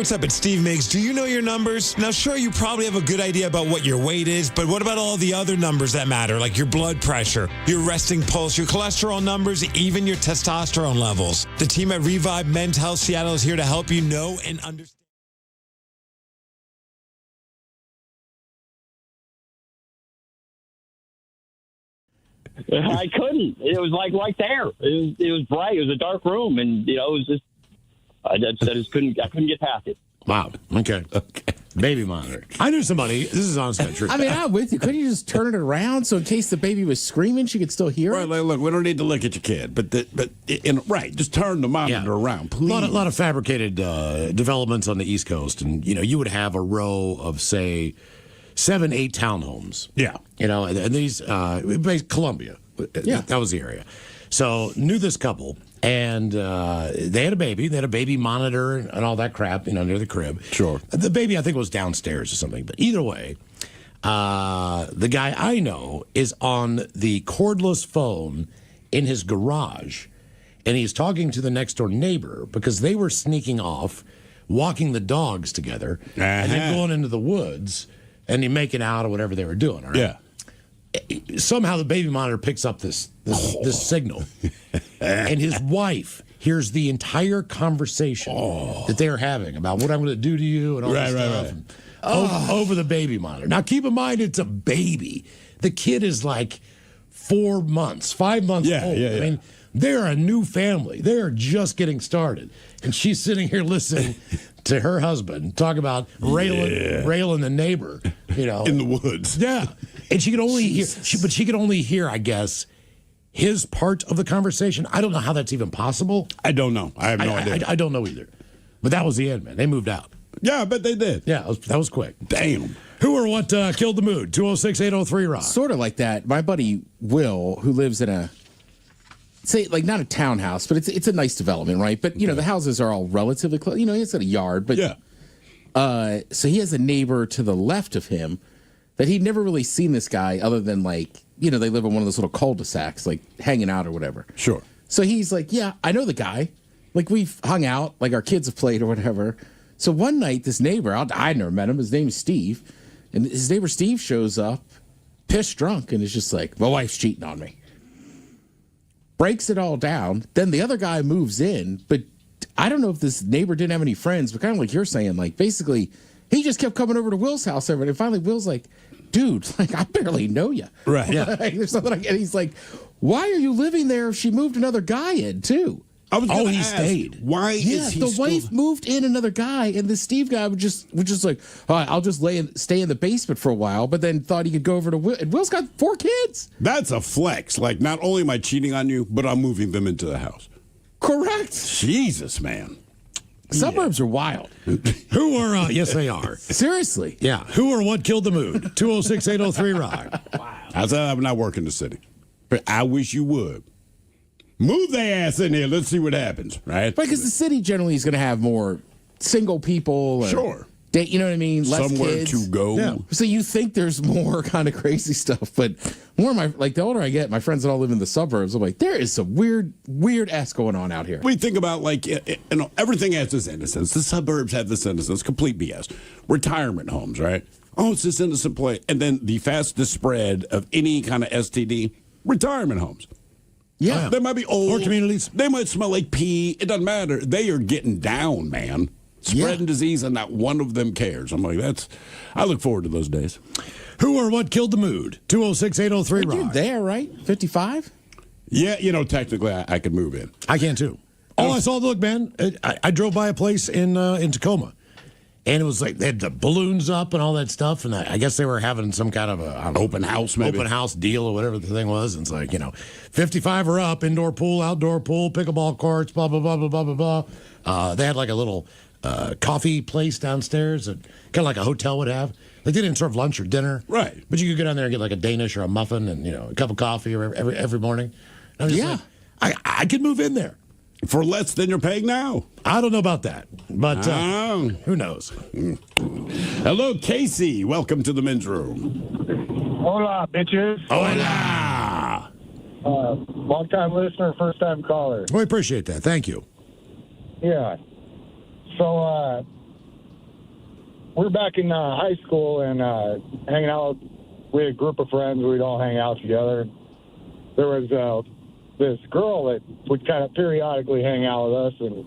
what's up? It's Steve Miggs. Do you know your numbers? Now, sure, you probably have a good idea about what your weight is, but what about all the other numbers that matter, like your blood pressure, your resting pulse, your cholesterol numbers, even your testosterone levels? The team at Revive Men's Health Seattle is here to help you know and understand. I couldn't. It was like right there. It was bright. It was a dark room, and it was just. I couldn't get past it. Wow. Okay. Baby monitor. I knew somebody. This is honestly true. I mean, I'm with you. Couldn't you just turn it around so in case the baby was screaming, she could still hear it? Right, look, we don't need to look at your kid, but just turn the monitor around, please. A lot of fabricated developments on the East Coast, and you would have a row of say 7, 8 townhomes. Yeah. And these based Columbia. Yeah. That was the area. So knew this couple, and they had a baby. They had a baby monitor and all that crap, near the crib. Sure. The baby, I think, was downstairs or something. But either way, the guy I know is on the cordless phone in his garage, and he's talking to the next door neighbor because they were sneaking off, walking the dogs together, and then going into the woods and making out or whatever they were doing. All right? Yeah. Somehow the baby monitor picks up this signal, and his wife hears the entire conversation that they're having about what I'm going to do to you and all this stuff. And over the baby monitor. Now, keep in mind, it's a baby. The kid is like 4 months, 5 months old. Yeah. I mean, they're a new family. They're just getting started. And she's sitting here listening to her husband talk about railing the neighbor, in the woods. Yeah. And she could only hear, she could only hear, I guess, his part of the conversation. I don't know how that's even possible. I don't know. I have no idea. I don't know either. But that was the end, man. They moved out. Yeah, I bet they did. Yeah, that was quick. Damn. Who or what killed the mood? 206-803-ROCK. Sort of like that. My buddy Will, who lives in like not a townhouse, but it's a nice development, right? But, the houses are all relatively close. He's got a yard. But yeah. So he has a neighbor to the left of him that he'd never really seen this guy other than they live in one of those little cul-de-sacs, like hanging out or whatever. Sure. So he's like, yeah, I know the guy. Like we've hung out, like our kids have played or whatever. So one night, this neighbor, I never met him. His name's Steve. And his neighbor Steve shows up, pissed drunk, and is just like, my wife's cheating on me. Breaks it all down. Then the other guy moves in, but I don't know if this neighbor didn't have any friends, but kind of like you're saying, like basically he just kept coming over to Will's house every day. And finally Will's like, dude, like I barely know you. Right. Yeah. There's something like, and he's like, why are you living there if she moved another guy in too? He stayed. Why is he the wife moved in another guy, and the Steve guy was just like, all right, I'll just stay in the basement for a while, but then thought he could go over to Will. And Will's got 4 kids. That's a flex. Like, not only am I cheating on you, but I'm moving them into the house. Correct. Jesus, man. Suburbs are wild. Who are, yes, they are. Seriously. Yeah. Who or what killed the mood? 206-803-ROCK. Wow. I said I'm not working the city, but I wish you would. Move their ass in here. Let's see what happens, right? Because the city generally is going to have more single people. Sure. You know what I mean? Less Somewhere kids. to go. Yeah. So you think there's more kind of crazy stuff, but more the older I get, my friends that all live in the suburbs, I'm like, there is some weird ass going on out here. We think about everything has this innocence. The suburbs have this innocence. Complete BS. Retirement homes, right? Oh, it's this innocent place. And then the fastest spread of any kind of STD, retirement homes. Yeah. They might be old. Or communities. They might smell like pee. It doesn't matter. They are getting down, man. Spreading disease, and not one of them cares. I'm like, I look forward to those days. Who or what killed the mood? 206-803-ROCK. You're there, right? 55? Yeah, technically I could move in. I can too. I saw, look, man, I drove by a place in Tacoma, and it was like they had the balloons up and all that stuff, and I guess they were having some kind of Open house, maybe. Open house deal or whatever the thing was. And it's like, 55 or up, indoor pool, outdoor pool, pickleball courts, blah, blah, blah, blah, blah, blah, blah. They had like a little coffee place downstairs, kind of like a hotel would have. Like they didn't serve lunch or dinner. Right. But you could go down there and get like a Danish or a muffin and, a cup of coffee every morning. And I was just like, I could move in there. For less than you're paying now. I don't know about that, but who knows? Hello, Casey. Welcome to the men's room. Hola, bitches. Hola. Long-time listener, first-time caller. We appreciate that. Thank you. Yeah. So we're back in high school and hanging out. We had a group of friends. We'd all hang out together. There was this girl that would kind of periodically hang out with us, and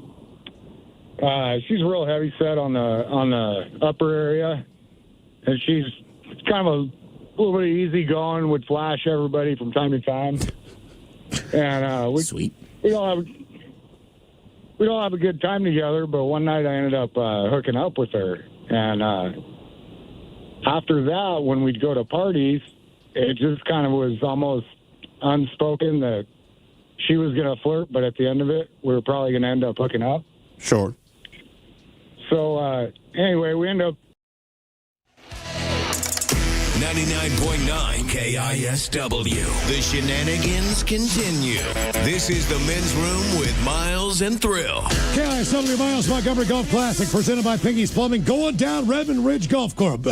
she's real heavy set on the upper area, and she's kind of a little bit easygoing. Would flash everybody from time to time, and Sweet. we don't have a good time together. But one night I ended up hooking up with her, and after that, when we'd go to parties, it just kind of was almost unspoken that she was going to flirt, but at the end of it, we were probably going to end up hooking up. Sure. So anyway, we end up 99.9 KISW. The shenanigans continue. This is the Men's Room with Miles and Thrill. KISW Miles Montgomery Golf Classic presented by Pinky's Plumbing, going down Redmond Ridge Golf Club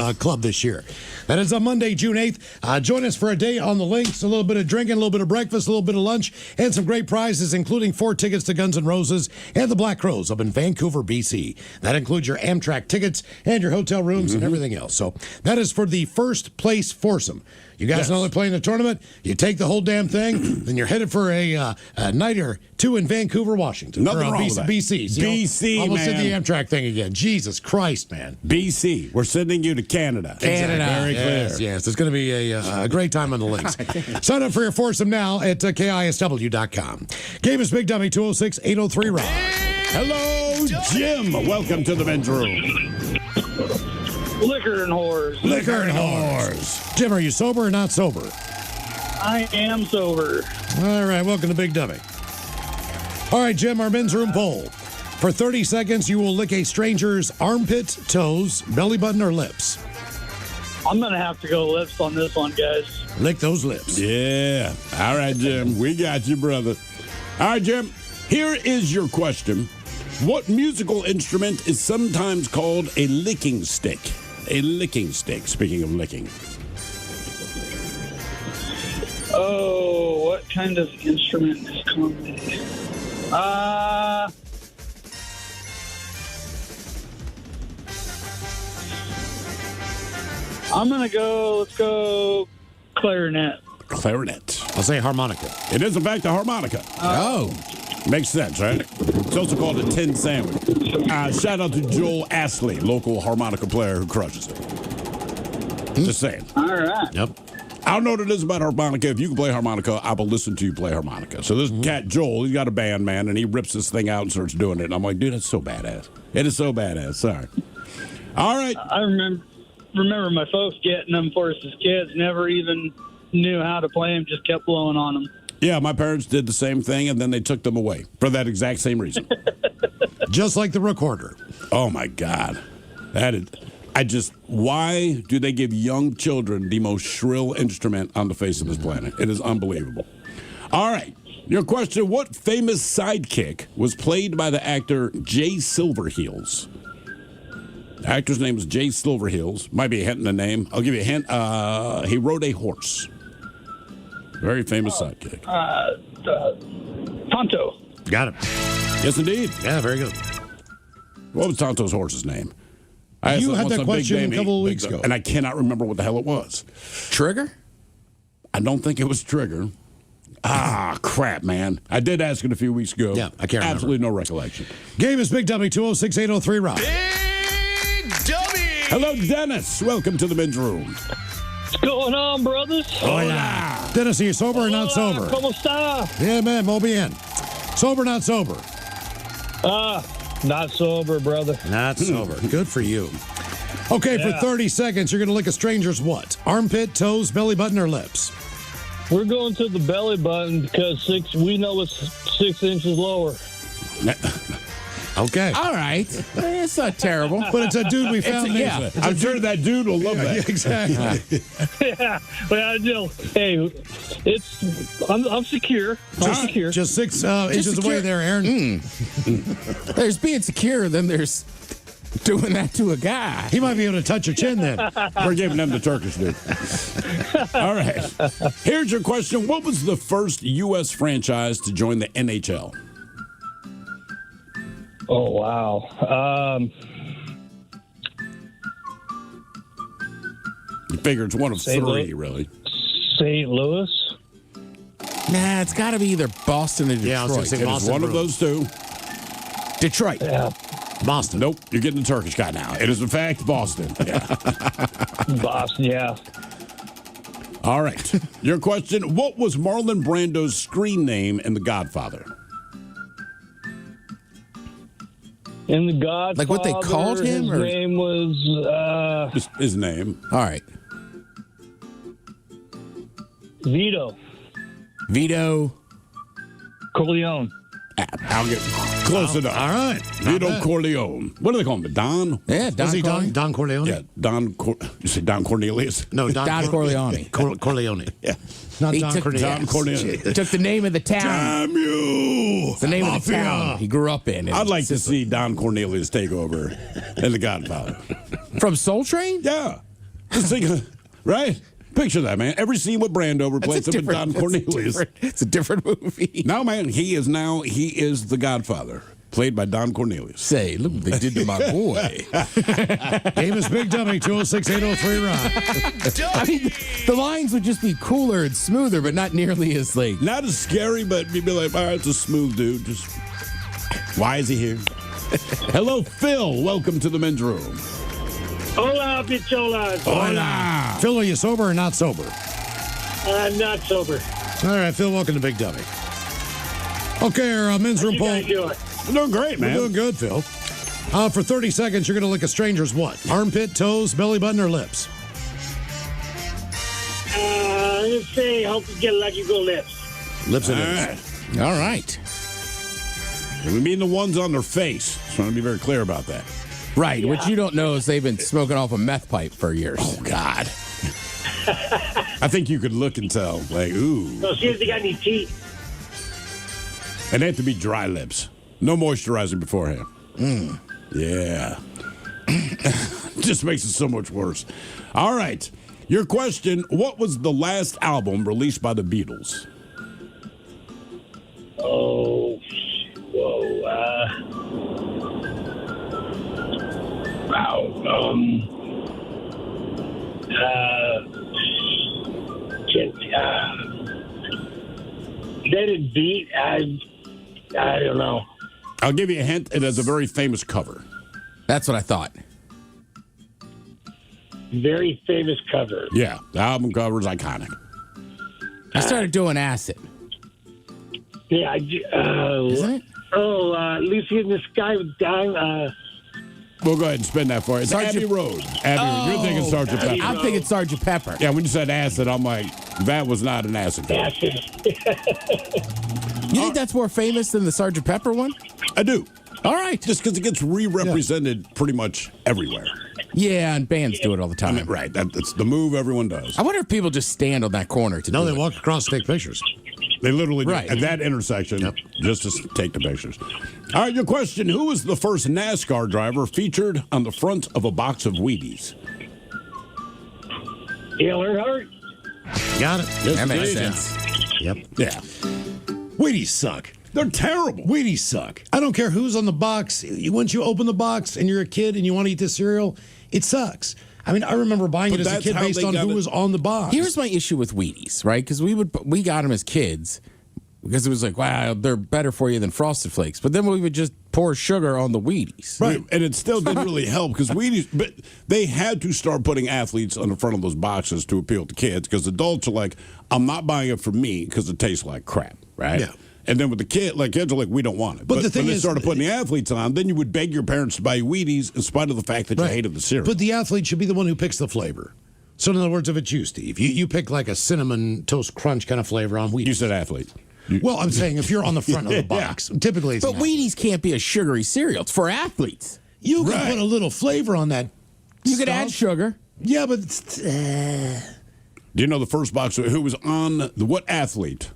this year. That is on Monday, June 8th. Join us for a day on the links, a little bit of drinking, a little bit of breakfast, a little bit of lunch, and some great prizes, including 4 tickets to Guns N' Roses and the Black Crowes up in Vancouver, BC. That includes your Amtrak tickets and your hotel rooms and everything else. So that is for the first place foursome. You guys know they're playing the tournament. You take the whole damn thing, then you're headed for a night or two in Vancouver, Washington. Nothing wrong with that. BC. See, BC, almost man. did the Amtrak thing again. Jesus Christ, man. BC. We're sending you to Canada. Canada. Very clear. Yes. It's going to be a great time on the links. Sign up for your foursome now at KISW.com. Game is Big Dummy 206-803-ROB. Hello, Jim. Welcome to the Men's Room. liquor and whores. Liquor and whores. Jim, are you sober or not sober? I am sober. All right, welcome to Big Dummy. All right, Jim, our men's room poll. For 30 seconds, you will lick a stranger's armpit, toes, belly button, or lips. I'm going to have to go lips on this one, guys. Lick those lips. Yeah. All right, Jim. We got you, brother. All right, Jim. Here is your question. What musical instrument is sometimes called a licking stick? A licking stick, speaking of licking. Oh, what kind of instrument is called? I'm going to go, let's go clarinet. Clarinet. I'll say harmonica. It is, in fact, a harmonica. Makes sense, right? It's also called a tin sandwich. Shout out to Joel Astley, local harmonica player who crushes it. Just saying. All right. Yep. I don't know what it is about harmonica. If you can play harmonica, I will listen to you play harmonica. So this cat Joel, he's got a band, man, and he rips this thing out and starts doing it. And I'm like, dude, that's so badass. It is so badass. Sorry. All right. I remember my folks getting them for us as kids, never even knew how to play them, just kept blowing on them. Yeah, my parents did the same thing, and then they took them away for that exact same reason. Just like the recorder. Oh, my God. Why do they give young children the most shrill instrument on the face of this planet? It is unbelievable. All right. Your question, what famous sidekick was played by the actor Jay Silverheels? The actor's name is Jay Silverheels. Might be a hint in the name. I'll give you a hint. He rode a horse. Very famous sidekick. Tonto. Got it. Yes, indeed. Yeah, very good. What was Tonto's horse's name? I You asked had what's that a big question a name couple of he- weeks ago. And I cannot remember what the hell it was. Trigger? I don't think it was Trigger. Ah, crap, man. I did ask it a few weeks ago. Yeah, I can't remember. Absolutely no recollection. Game is Big Dummy 206-803-ROB. Big Dummy! Hello, Dennis. Welcome to the men's room. What's going on, brothers? Hola. Dennis, are you sober or not sober? ¿Cómo está? Yeah, man, muy bien. Sober or not sober? Not sober, brother. Not sober. Good for you. Okay, for 30 seconds, you're going to lick a stranger's what? Armpit, toes, belly button, or lips? We're going to the belly button because we know it's 6 inches lower. Okay. All right. It's not terrible. But it's a dude we found. yeah. I'm sure that dude will love that. Exactly. Yeah, well, hey, I'm secure. I'm secure. Just 6 inches away secure- there, Aaron. There's being secure, then there's doing that to a guy. He might be able to touch your chin then. We're giving them the Turkish dude. All right. Here's your question. What was the first U.S. franchise to join the NHL? Oh, wow. Figure it's one of St. three, Louis. really. St. Louis. Nah, it's got to be either Boston or Detroit. Yeah, I was gonna say It is Boston one of Bruins. those two. Detroit. Yeah, Boston. Nope, you're getting the Turkish guy now. It is, in fact, Boston. Yeah. Boston. Yeah. All right. Your question, what was Marlon Brando's screen name in The Godfather? In The Godfather, Like what they called him, His or- name was His name. All right. Vito Vito. Corleone. I'll get close enough. All right. Vito Corleone. What do they call him? Don? Yeah, Don Was he Corleone. Don Corleone? Yeah, you say Don Cornelius? No, Don Corleone. Corleone. Yeah. Not He Don took- Corleone. Don Cornelius. Took the name of the town. Damn you! It's the name of the town he grew up in. I'd like to see Don Cornelius take over in The Godfather. From Soul Train? Yeah. Just think, right? Picture that, man. Every scene with Brando replaced him with Don Cornelius. It's a different movie. No, man, he is the Godfather, played by Don Cornelius. Say, look what they did to my boy. Game is Big Dummy, 206-803 Rock. I mean, the lines would just be cooler and smoother, but not nearly as like. Not as scary, but you'd be like, all right, it's a smooth dude. Just why is he here? Hello, Phil. Welcome to the men's room. Hola, bicholas. Hola. Phil, are you sober or not sober? I'm not sober. All right, Phil, welcome to Big Dummy. Okay, our men's room You poll. guys doing? We're doing great, We're man. doing good, Phil. For 30 seconds, you're going to lick a stranger's what? Armpit, toes, belly button, or lips? Let's say, hope you get lucky, go lips. Lips it All is. right. All right. We mean the ones on their face. Just want to be very clear about that. Right. What you don't know is they've been smoking off a meth pipe for years. Oh, God. I think you could look and tell. Like, ooh. So see if they got any teeth. And they have to be dry lips. No moisturizing beforehand. Yeah. Just makes it so much worse. All right. Your question, what was the last album released by the Beatles? Oh, whoa. Wow. Let It Beat. I don't know. I'll give you a hint. It has a very famous cover. That's what I thought. Very famous cover. Yeah, the album cover is iconic. I started doing acid. Yeah. Isn't it? Lucy in the Sky with Dime. We'll go ahead and spin that for you. It's Sergeant- Abbey Road. Abbey Road. You're thinking Sergeant Pepper. I'm thinking Sergeant Pepper. Yeah, when you said acid, I'm like, that was not an acid cover. Acid. You think that's more famous than the Sergeant Pepper one? I do. All right. Just because it gets re-represented pretty much everywhere. Yeah, and bands do it all the I time. mean, right. That's the move everyone does. I wonder if people just stand on that corner to No, do they it. walk across to take pictures. They literally do. Right. At that intersection, just to take the pictures. All right, your question. Who was the first NASCAR driver featured on the front of a box of Wheaties? Dale Earnhardt. Got it. That makes indeed. sense. Yep. Yeah. Wheaties suck. They're terrible. Wheaties suck. I don't care who's on the box. Once you open the box and you're a kid and you want to eat this cereal, it sucks. I mean, I remember buying But it as a that's kid how based they on got who it. was on the box. Here's my issue with Wheaties, right? Because we got them as kids because it was like, wow, they're better for you than Frosted Flakes. But then we would just pour sugar on the Wheaties. Right. And it still didn't really help because Wheaties, but they had to start putting athletes on the front of those boxes to appeal to kids because adults are like, I'm not buying it for me because it tastes like crap, right? Yeah. And then with the kids are like, we don't want it. But the thing when they is- started putting the athletes on, then you would beg your parents to buy Wheaties in spite of the fact that you hated the cereal. But the athlete should be the one who picks the flavor. So in other words, if it's you, Steve, you pick like a cinnamon toast crunch kind of flavor on Wheaties. you said athlete. Well, I'm saying if you're on the front of the box, typically it's But an Wheaties can't be a sugary cereal. It's for athletes. You can Right. put a little flavor on that. You could stuff. add sugar. Yeah, but it's, Do you know the first box? Who was on what athlete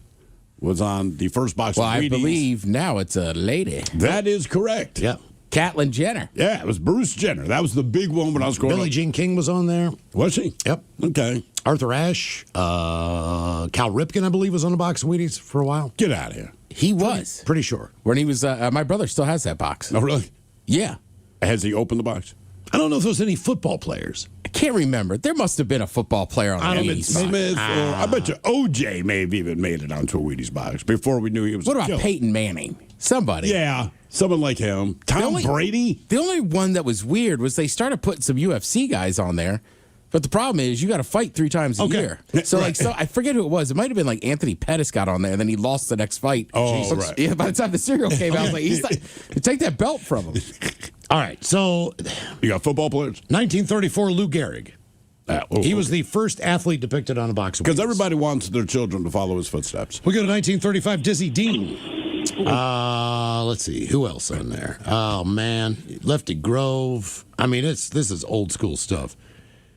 was on the first box Well, of I Wheaties? believe now it's a lady. That is correct. yeah. Caitlyn Jenner. Yeah, it was Bruce Jenner. That was the big one when I was growing Billie up. Jean King was on there. Was she? Yep. Okay. Arthur Ashe, Cal Ripken, I believe, was on a box of Wheaties for a while. Get out of here. He was. Pretty sure. When he was, my brother still has that box. Oh, really? Yeah. Has he opened the box? I don't know if there was any football players. I can't remember. There must have been a football player on the Emmitt Wheaties box. Smith, or I bet you OJ may have even made it onto a Wheaties box before we knew he was. What a about killer. Peyton Manning? Somebody. Yeah, someone like him. Tom Brady. The only one that was weird was they started putting some UFC guys on there. But the problem is you got to fight 3 times a year. So Right. so I forget who it was. It might have been like Anthony Pettis got on there, and then he lost the next fight. Oh, But, right. Yeah. By the time the cereal came out, I was like, he's like, take that belt from him. All right, so You got football players? 1934, Lou Gehrig. He was the first athlete depicted on a box of Because Wheaties. everybody wants their children to follow his footsteps. We go to 1935, Dizzy Dean. Let's see, who else on there? Oh man, Lefty Grove. I mean, this is old school stuff.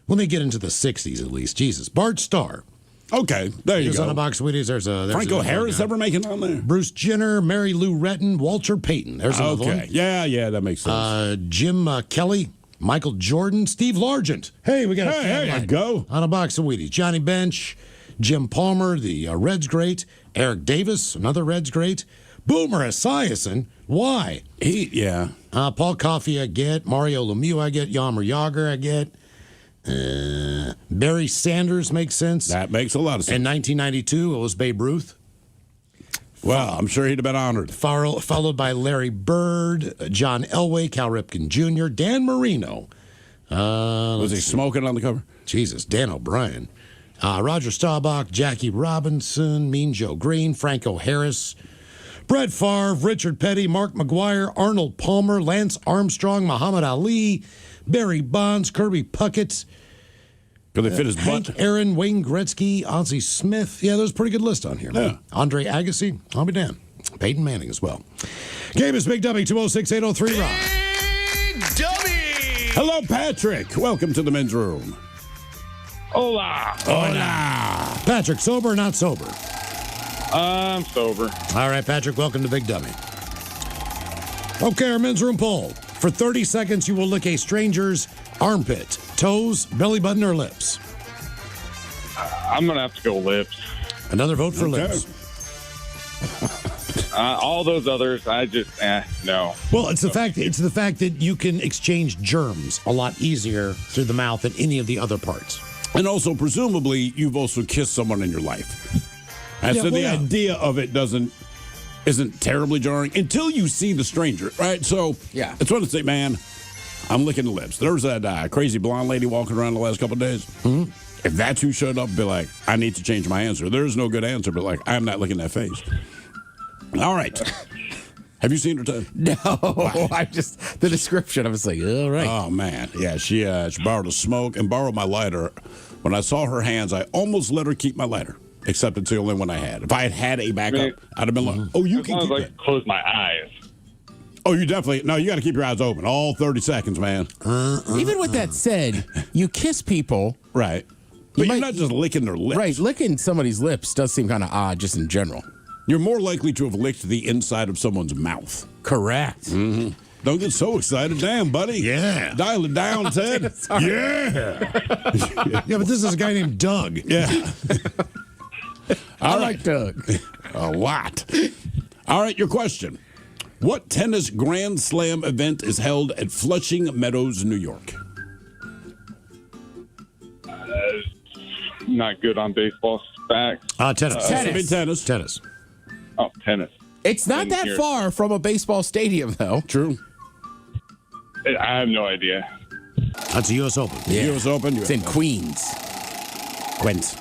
When they get into the 60s, at least, Jesus, Bart Starr. Okay, there you He was go. on a box of Wheaties. There's Franco another Harris guy. ever making on there? Bruce Jenner, Mary Lou Retton, Walter Payton. There's another Okay, one. yeah, that makes sense. Jim Kelly, Michael Jordan, Steve Largent. Hey, we got a Hey, fan there you line go. on a box of Wheaties. Johnny Bench, Jim Palmer, the Reds great. Eric Davis, another Reds great. Boomer Esiason. Why? Paul Coffey, I get. Mario Lemieux, I get. Yammer Yager, I get. Barry Sanders makes sense. That makes a lot of sense. In 1992, it was Babe Ruth. Well, I'm sure he'd have been honored. Followed by Larry Bird, John Elway, Cal Ripken Jr., Dan Marino. Was he smoking on the cover? Jesus, Dan O'Brien. Roger Staubach, Jackie Robinson, Mean Joe Green, Franco Harris, Brett Favre, Richard Petty, Mark McGuire, Arnold Palmer, Lance Armstrong, Muhammad Ali, Barry Bonds, Kirby Puckett. Could they fit his Hank butt? Aaron, Wayne Gretzky, Ozzie Smith. Yeah, there's a pretty good list on here. Yeah. Andre Agassi, I'll be damned. Peyton Manning as well. Game is Big W, 206-803 Rock. Hello, Patrick. Welcome to the men's room. Hola. Hola. Patrick, sober or not sober? I'm sober. All right, Patrick, welcome to Big Dummy. Okay, our men's room poll. For 30 seconds, you will lick a stranger's armpit, toes, belly button, or lips. I'm going to have to go lips. Another vote for Okay. lips. All those others, I just, no. Well, it's the fact that you can exchange germs a lot easier through the mouth than any of the other parts. And also, presumably, you've also kissed someone in your life. And Yeah, so well, the yeah. idea of it isn't terribly jarring until you see the stranger, right? So Yeah. it's when I say, man, I'm licking the lips. There was that crazy blonde lady walking around the last couple of days. Mm-hmm. If that's who showed up, be like, I need to change my answer. There's no good answer, but like, I'm not licking that face. All right. Have you seen her? No, I just the description. I was like, all right. Oh man, yeah. She borrowed a smoke and borrowed my lighter. When I saw her hands, I almost let her keep my lighter. Except it's the only one I had. If I had had a backup, I'd have been like, "Oh, you As can long as keep I it." close my eyes. Oh, you definitely no. You got to keep your eyes open all 30 seconds, man. Even with that said, you kiss people, Right, but might- you're not just licking their lips. right? Licking somebody's lips does seem kind of odd, just in general. You're more likely to have licked the inside of someone's mouth. Correct. Don't get so excited, damn, buddy. Yeah. Dial it down, Ted. Yeah, Yeah, but this is a guy named Doug. yeah. I like Doug. A lot. All right, your question. What tennis Grand Slam event is held at Flushing Meadows, New York? Not good on baseball facts. Tennis. Tennis. Tennis. Tennis. Oh, tennis. It's not Didn't that hear it. far from a baseball stadium, though. True. I have no idea. That's the U.S. Open. U.S. Open. It's in Queens. Quint.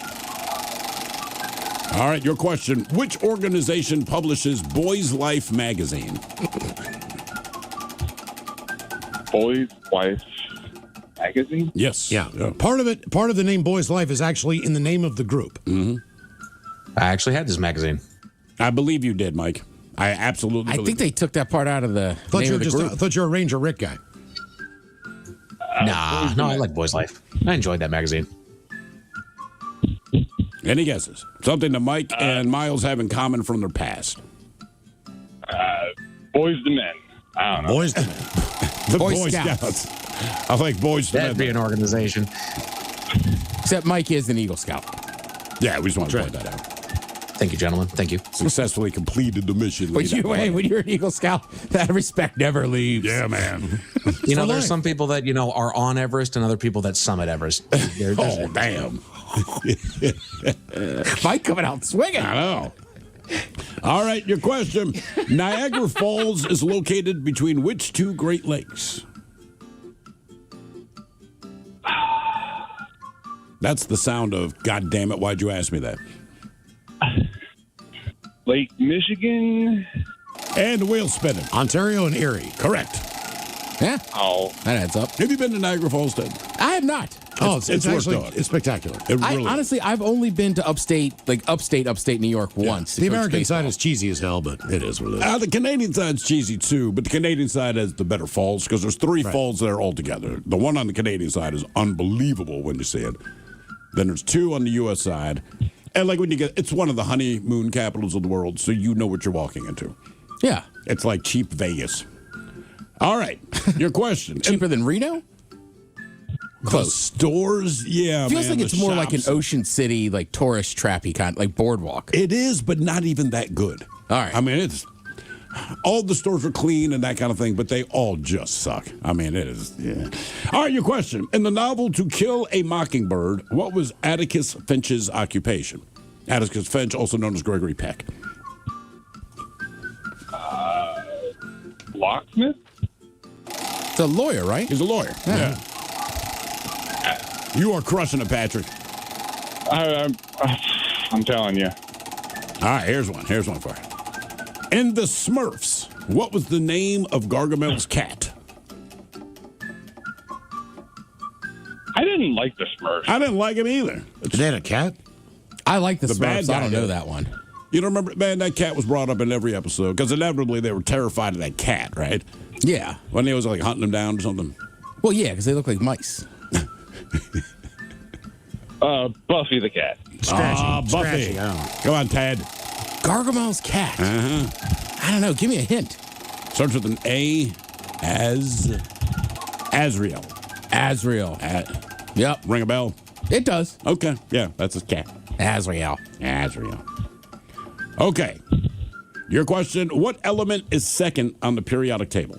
All right, your question. Which organization publishes Boys Life magazine? Boys, wife, magazine? Yes. Yeah. Part of the name Boys Life is actually in the name of the group. I actually had this magazine. I believe you did, Mike. I absolutely I believe think they took that part out of the Thought name you were of the just group. thought you were a Ranger Rick guy. No, I like Boys Life. I enjoyed that magazine. Any guesses? Something that Mike and Miles have in common from their past. Boys to men. I don't know. Boys to Men. The Boy Boy Scouts. I like Boys to That'd Men. be an organization. Except Mike is an Eagle Scout. Yeah, we just want to That's point that out. Thank you, gentlemen. Thank you. Successfully completed the mission. When you're an Eagle Scout, that respect never leaves. Yeah, man. You know, there's some people that, are on Everest and other people that summit Everest. Oh, damn. Mike coming out swinging. I know. All right, your question. Niagara Falls is located between which two Great Lakes? That's the sound of, God damn it, why'd you ask me that? Lake Michigan. And the wheel spinning. Ontario and Erie. Correct. Yeah, Oh, that adds up. Have you been to Niagara Falls, Ted? I have not. Oh, it's worth actually doing. it's spectacular. It really Honestly, I've only been to upstate New York once. to The coach American baseball. side is cheesy as hell, but it is what it is. The Canadian side's cheesy too, but the Canadian side has the better falls because there's three falls there altogether. The one on the Canadian side is unbelievable when you see it. Then there's two on the U.S. side. And like when you get, it's one of the honeymoon capitals of the world, so you know what you're walking into. Yeah, It's like cheap Vegas. All right, your question. cheaper than Reno. The stores, yeah, Feels man, like it's the more like an shops. Ocean City, like tourist trappy kind, like boardwalk. It is, but not even that good. All right. I mean, it's all the stores are clean and that kind of thing, but they all just suck. I mean, it is. Yeah. All right, your question. In the novel To Kill a Mockingbird, what was Atticus Finch's occupation? Atticus Finch, also known as Gregory Peck. locksmith. It's a lawyer, right? He's a lawyer. Yeah. You are crushing it, Patrick. I'm telling you. All right, here's one. Here's one for you. In the Smurfs, what was the name of Gargamel's cat? I didn't like the Smurfs. I didn't like him either. Did they have a cat? I like the bad Smurfs. guy I don't know did. that one. You don't remember, man, that cat was brought up in every episode because inevitably they were terrified of that cat, right? Yeah. When they was like hunting him down or something. Well, yeah, because they look like mice. Buffy the cat. Buffy. Scratchy, I don't know. Come on, Tad. Gargamel's cat. I don't know. Give me a hint. Starts with an A. Azrael. Azrael. Yep. Ring a bell? It does. Okay. Yeah, that's his cat. Azrael. Azrael. Okay. Your question. What element is second on the periodic table?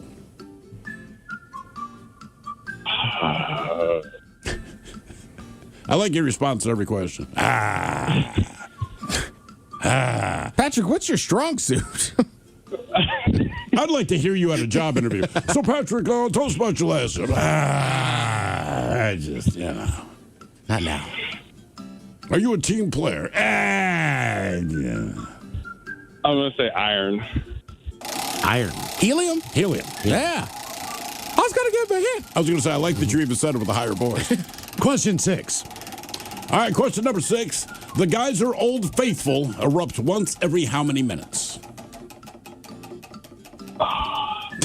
I like your response to every question. Patrick, what's your strong suit? I'd like to hear you at a job interview. So, Patrick, tell us about your last job. I just, Not now. Are you a team player? Yeah. I'm going to say iron. Iron. Helium? Helium. Yeah. I was going to give him a hint. I was going to say, I like that you even said it with a higher voice. Question 6. All right, question number 6. The Geyser Old Faithful erupts once every how many minutes? I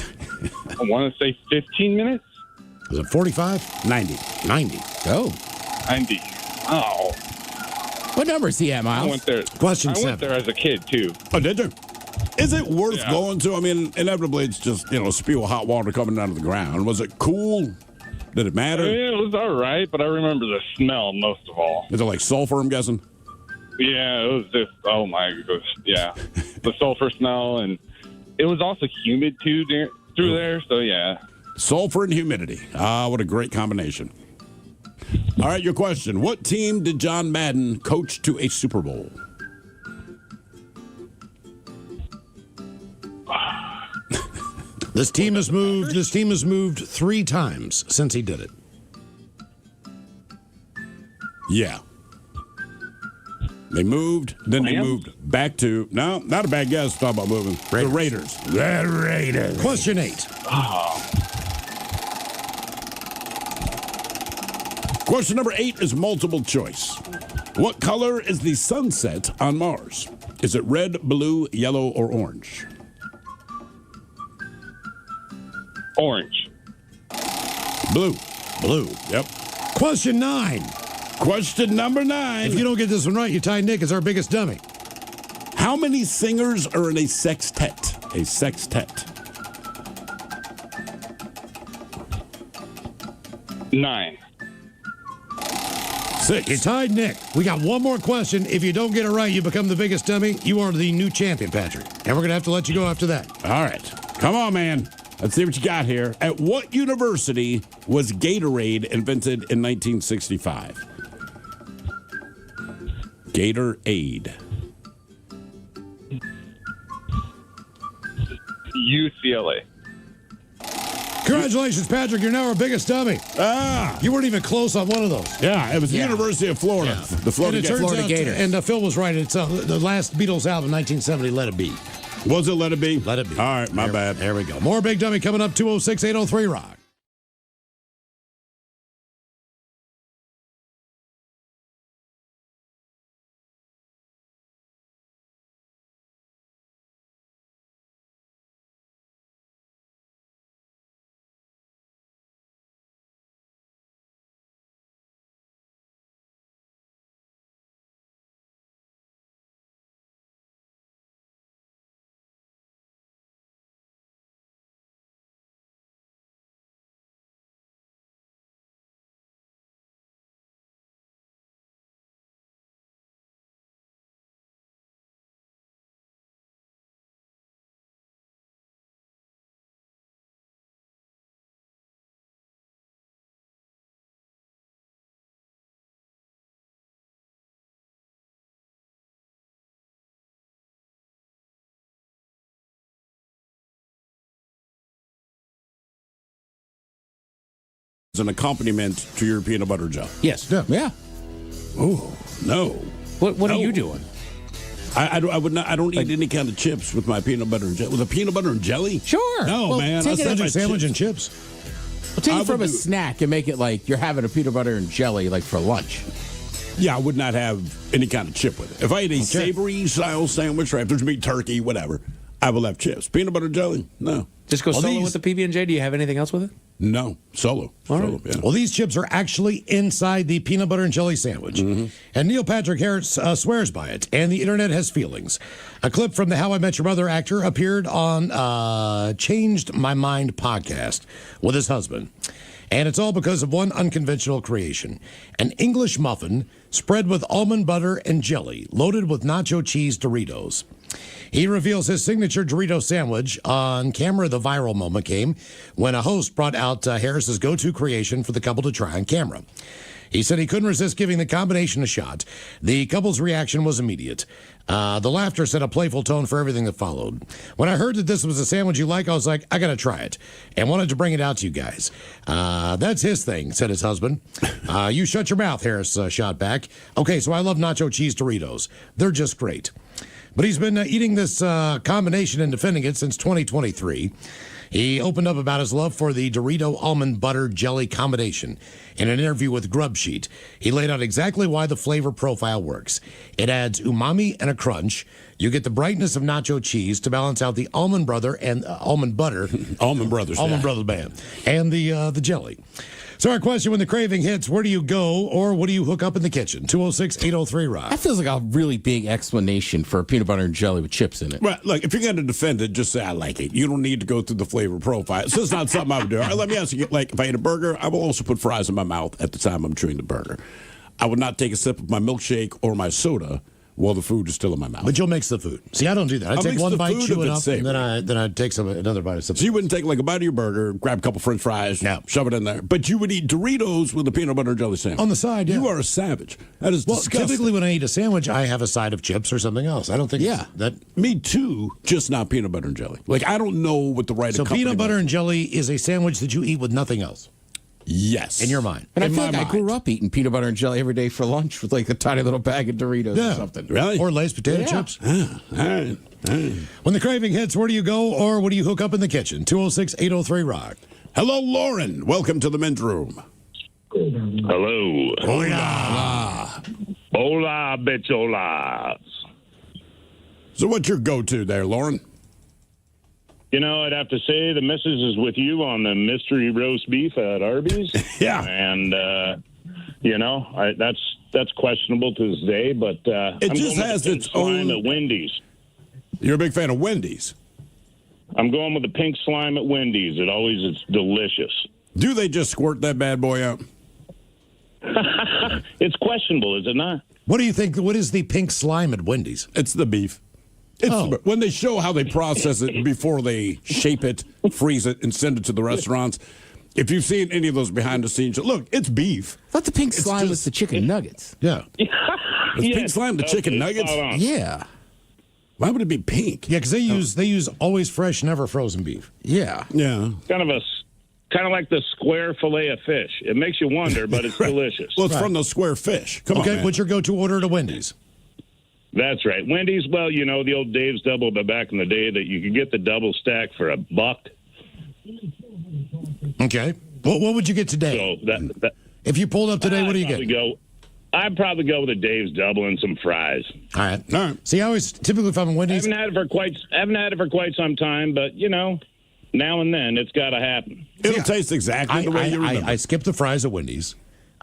want to say 15 minutes. Is it 45? 90. 90. Oh. 90. Oh, What number is he at, I Miles? went there. Question I 7. went there as a kid, too. Oh, did you? Is it worth Yeah. going to? I mean, inevitably, it's just, a spew of hot water coming out of the ground. Was it cool? Did it matter? It was all right, but I remember the smell most of all. Is it like sulfur, I'm guessing? Yeah, it was just, oh my gosh, yeah. The sulfur smell, and it was also humid, too, through there, so yeah. Sulfur and humidity. Ah, what a great combination. All right, your question. What team did John Madden coach to a Super Bowl? This team has moved 3 times since he did it. Yeah. They moved, then they Rams? moved back to, no, not a bad guess, talk about moving. The Raiders. The Raiders. Question 8. Question number 8 is multiple choice. What color is the sunset on Mars? Is it red, blue, yellow, or orange? Orange. Blue. Blue. Yep. Question 9. Question number 9. If you don't get this one right, you tie Nick as our biggest dummy. How many singers are in a sextet? A sextet. 9. 6. You tied Nick. We got one more question. If you don't get it right, you become the biggest dummy. You are the new champion, Patrick. And we're going to have to let you go after that. All right. Come on, man. Let's see what you got here. At what university was Gatorade invented in 1965? Gatorade. UCLA. Congratulations, Patrick. You're now our biggest dummy. You weren't even close on one of those. Yeah, it was the University of Florida. Yeah. The Florida, and it turns Florida out, Gator. And Phil was right. It's the last Beatles album, 1970, Let It Be. Was it Let It Be? Let It Be. All right, my bad. There we go. More Big Dummy coming up, 206-803-ROCK. An accompaniment to your peanut butter jelly. Yes. Yeah. Oh, no. What are you doing? I would not. I don't eat any kind of chips with my peanut butter and jelly. With a peanut butter and jelly? Sure. No, Well, man. take I it said as my a Sandwich chips. and chips. Well, take I it from would a do- snack and make it like you're having a peanut butter and jelly like for lunch. Yeah, I would not have any kind of chip with it. If I ate a savory style sandwich, or if there's meat, turkey, whatever, I will have chips. Peanut butter and jelly? No. Just go Well, solo these- with the PB&J. Do you have anything else with it? No. Solo. Solo, yeah. Well, these chips are actually inside the peanut butter and jelly sandwich. And Neil Patrick Harris swears by it, and the internet has feelings. A clip from the How I Met Your Mother actor appeared on Changed My Mind podcast with his husband. And it's all because of one unconventional creation an English muffin spread with almond butter and jelly, loaded with nacho cheese Doritos. He reveals his signature Dorito sandwich. On camera, the viral moment came when a host brought out Harris's go-to creation for the couple to try on camera. He said he couldn't resist giving the combination a shot. The couple's reaction was immediate. The laughter set a playful tone for everything that followed. When I heard that this was a sandwich you like, I was like, I got to try it, and wanted to bring it out to you guys. That's his thing, said his husband. You shut your mouth, Harris shot back. Okay, so I love nacho cheese Doritos. They're just great. But he's been eating this combination and defending it since 2023. He opened up about his love for the Dorito almond butter jelly combination. In an interview with Grub Sheet, he laid out exactly why the flavor profile works. It adds umami and a crunch. You get the brightness of nacho cheese to balance out the almond butter and almond butter, Almond Brothers. almond brothers band, and the jelly. So our question: when the craving hits, where do you go, or what do you hook up in the kitchen? 206-803-ROCK. That feels like a really big explanation for peanut butter and jelly with chips in it. Right, look, if you're going to defend it, just say I like it. You don't need to go through the flavor profile. So it's not something I would do. All right, let me ask you, like, if I eat a burger, I will also put fries in my mouth at the time I'm chewing the burger. I would not take a sip of my milkshake or my soda while the food is still in my mouth. But you'll mix the food. See, I don't do that. I I'll take mix one the bite, food chew if it it's up, savory. and then I take another bite of something. So you wouldn't take like a bite of your burger, grab a couple French fries, No. shove it in there, but you would eat Doritos with a peanut butter and jelly sandwich On the side, yeah. You are a savage. That is Well, disgusting. typically when I eat a sandwich, I have a side of chips or something else. I don't think that. Me too, just not peanut butter and jelly. Like I don't know what the right. So peanut accompaniment- butter and jelly is a sandwich that you eat with nothing else Yes, in your mind. And I In feel my like I grew up eating peanut butter and jelly every day for lunch with like a tiny little bag of Doritos or something. Really? Or Lay's potato Yeah. chips. All right. When the craving hits, where do you go, or what do you hook up in the kitchen? 206-803-ROCK. Hello, Lauren. Welcome to the men's room. Hello. Hola. Hola, bicholas. So what's your go-to there, Lauren? You know, I'd have to say the missus is with you on the mystery roast beef at Arby's. Yeah. And, you know, that's questionable to this day, but It I'm just going has with the pink its slime own- at Wendy's. You're a big fan of Wendy's. I'm going with the pink slime at Wendy's. It's delicious. Do they just squirt that bad boy out? It's questionable, is it not? What do you think? What is the pink slime at Wendy's? It's the beef. It's when they show how they process it before they shape it, freeze it, and send it to the restaurants. If you've seen any of those behind the scenes, look, it's beef. I thought the pink slime was the chicken nuggets. Yeah. It's pink slime, the chicken nuggets? Yeah. Why would it be pink? Yeah, because they use always fresh, never frozen beef. Yeah. Yeah. Kind of like the square fillet of fish. It makes you wonder, but it's delicious. Well, it's from those square fish. Come on, Okay, man. what's your go-to order at Wendy's? That's right. Wendy's, well, the old Dave's Double, but back in the day that you could get the double stack for $1. Okay. What would you get today? So that if you pulled up today, what do you get? I'd probably go with a Dave's Double and some fries. All right. See, I always typically if I'm in Wendy's, I haven't had it for quite some time, but now and then it's got to happen. It'll taste exactly the way you remember. I skip the fries at Wendy's.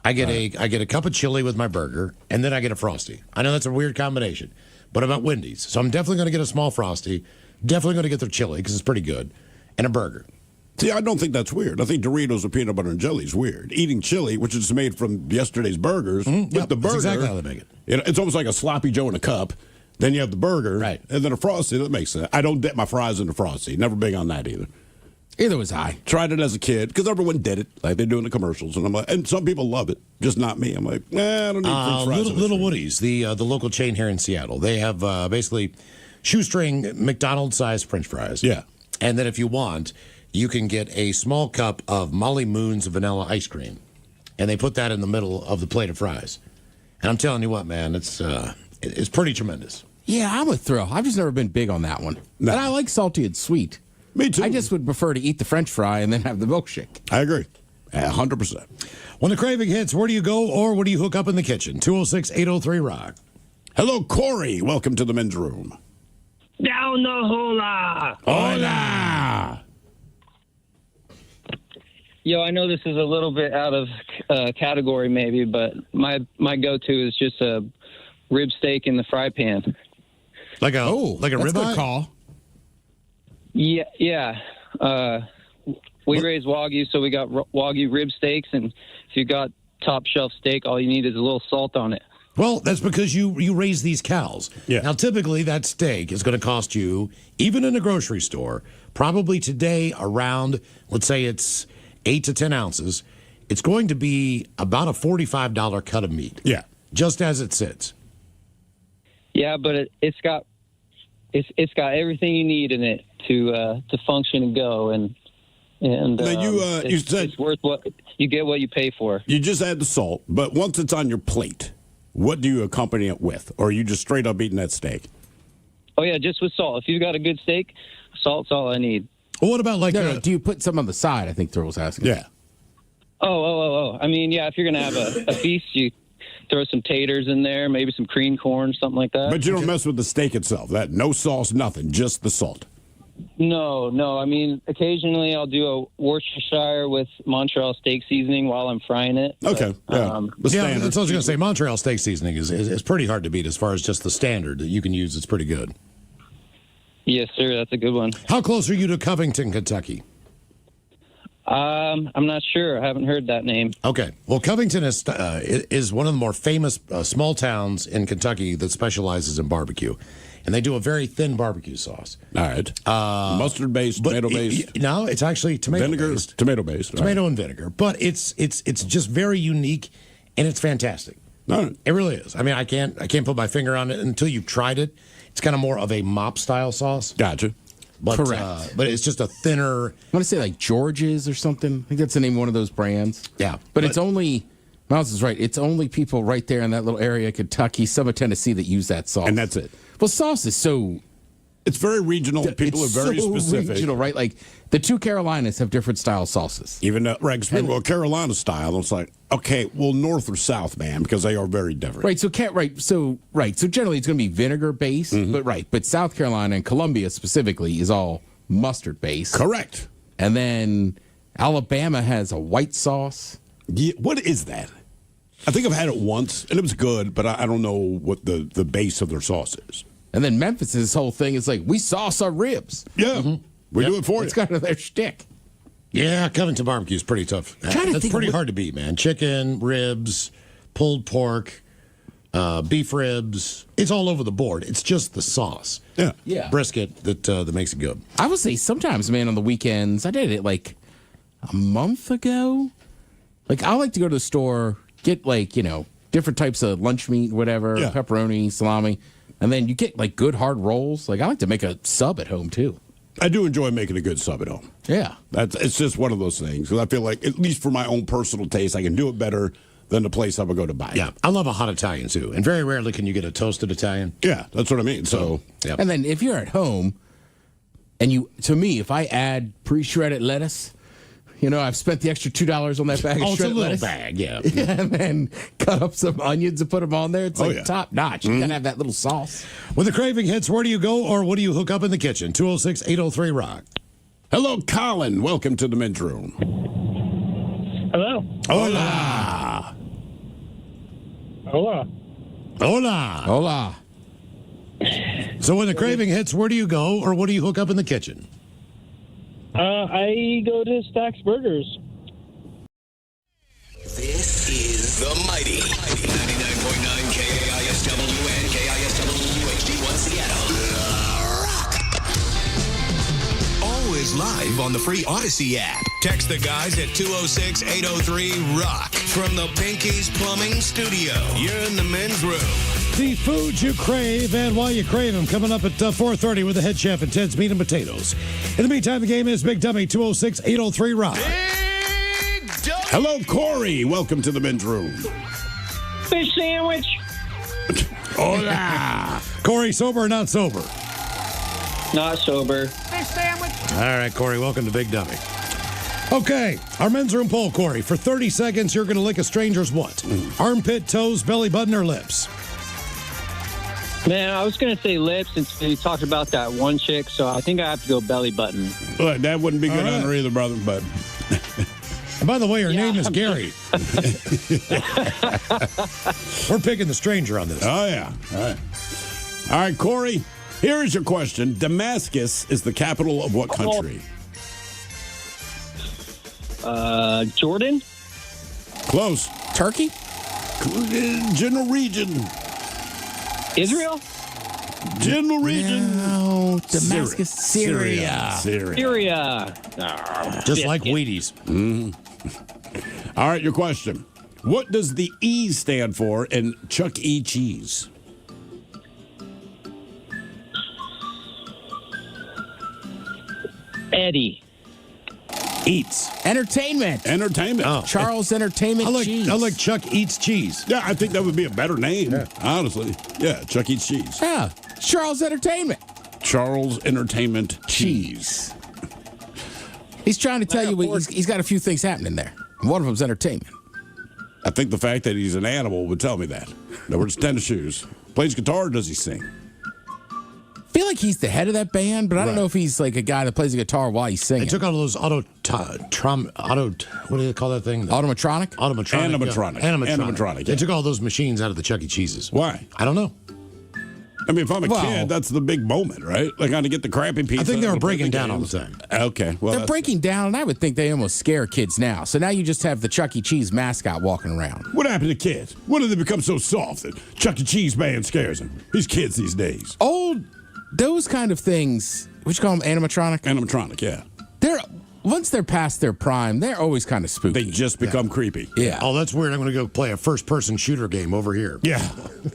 I get a cup of chili with my burger, and then I get a Frosty. I know that's a weird combination, but I'm at Wendy's, so I'm definitely going to get a small Frosty. Definitely going to get their chili because it's pretty good, and a burger. See, I don't think that's weird. I think Doritos with peanut butter and jelly is weird. Eating chili, which is made from yesterday's burgers, with the burger. That's exactly how they make it. It's almost like a sloppy Joe in a cup. Then you have the burger, right, and then a Frosty. That makes sense. I don't dip my fries in the Frosty. Never big on that either. Either was I. Tried it as a kid because everyone did it, like they do in the commercials, and I'm like, and some people love it, just not me. I'm like, I don't need French fries. Little Woody's, the local chain here in Seattle, they have basically shoestring McDonald's-sized French fries. Yeah, and then if you want, you can get a small cup of Molly Moon's vanilla ice cream, and they put that in the middle of the plate of fries. And I'm telling you what, man, it's pretty tremendous. Yeah, I'm a thrill. I've just never been big on that one. No. But I like salty and sweet. Me too. I just would prefer to eat the French fry and then have the milkshake. I agree. 100%. When the craving hits, where do you go or what do you hook up in the kitchen? 206-803-ROCK. Hello, Corey. Welcome to the men's room. Down the hola. Hola. Yo, I know this is a little bit out of category maybe, but my go-to is just a rib steak in the fry pan. Like a that's ribeye? a good call. Yeah. We raise Wagyu, so we got Wagyu rib steaks, and if you got top shelf steak, all you need is a little salt on it. Well, that's because you raise these cows. Yeah. Now, typically, that steak is going to cost you, even in a grocery store, probably today around, let's say it's 8 to 10 ounces, it's going to be about a $45 cut of meat. Yeah. Just as it sits. Yeah, but it's got everything you need in it to function and go, and Now you said it's worth what you get, what you pay for. You just add the salt, but once it's on your plate, what do you accompany it with? Or are you just straight up eating that steak? Oh yeah, just with salt. If you've got a good steak, salt's all I need. Well, what about No, do you put some on the side? I think Thurl was asking. Yeah. Oh. I mean, yeah, if you're going to have a feast, you throw some taters in there, maybe some cream corn, something like that. But you don't mess with the steak itself. That no sauce, nothing, just the salt. No. I mean, occasionally I'll do a Worcestershire with Montreal steak seasoning while I'm frying it. Okay. Yeah, that's what I was going to say. Montreal steak seasoning is pretty hard to beat as far as just the standard that you can use. It's pretty good. Yes, sir. That's a good one. How close are you to Covington, Kentucky? I'm not sure. I haven't heard that name. Okay. Well, Covington is one of the more famous small towns in Kentucky that specializes in barbecue. And they do a very thin barbecue sauce. All right. Mustard-based, tomato-based? No, it's actually tomato-based. Vinegar? Tomato-based. Tomato and vinegar. But it's just very unique, and it's fantastic. All right. It really is. I mean, I can't put my finger on it until you've tried it. It's kind of more of a mop-style sauce. Gotcha. But, Correct. But it's just a thinner. I want to say like George's or something. I think that's the name of one of those brands. Yeah. But it's only, Miles is right, it's only people right there in that little area, Kentucky, some of Tennessee, that use that sauce. And that's it. Well, sauce is so... It's very regional. People are very so specific. regional, right? Like the two Carolinas have different style sauces. Even right, well, Carolina style. It's like, okay, well, north or south, man, because they are very different. Right. So generally it's going to be vinegar based, but South Carolina and Columbia specifically is all mustard based. Correct. And then Alabama has a white sauce. Yeah, what is that? I think I've had it once, and it was good, but I don't know what the base of their sauce is. And then Memphis, this whole thing is like, we sauce our ribs. Yeah. We do it for you. It's kind of their shtick. Yeah, Covington barbecue is pretty tough. That's pretty hard to beat, man. Chicken, ribs, pulled pork, beef ribs. It's all over the board. It's just the sauce. Yeah. Brisket that makes it good. I would say sometimes, man, on the weekends, I did it like a month ago. Like, I like to go to the store, get like, different types of lunch meat, whatever, pepperoni, salami, and then you get like good hard rolls. Like, I like to make a sub at home too. I do enjoy making a good sub at home. Yeah. It's just one of those things. Because I feel like, at least for my own personal taste, I can do it better than the place I would go to buy. Yeah, I love a hot Italian too, and very rarely can you get a toasted Italian. Yeah, that's what I mean. So, yeah. And then if you're at home, and if I add pre-shredded lettuce, I've spent the extra $2 on that bag of it's a shredded little lettuce. bag, yeah. And then cut up some onions and put them on there. It's like top notch. You gotta have that little sauce. When the craving hits, where do you go or what do you hook up in the kitchen? 206-803-ROCK. Hello, Colin. Welcome to the men's room. Hello. Hola. Hola. Hola. Hola. So when the craving hits, where do you go or what do you hook up in the kitchen? I go to Stack's Burgers. This is the mighty 99.9 KISW and KISW HD1 Seattle. Always live on the free Odyssey app. Text the guys at 206-803-ROCK from the Pinky's Plumbing Studio. You're in the men's room. The foods you crave and why you crave them coming up at 4:30 with the head chef and Ted's Meat and Potatoes. In the meantime, the game is Big Dummy 206-803-ROCK. Hello, Corey. Welcome to the men's room. Fish sandwich. Hola. Corey, sober or not sober? Not sober. Fish sandwich. All right, Corey, welcome to Big Dummy. Okay, our men's room poll, Corey. For 30 seconds, you're going to lick a stranger's what? Armpit, toes, belly button, or lips? Man, I was going to say lips since you talked about that one chick, so I think I have to go belly button. Well, that wouldn't be good on her either, brother, but... And by the way, her name is Gary. We're picking the stranger on this. Oh, yeah. All right, Corey, here is your question. Damascus is the capital of what country? Jordan? Close. Turkey? General region. Israel? General region. No, Damascus, Syria. Syria. Just like Wheaties. All right, your question. What does the E stand for in Chuck E. Cheese? Eddie. Eats. Entertainment. Entertainment. Oh. Charles Entertainment Cheese. I like Chuck Eats Cheese. Yeah, I think that would be a better name, honestly. Yeah, Chuck Eats Cheese. Yeah, Charles Entertainment. Charles Entertainment Cheese. He's trying to tell you he's got a few things happening there. One of them's entertainment. I think the fact that he's an animal would tell me that. That wears tennis shoes. Plays guitar or does he sing? I feel like he's the head of that band, but I don't know if he's like a guy that plays the guitar while he's singing. They took all those what do they call that thing? Automatronic? Animatronic. Animatronic, They yeah. took all those machines out of the Chuck E. Cheese's. Why? I don't know. I mean, if I'm a kid, that's the big moment, right? Like, kind of get the crappy pizza. I think they were and breaking the down all games. the time. Okay. Well, They're breaking down, and I would think they almost scare kids now. So now you just have the Chuck E. Cheese mascot walking around. What happened to kids? When did they become so soft that Chuck E. Cheese band scares them? These kids these days. Those kind of things, what you call them, animatronic? Animatronic, yeah. Once they're past their prime, they're always kind of spooky. They just become creepy. Yeah. Oh, that's weird. I'm going to go play a first-person shooter game over here. Yeah.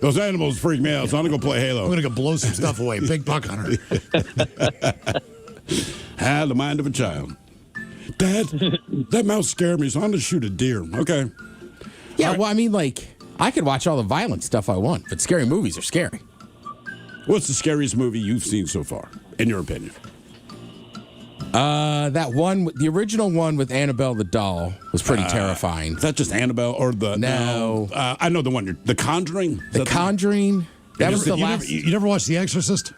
Those animals freak me out, so I'm going to go play Halo. I'm going to go blow some stuff away. Big buck hunter. The mind of a child. Dad, that mouse scared me, so I'm going to shoot a deer. Okay. Yeah, well, I mean, like, I could watch all the violent stuff I want, but scary movies are scary. What's the scariest movie you've seen so far, in your opinion? That one, the original one with Annabelle the doll was pretty terrifying. Is that just Annabelle or the... No. I know the one. The Conjuring? The Conjuring? That was the last... You never watched The Exorcist?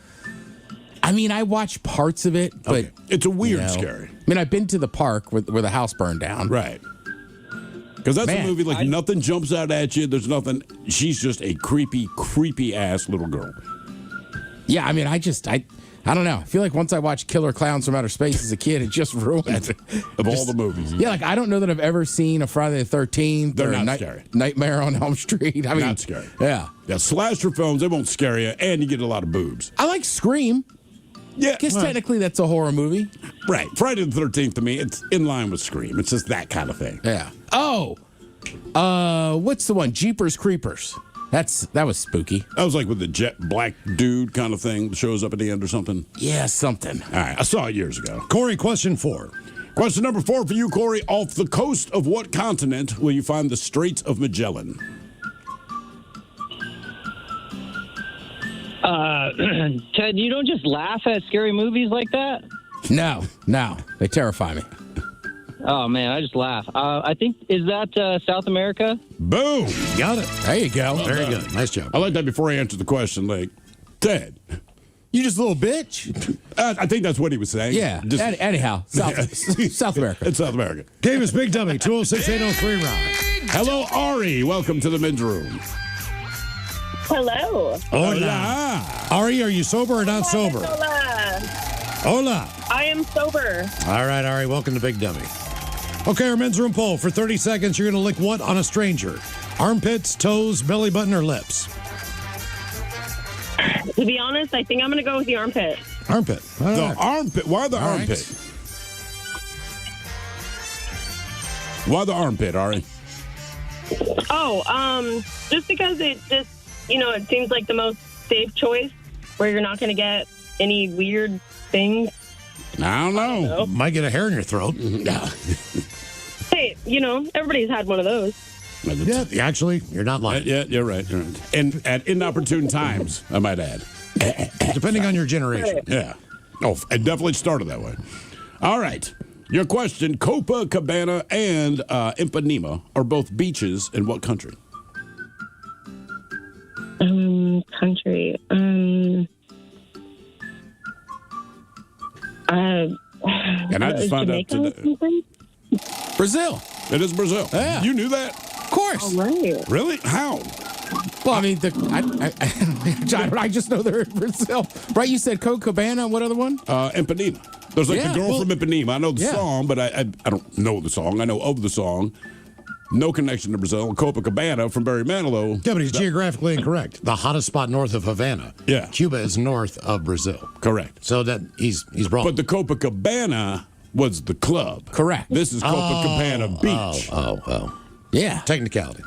I mean, I watched parts of it, but... Okay. It's a weird scary. I mean, I've been to the park where the house burned down. Right. Because that's a movie, like, nothing jumps out at you. There's nothing... She's just a creepy, creepy-ass little girl. Yeah, I mean, I don't know. I feel like once I watched Killer Clowns from Outer Space as a kid, it just ruined Of all the movies. Yeah, like I don't know that I've ever seen a Friday the 13th They're or not scary. Nightmare on Elm Street. I mean, Not scary. Yeah. Yeah, slasher films, they won't scare you, and you get a lot of boobs. I like Scream. Yeah. I guess technically that's a horror movie. Right. Friday the 13th, to me, it's in line with Scream. It's just that kind of thing. Yeah. Oh, what's the one? Jeepers Creepers. That was spooky. That was like with the jet black dude kind of thing that shows up at the end or something. Yeah, something. All right, I saw it years ago. Corey, question 4. Question number 4 for you, Corey. Off the coast of what continent will you find the Straits of Magellan? Ted, you don't just laugh at scary movies like that? No, they terrify me. Oh, man, I just laugh. I think, is that South America? Boom! Got it. There you go. Very good. Nice job. I like that before I answered the question, like, Ted. You just a little bitch. I think that's what he was saying. Yeah. Just, Anyhow, South America. It's South America. Game is Big Dummy, 206-803 Rock. Hello, Ari. Welcome to the men's room. Hello. Hola. Ari, are you sober or not sober? Hola. Hola. I am sober. All right, Ari, welcome to Big Dummy. Okay, our men's room poll. For 30 seconds, you're going to lick what on a stranger? Armpits, toes, belly button, or lips? To be honest, I think I'm going to go with the armpit. Armpit. All The right. armpit. Why the All right. armpit? Why the armpit, Ari? Oh, just because it just, it seems like the most safe choice where you're not going to get any weird things. I don't know. Might get a hair in your throat. Hey, everybody's had one of those. Yeah, actually, you're not lying. Yeah, you're right. You're right. And at inopportune times, I might add. Depending on your generation. Yeah. Oh, it definitely started that way. All right. Your question, Copacabana and Ipanema are both beaches in what country? Country. And I just found out today. Brazil. It is Brazil. Yeah. You knew that? Of course. Right. Really? How? Well, I mean, I just know they're in Brazil. Right, you said Copacabana. What other one? Ipanema. There's like Yeah, the girl well- from Ipanema. I know the Yeah. song, but I don't know the song. I know of the song. No connection to Brazil. Copacabana from Barry Manilow. Yeah, but he's geographically incorrect. The hottest spot north of Havana. Yeah. Cuba is north of Brazil. Correct. So that he's wrong. But the Copacabana was the club. Correct. This is Copacabana Beach. Oh. Yeah. Technicality.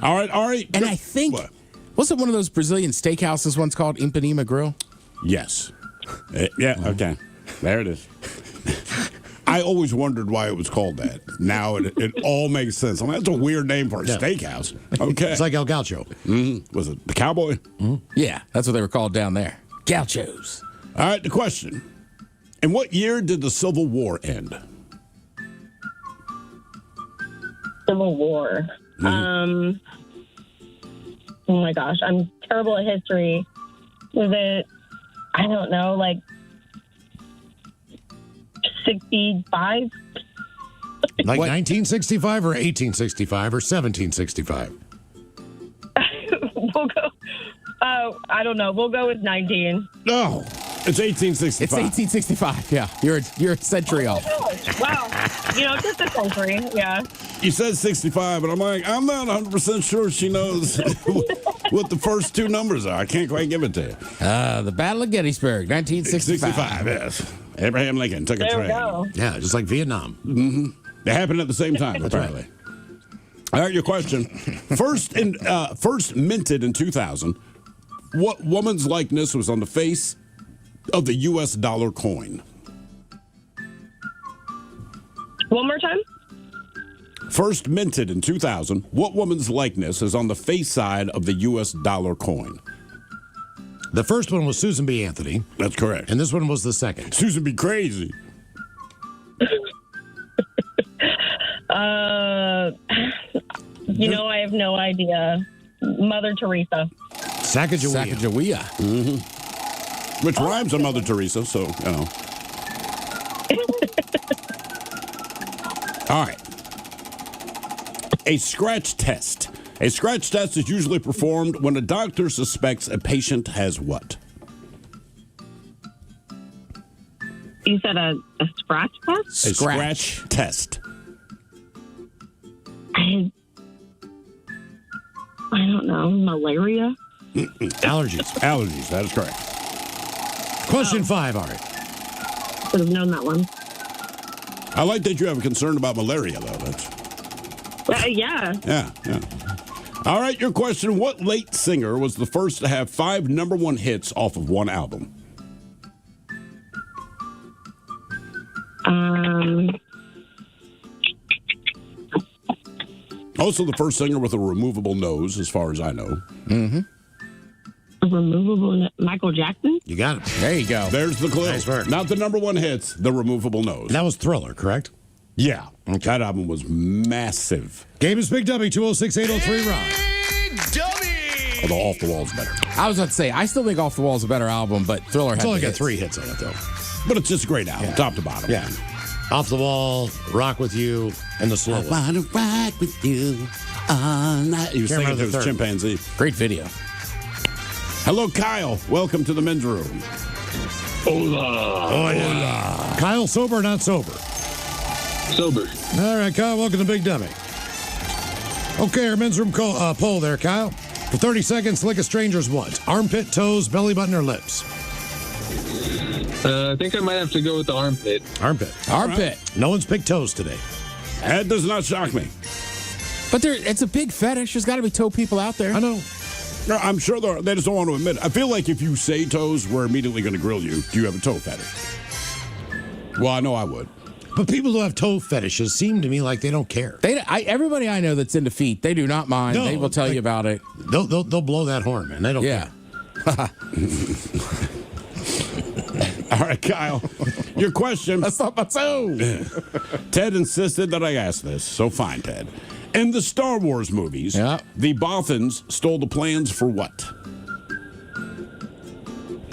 All right, Ari. And I think, What? wasn't one of those Brazilian steakhouses once called Ipanema Grill? Yes. Yeah, okay. There it is. I always wondered why it was called that. Now it all makes sense. I mean, that's a weird name for a Yeah. steakhouse. Okay. It's like El Gaucho. Was it the cowboy? Yeah, that's what they were called down there. Gauchos. All right, the question. In what year did the Civil War end? Civil War. Oh my gosh, I'm terrible at history. Was it, I don't know, like 65? Like 1965 or 1865 or 1765? We'll go, I don't know. We'll go with 19. No, it's 1865. It's 1865. Yeah, you're a century off. Wow. Just a century. Yeah. You said 65, but I'm like, I'm not 100% sure she knows what the first two numbers are. I can't quite give it to you. The Battle of Gettysburg, 1965. 65, yes. Abraham Lincoln took a There we train. go. Yeah, just like Vietnam. They happened at the same time, apparently. All right, your question. First minted in 2000, what woman's likeness was on the face of the U.S. dollar coin? One more time? First minted in 2000, what woman's likeness is on the face side of the U.S. dollar coin? The first one was Susan B. Anthony, That's correct. and this one was the second. Susan be crazy. I have no idea. Mother Teresa. Sacagawea. Sacagawea. Which rhymes on Mother Teresa, so, All right. A scratch test. A scratch test is usually performed when a doctor suspects a patient has what? You said a scratch test? A scratch test. I don't know. Malaria? Allergies, that is correct. Question 5, Ari. Should have known that one. I like that you have a concern about malaria, though. That's Yeah. yeah. All right, your question. What late singer was the first to have 5 #1 hits off of one album? Also the first singer with a removable nose, as far as I know. Mm-hmm. A removable Michael Jackson? You got it. There you go. There's the clue. Nice work. Not the #1 hits, the removable nose. That was Thriller, correct? Yeah. That album was massive. Game is Big W, 206-803 Rock. Although Off the Wall's better. I was about to say, I still think Off the Wall is a better album, but Thriller It's had only the got hits. 3 hits on it, though. But it's just a great album, top to bottom. Yeah. Off the Wall, Rock With You, and The Slowest. I wanna rock with you all night. He was Can't singing remember to the his third. chimpanzee. Great video. Hello, Kyle. Welcome to the men's room. Hola. Kyle, sober or not sober? Sober. All right, Kyle, welcome to Big Dummy. Okay, our men's room poll there, Kyle. For 30 seconds, lick a stranger's what? Armpit, toes, belly button, or lips? I think I might have to go with the armpit. Armpit. Armpit. No one's picked toes today. That does not shock me. But it's a big fetish. There's got to be toe people out there. I know. No, I'm sure they just don't want to admit it. I feel like if you say toes, we're immediately going to grill you. Do you have a toe fetish? Well, I know I would. But people who have toe fetishes seem to me like they don't care. Everybody I know that's into feet, they do not mind. No, they will tell you about it. They'll blow that horn, man. They don't care. All right, Kyle, your question. That's not my toe. Ted insisted that I ask this, so fine, Ted. In the Star Wars movies, the Bothans stole the plans for what?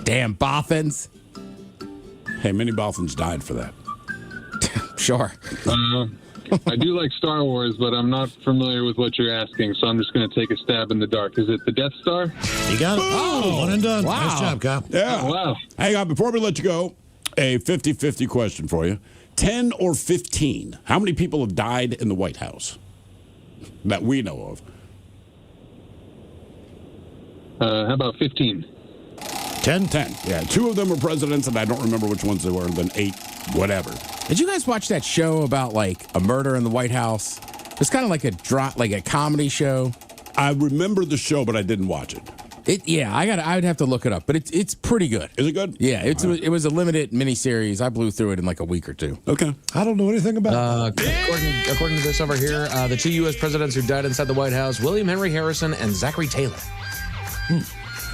Damn Bothans. Hey, many Bothans died for that. Sure. I do like Star Wars, but I'm not familiar with what you're asking, so I'm just going to take a stab in the dark. Is it the Death Star? You got it. Oh, one and done. Wow. Nice job, Kyle. Yeah. Oh, wow. Hang on, before we let you go, a 50-50 question for you. 10 or 15, how many people have died in the White House that we know of? How about 15? 10? Yeah, 2 of them were presidents, and I don't remember which ones they were, and then 8, whatever. Did you guys watch that show about like a murder in the White House? It's kind of like a comedy show. I remember the show, but I didn't watch it. I would have to look it up, but it's pretty good. Is it good? Yeah, it was a limited miniseries. I blew through it in like a week or 2. Okay. I don't know anything about it. According to this over here, the 2 U.S. presidents who died inside the White House, William Henry Harrison and Zachary Taylor.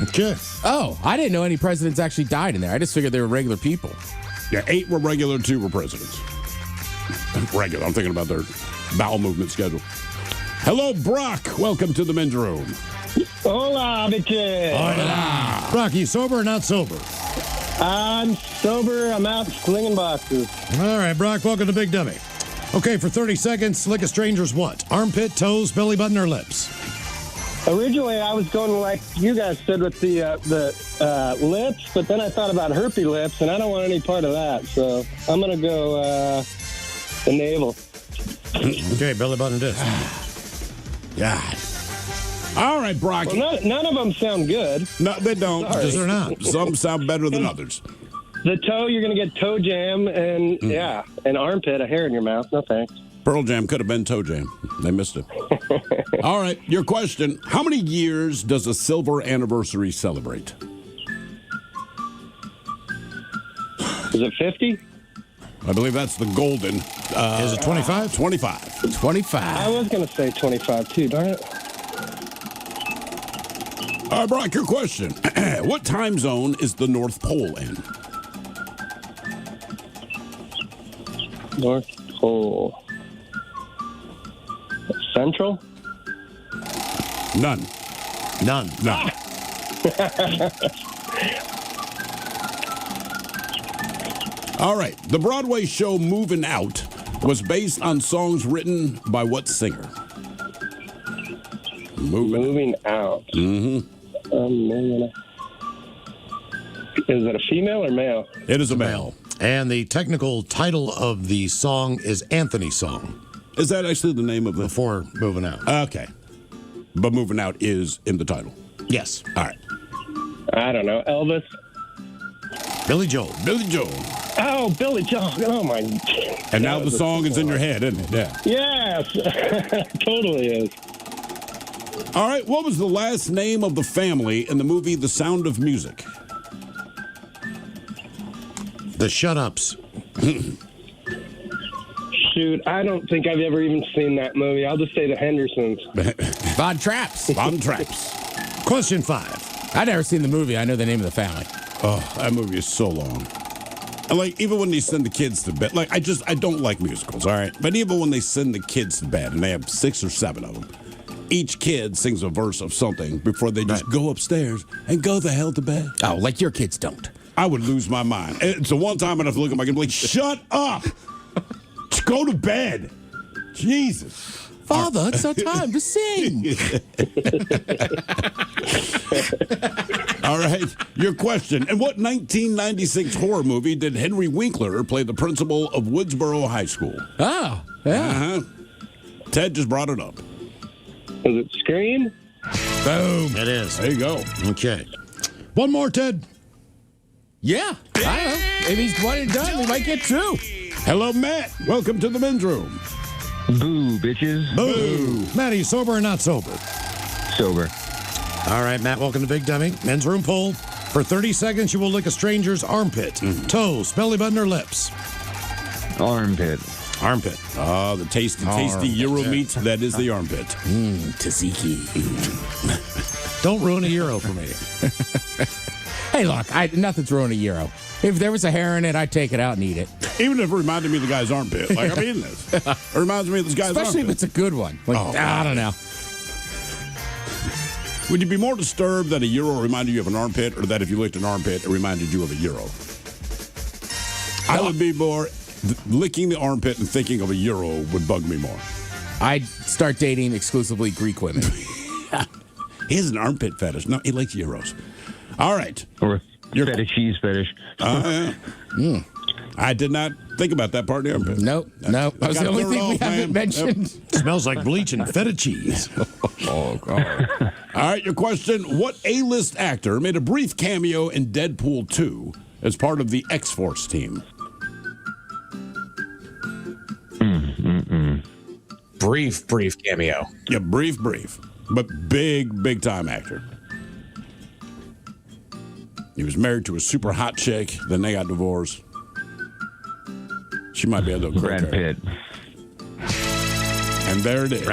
Okay. Oh, I didn't know any presidents actually died in there. I just figured they were regular people. Yeah, 8 were regular, 2 were presidents. Regular. I'm thinking about their bowel movement schedule. Hello, Brock. Welcome to the men's room. Hola, bitches. Hola. Brock, you sober or not sober? I'm sober. I'm out slinging boxes. All right, Brock, welcome to Big Dummy. Okay, for 30 seconds, lick a stranger's what? Armpit, toes, belly button, or lips? Originally, I was going like you guys said with the lips, but then I thought about herpy lips, and I don't want any part of that. So I'm going to go the navel. Okay, belly button disc. God. All right, Brock. Well, none of them sound good. No, they don't. Sorry. They're not. Some sound better than others. The toe, you're going to get toe jam, and an armpit, a hair in your mouth. No thanks. Pearl Jam could have been Toe Jam. They missed it. All right, your question. How many years does a silver anniversary celebrate? Is it 50? I believe that's the golden. Is it 25? 25. 25. I was going to say 25 too, darn it. All right, Brock, your question. What time zone is the North Pole in? North Pole. Central? None. None. All right. The Broadway show Moving Out was based on songs written by what singer? Moving Out. Mm-hmm. Is it a female or male? It is a male. And the technical title of the song is Anthony's Song. Is that actually the name of the... Before Moving Out. Okay. But Moving Out is in the title. Yes. All right. I don't know. Elvis. Billy Joel. Billy Joel. Oh, Billy Joel. Oh, my. And now the song is in your head, isn't it? Yeah. Yes. Totally is. All right. What was the last name of the family in the movie The Sound of Music? The Shut-Ups. Shoot, I don't think I've ever even seen that movie. I'll just say the Hendersons. Von Traps. Von Traps. Question 5. I've never seen the movie. I know the name of the family. Oh, that movie is so long. And like, even when they send the kids to bed, like, I don't like musicals, all right? But even when they send the kids to bed, and they have 6 or 7 of them, each kid sings a verse of something before they just go upstairs and go the hell to bed. Oh, like your kids don't. I would lose my mind. And so one time I'd have to look at my kid and be like, shut up! Go to bed. Jesus. Father, it's our time to sing. All right, your question. In what 1996 horror movie did Henry Winkler play the principal of Woodsboro High School? Oh, yeah. Uh-huh. Ted just brought it up. Was it Scream? Boom. It is. There you go. Okay. One more, Ted. Yeah. I don't know. If he's one and done, we might get 2. Hello, Matt. Welcome to the men's room. Boo, bitches. Boo. Matty, sober or not sober? Sober. All right, Matt, welcome to Big Dummy. Men's room poll. For 30 seconds, you will lick a stranger's armpit, toes, belly button, or lips. Armpit. Armpit. Ah, the tasty Euro meat. That is the armpit. Tzatziki. Don't ruin a Euro for me. Hey, look, nothing's ruined a Euro. If there was a hair in it, I'd take it out and eat it. Even if it reminded me of the guy's armpit. Like, I'm eating this. It reminds me of this guy's Especially armpit. if it's a good one. Like, I don't know. Would you be more disturbed that a Euro reminded you of an armpit, or that if you licked an armpit, it reminded you of a Euro? I would be more... Licking the armpit and thinking of a Euro would bug me more. I'd start dating exclusively Greek women. He has an armpit fetish. No, he likes Euros. All right. Or cheese fetish. I did not think about that part of the armpit. Nope. That was the only thing we haven't mentioned. Smells like bleach and feta cheese. Oh, God. All right, your question. What A-list actor made a brief cameo in Deadpool 2 as part of the X-Force team? Brief cameo. Yeah, brief. But big time actor. He was married to a super hot chick. Then they got divorced. She might be a little Brad Pitt. And there it is.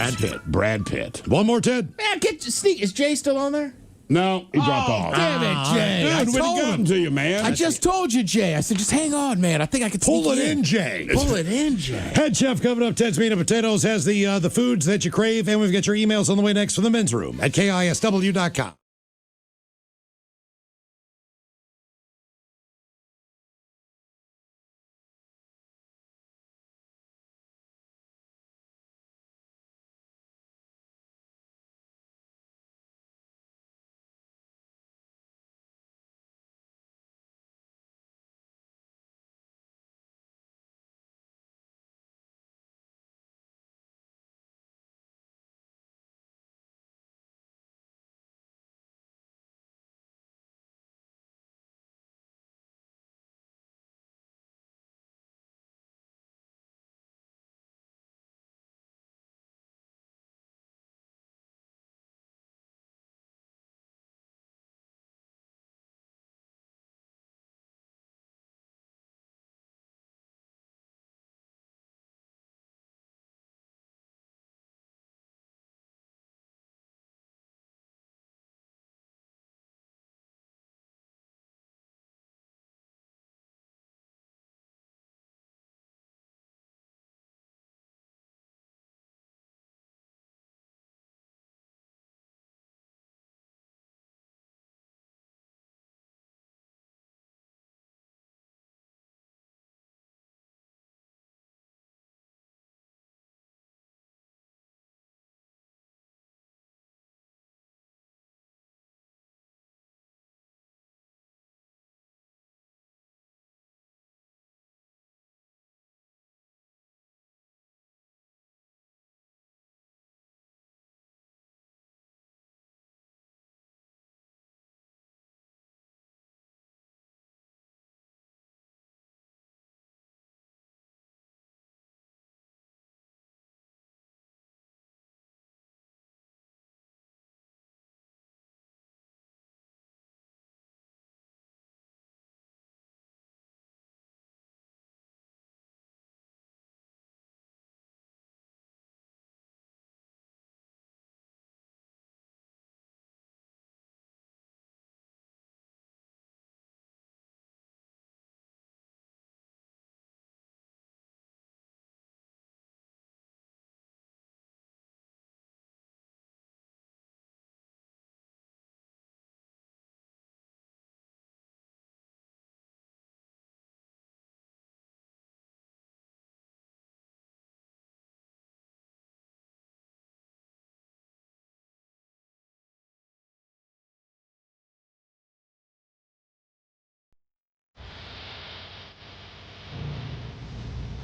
Brad Pitt. One more, Ted. Man, is Jay still on there? No, he dropped off. Damn it, Jay. Dude, when he got him to you, man. I just told you, Jay. I said, just hang on, man. I think I could Pull sneak it in, Jay. Pull it in, Jay. Head chef coming up. Ted's Meat and Potatoes has the foods that you crave, and we've got your emails on the way next from the men's room at KISW.com.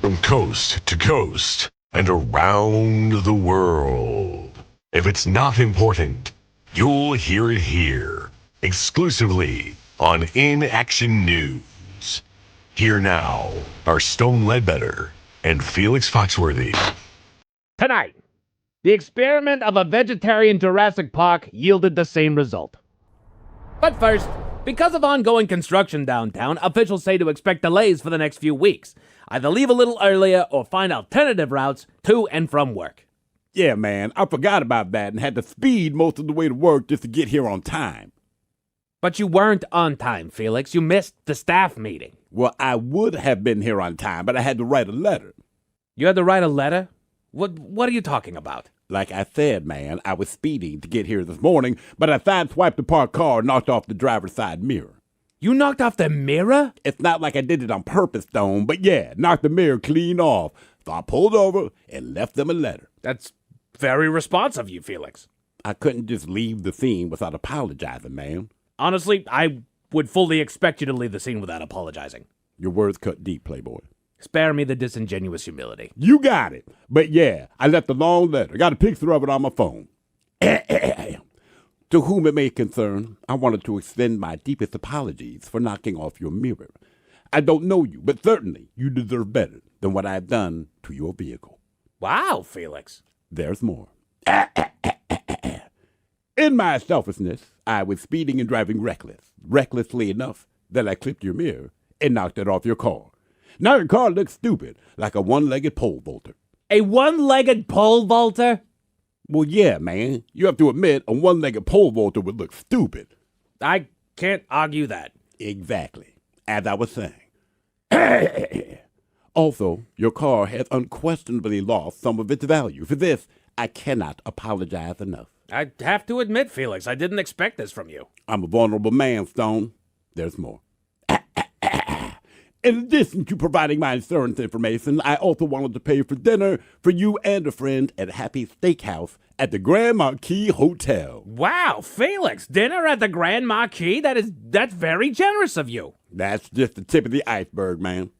from coast to coast and around the world. If it's not important, you'll hear it here, exclusively on In Action News. Here now are Stone Ledbetter and Felix Foxworthy. Tonight, the experiment of a vegetarian Jurassic Park yielded the same result. But first, because of ongoing construction downtown, officials say to expect delays for the next few weeks. Either leave a little earlier or find alternative routes to and from work. Yeah, man, I forgot about that and had to speed most of the way to work just to get here on time. But you weren't on time, Felix. You missed the staff meeting. Well, I would have been here on time, but I had to write a letter. You had to write a letter? What are you talking about? Like I said, man, I was speeding to get here this morning, but I sideswiped the parked car and knocked off the driver's side mirror. You knocked off the mirror? It's not like I did it on purpose, Stone, but yeah, knocked the mirror clean off. So I pulled over and left them a letter. That's very responsive of you, Felix. I couldn't just leave the scene without apologizing, man. Honestly, I would fully expect you to leave the scene without apologizing. Your words cut deep, Playboy. Spare me the disingenuous humility. You got it. But yeah, I left a long letter. Got a picture of it on my phone. To whom it may concern, I wanted to extend my deepest apologies for knocking off your mirror. I don't know you, but certainly you deserve better than what I've done to your vehicle. Wow, Felix. There's more. In my selfishness, I was speeding and driving recklessly enough that I clipped your mirror and knocked it off your car. Now your car looks stupid, like a one-legged pole vaulter. A one-legged pole vaulter? Well, yeah, man. You have to admit, a one-legged pole vaulter would look stupid. I can't argue that. Exactly. As I was saying. Also, your car has unquestionably lost some of its value. For this, I cannot apologize enough. I have to admit, Felix, I didn't expect this from you. I'm a vulnerable man, Stone. There's more. In addition to providing my insurance information, I also wanted to pay for dinner for you and a friend at Happy Steakhouse at the Grand Marquis Hotel. Wow, Felix, dinner at the Grand Marquis? That's very generous of you. That's just the tip of the iceberg, man.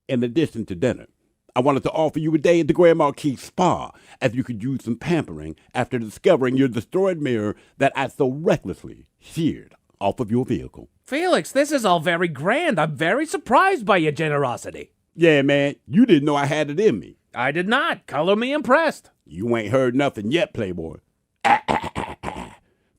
In addition to dinner, I wanted to offer you a day at the Grand Marquis Spa, as you could use some pampering after discovering your destroyed mirror that I so recklessly sheared off of your vehicle. Felix, this is all very grand. I'm very surprised by your generosity. Yeah, man, you didn't know I had it in me. I did not. Color me impressed. You ain't heard nothing yet, Playboy.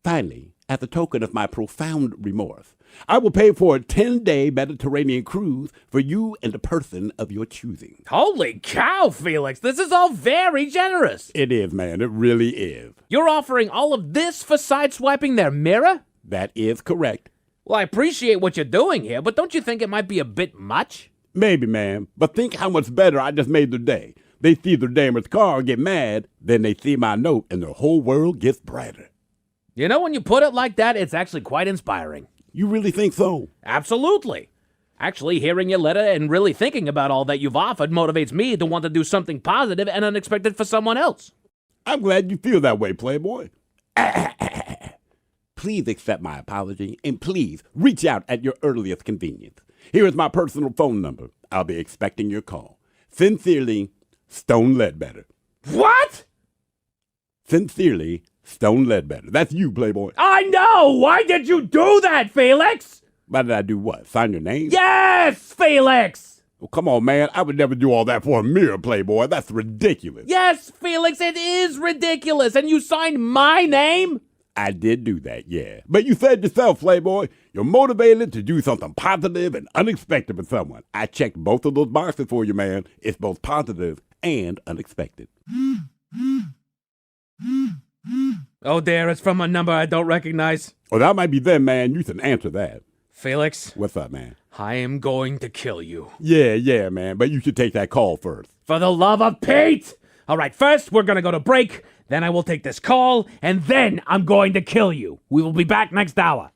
Finally, as a token of my profound remorse, I will pay for a 10-day Mediterranean cruise for you and a person of your choosing. Holy cow, Felix. This is all very generous. It is, man. It really is. You're offering all of this for sideswiping their mirror? That is correct. Well, I appreciate what you're doing here, but don't you think it might be a bit much? Maybe, man. But think how much better I just made their day. They see their damaged car and get mad, then they see my note and their whole world gets brighter. You know, when you put it like that, it's actually quite inspiring. You really think so? Absolutely. Actually, hearing your letter and really thinking about all that you've offered motivates me to want to do something positive and unexpected for someone else. I'm glad you feel that way, Playboy. Please accept my apology, and please reach out at your earliest convenience. Here is my personal phone number. I'll be expecting your call. Sincerely, Stone Ledbetter. What? Sincerely, Stone Ledbetter. That's you, Playboy. I know! Why did you do that, Felix? Why did I do what? Sign your name? Yes, Felix! Well, come on, man. I would never do all that for a mirror, Playboy. That's ridiculous. Yes, Felix, it is ridiculous. And you signed my name? I did do that, yeah. But you said yourself, Playboy, you're motivated to do something positive and unexpected for someone. I checked both of those boxes for you, man. It's both positive and unexpected. Oh, dear, it's from a number I don't recognize. Well, that might be them, man. You can answer that. Felix? What's up, man? I am going to kill you. Yeah, man. But you should take that call first. For the love of Pete! All right, first we're going to go to break, then I will take this call, and then I'm going to kill you. We will be back next hour.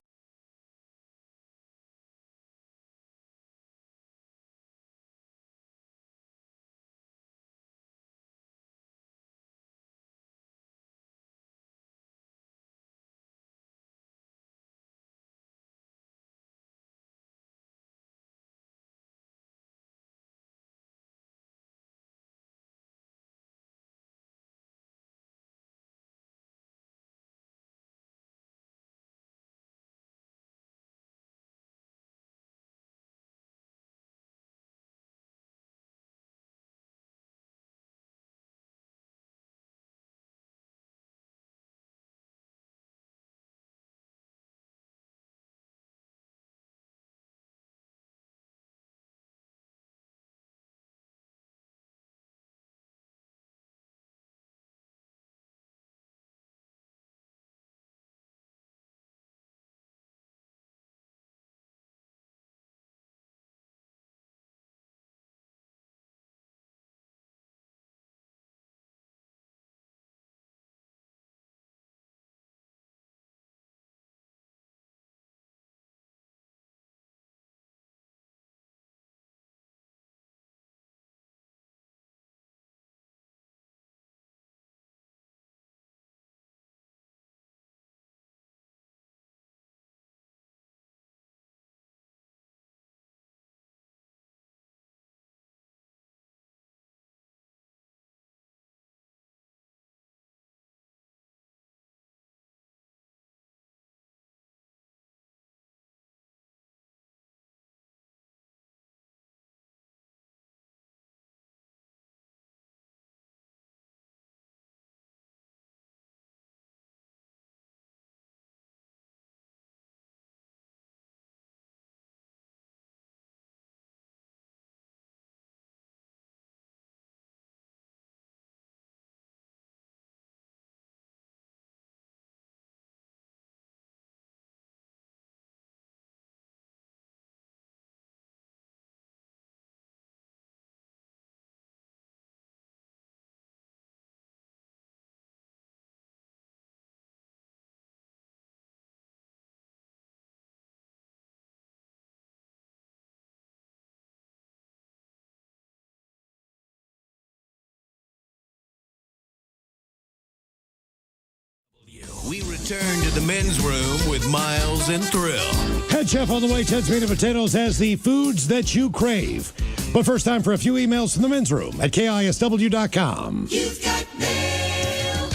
We return to the men's room with Miles and Thrill. Head chef on the way. Ted's Meat and Potatoes has the foods that you crave. But first, time for a few emails from the men's room at KISW.com. You've got mail.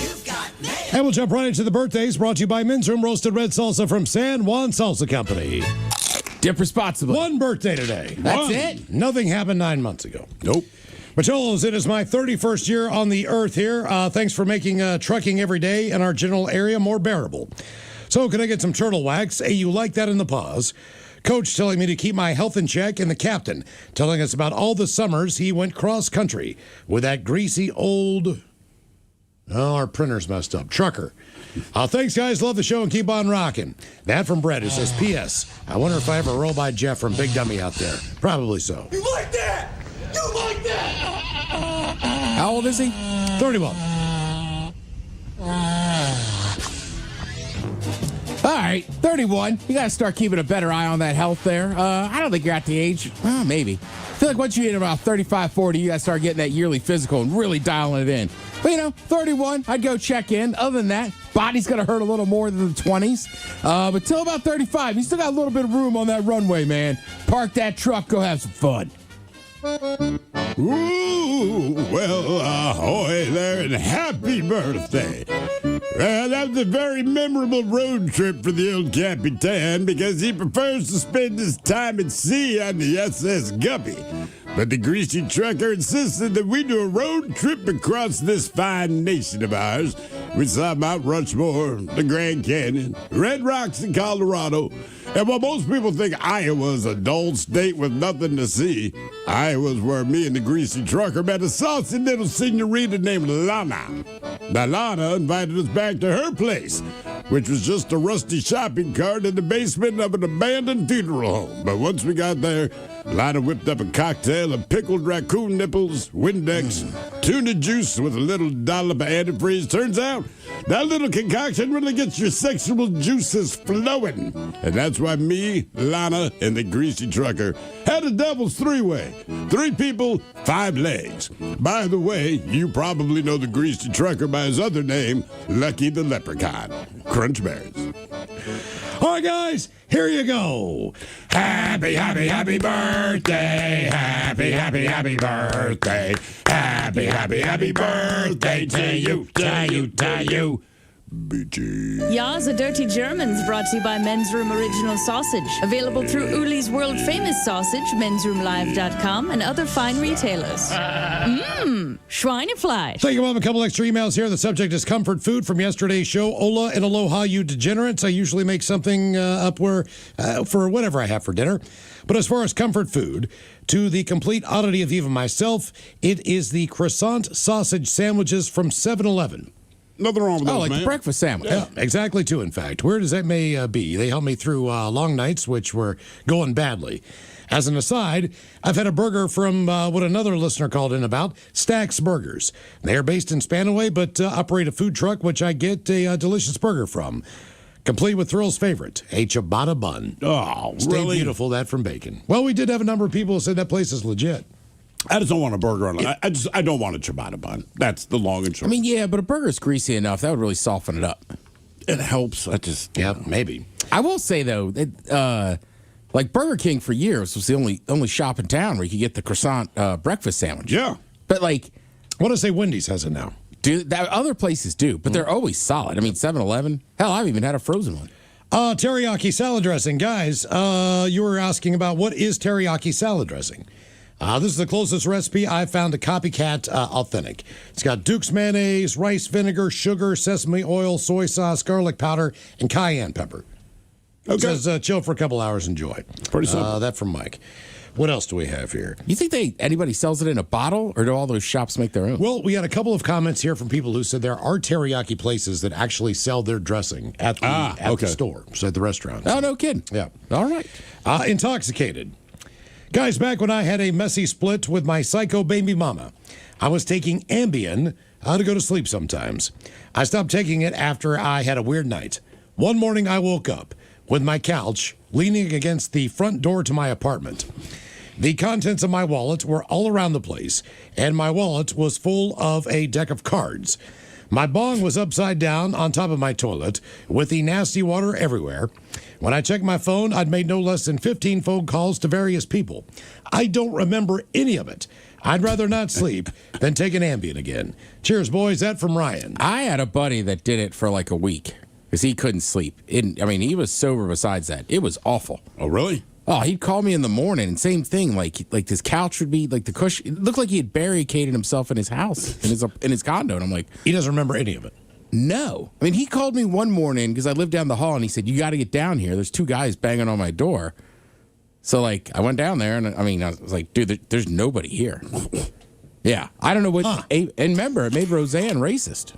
You've got mail. And we'll jump right into the birthdays, brought to you by Men's Room Roasted Red Salsa from San Juan Salsa Company. Dip responsibly. One birthday today. That's it? Nothing happened 9 months ago. Nope. Macholos, it is my 31st year on the earth here. Thanks for making trucking every day in our general area more bearable. So can I get some turtle wax? You like that in the paws. Coach telling me to keep my health in check, and the captain telling us about all the summers he went cross-country with that greasy old... Oh, our printer's messed up. Trucker. Thanks, guys. Love the show and keep on rocking. That from Brett, who says, P.S. I wonder if I ever roll by Jeff from Big Dummy out there. Probably so. You like that? You like that? How old is he? 31. All right, 31. You got to start keeping a better eye on that health there. I don't think you're at the age. Well, maybe. I feel like once you hit about 35, 40, you got to start getting that yearly physical and really dialing it in. But, 31, I'd go check in. Other than that, body's going to hurt a little more than the 20s. But till about 35, you still got a little bit of room on that runway, man. Park that truck, go have some fun. Ooh, well, ahoy there, and happy birthday. That was a very memorable road trip for the old Capitan because he prefers to spend his time at sea on the SS Guppy. But the greasy trucker insisted that we do a road trip across this fine nation of ours. We saw Mount Rushmore, the Grand Canyon, Red Rocks in Colorado. And while most people think Iowa's a dull state with nothing to see, Iowa's where me and the greasy trucker met a saucy little senorita named Lana. Now, Lana invited us back to her place, which was just a rusty shopping cart in the basement of an abandoned funeral home. But once we got there, Lana whipped up a cocktail of pickled raccoon nipples, Windex, tuna juice with a little dollop of antifreeze. Turns out, that little concoction really gets your sexual juices flowing. And that's why me, Lana, and the greasy trucker had a devil's three-way. 3 people, 5 legs. By the way, you probably know the greasy trucker by his other name, Lucky the Leprechaun. Crunch berries. All right, guys, here you go. Happy, happy, happy birthday. Happy, happy, happy birthday. Happy, happy, happy birthday to you, to you, to you. Ja, the Dirty Germans, brought to you by Men's Room Original Sausage. Available through Uli's World Famous Sausage, mensroomlive.com, and other fine retailers. Schweinefleisch. Thank you. We'll have a couple extra emails here. The subject is comfort food from yesterday's show. Ola and aloha, you degenerates. I usually make something up for whatever I have for dinner. But as far as comfort food, to the complete oddity of even myself, it is the croissant sausage sandwiches from 7-Eleven. Nothing wrong with those, like man. the breakfast sandwich. Yeah, exactly, too, in fact. Weird as that may be, they helped me through long nights, which were going badly. As an aside, I've had a burger from what another listener called in about, Stack's Burgers. They are based in Spanaway, but operate a food truck, which I get a delicious burger from. Complete with Thrill's favorite, a ciabatta bun. Oh, Stay really? beautiful, that from Bacon. Well, we did have a number of people who said that place is legit. I just don't want a burger on it. I don't want a ciabatta bun. That's the long and short. I mean, yeah, but a burger's greasy enough. That would really soften it up. It helps. Yeah, maybe. I will say, though, that, like Burger King for years was the only shop in town where you could get the croissant breakfast sandwich. Yeah. But, like... I want to say Wendy's has it now. Other places do, but they're always solid. I mean, 7-Eleven. Hell, I've even had a frozen one. Teriyaki salad dressing. Guys, you were asking about what is teriyaki salad dressing. This is the closest recipe I've found to copycat authentic. It's got Duke's mayonnaise, rice vinegar, sugar, sesame oil, soy sauce, garlic powder, and cayenne pepper. Okay. It says chill for a couple hours, enjoy. Pretty simple. That from Mike. What else do we have here? You think anybody sells it in a bottle, or do all those shops make their own? Well, we had a couple of comments here from people who said there are teriyaki places that actually sell their dressing at the store, so at the restaurant. Oh, no kidding. Yeah. All right. Intoxicated. Guys, back when I had a messy split with my psycho baby mama, I was taking Ambien to go to sleep sometimes. I stopped taking it after I had a weird night. One morning I woke up with my couch leaning against the front door to my apartment. The contents of my wallet were all around the place, and my wallet was full of a deck of cards. My bong was upside down on top of my toilet with the nasty water everywhere. When I checked my phone, I'd made no less than 15 phone calls to various people. I don't remember any of it. I'd rather not sleep than take an Ambien again. Cheers, boys. That from Ryan. I had a buddy that did it for like a week because he couldn't sleep. He was sober besides that. It was awful. Oh, really? Oh, he'd call me in the morning and same thing. Like his couch would be like the cushion. It looked like he had barricaded himself in his house, in his condo. And I'm like, he doesn't remember any of it. No. I mean, he called me one morning because I lived down the hall and he said, you got to get down here. There's two guys banging on my door. So, like, I went down there and I was like, dude, there's nobody here. Yeah. I don't know what. And remember, it made Roseanne racist.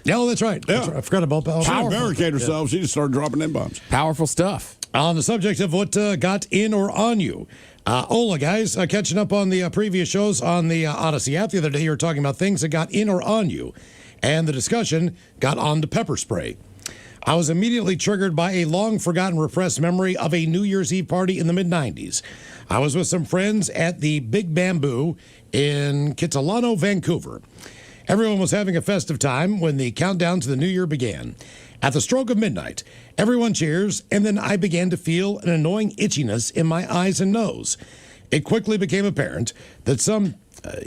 Yeah, well, that's right. Yeah. That's right. I forgot about that. She didn't barricade herself. She just started dropping N-bombs. Powerful stuff. On the subject of what got in or on you. Ola, guys, catching up on the previous shows on the Odyssey app. The other day, you were talking about things that got in or on you. And the discussion got on to pepper spray. I was immediately triggered by a long-forgotten repressed memory of a New Year's Eve party in the mid-'90s. I was with some friends at the Big Bamboo in Kitsilano, Vancouver. Everyone was having a festive time when the countdown to the new year began. At the stroke of midnight, everyone cheers, and then I began to feel an annoying itchiness in my eyes and nose. It quickly became apparent that some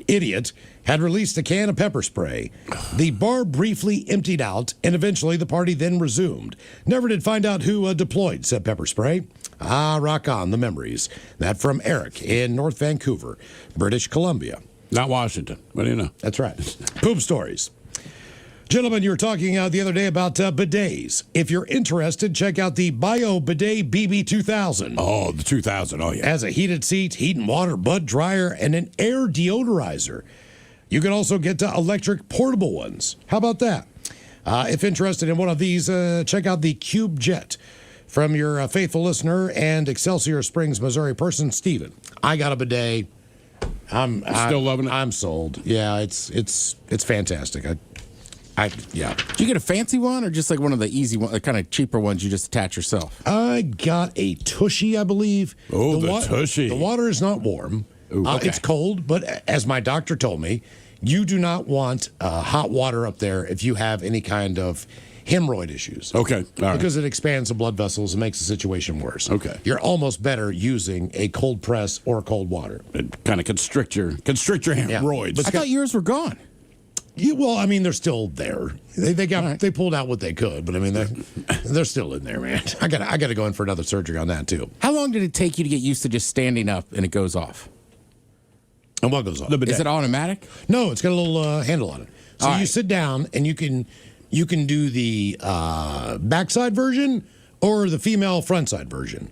idiot had released a can of pepper spray. The bar briefly emptied out, and eventually the party then resumed. Never did find out who deployed said pepper spray. Ah, rock on, the memories. That from Eric in North Vancouver, British Columbia. Not Washington. What do you know? That's right. Poop stories. Gentlemen, you were talking the other day about bidets. If you're interested, check out the Bio Bidet BB2000. Oh, the 2000. Oh, yeah. Has a heated seat, heat and water, bud dryer, and an air deodorizer. You can also get electric portable ones. How about that? If interested in one of these, check out the Cube Jet from your faithful listener and Excelsior Springs, Missouri person, Steven. I got a bidet. I'm still loving it. I'm sold. Yeah, it's fantastic. Yeah. Did you get a fancy one or just like one of the easy ones, the kind of cheaper ones you just attach yourself? I got a Tushy, I believe. Oh, the Tushy. The water is not warm. Ooh, okay. It's cold, but as my doctor told me, you do not want hot water up there if you have any kind of hemorrhoid issues. Okay. All right. Because it expands the blood vessels and makes the situation worse. Okay. You're almost better using a cold press or cold water. It kind of constrict your hemorrhoids. Yeah. I thought yours were gone. Well, I mean, they're still there. They pulled out what they could, but I mean, they're still in there, man. I gotta go in for another surgery on that too. How long did it take you to get used to just standing up and it goes off? And what goes off? Is it automatic? No, it's got a little handle on it. So All you right. sit down and you can do the backside version or the female frontside version.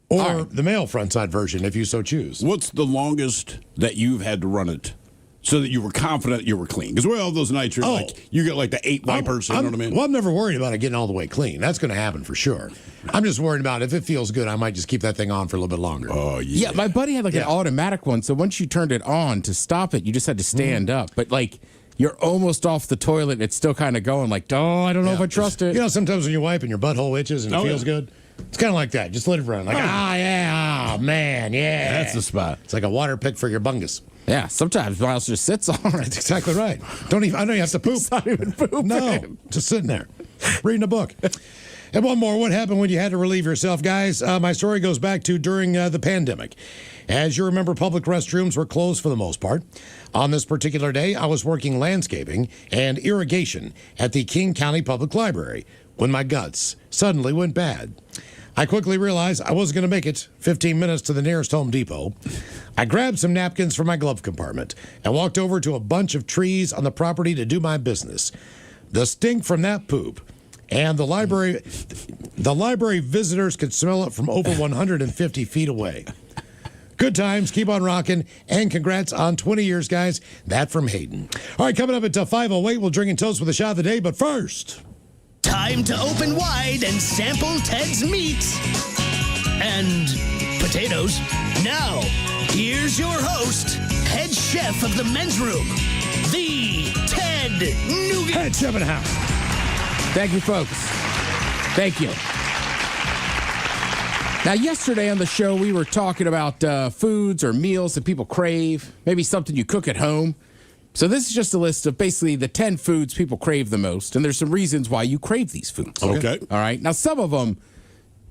Or the male frontside version if you so choose. What's the longest that you've had to run it so that you were confident you were clean? Because all those nights you get like the 8 wipers, you know what I mean? Well, I'm never worried about it getting all the way clean. That's going to happen for sure. I'm just worried about if it feels good, I might just keep that thing on for a little bit longer. Oh, yeah. Yeah, my buddy had like an automatic one. So once you turned it on to stop it, you just had to stand up. But like you're almost off the toilet and it's still kind of going like, oh, I don't know if I trust it. You know, sometimes when you wipe and your butthole itches and it feels good, it's kind of like that. Just let it run. Like, man, yeah. That's the spot. It's like a water pick for your bungus. Yeah, sometimes Miles just sits on it. That's exactly right. I don't even have to poop. It's not even pooping. No, just sitting there, reading a book. And one more. What happened when you had to relieve yourself, guys? My story goes back to during the pandemic. As you remember, public restrooms were closed for the most part. On this particular day, I was working landscaping and irrigation at the King County Public Library when my guts suddenly went bad. I quickly realized I wasn't going to make it 15 minutes to the nearest Home Depot. I grabbed some napkins from my glove compartment and walked over to a bunch of trees on the property to do my business. The stink from that poop and the library visitors could smell it from over 150 feet away. Good times, keep on rocking, and congrats on 20 years, guys. That from Hayden. All right, coming up at 5:08, we'll drink and toast with a shot of the day, but first... Time to open wide and sample Ted's meats and potatoes. Now, here's your host, head chef of the men's room, the Ted Nugent. Head chef in the house. Thank you, folks. Thank you. Now, yesterday on the show, we were talking about foods or meals that people crave, maybe something you cook at home. So this is just a list of basically the 10 foods people crave the most, and there's some reasons why you crave these foods. Okay. All right. Now, some of them,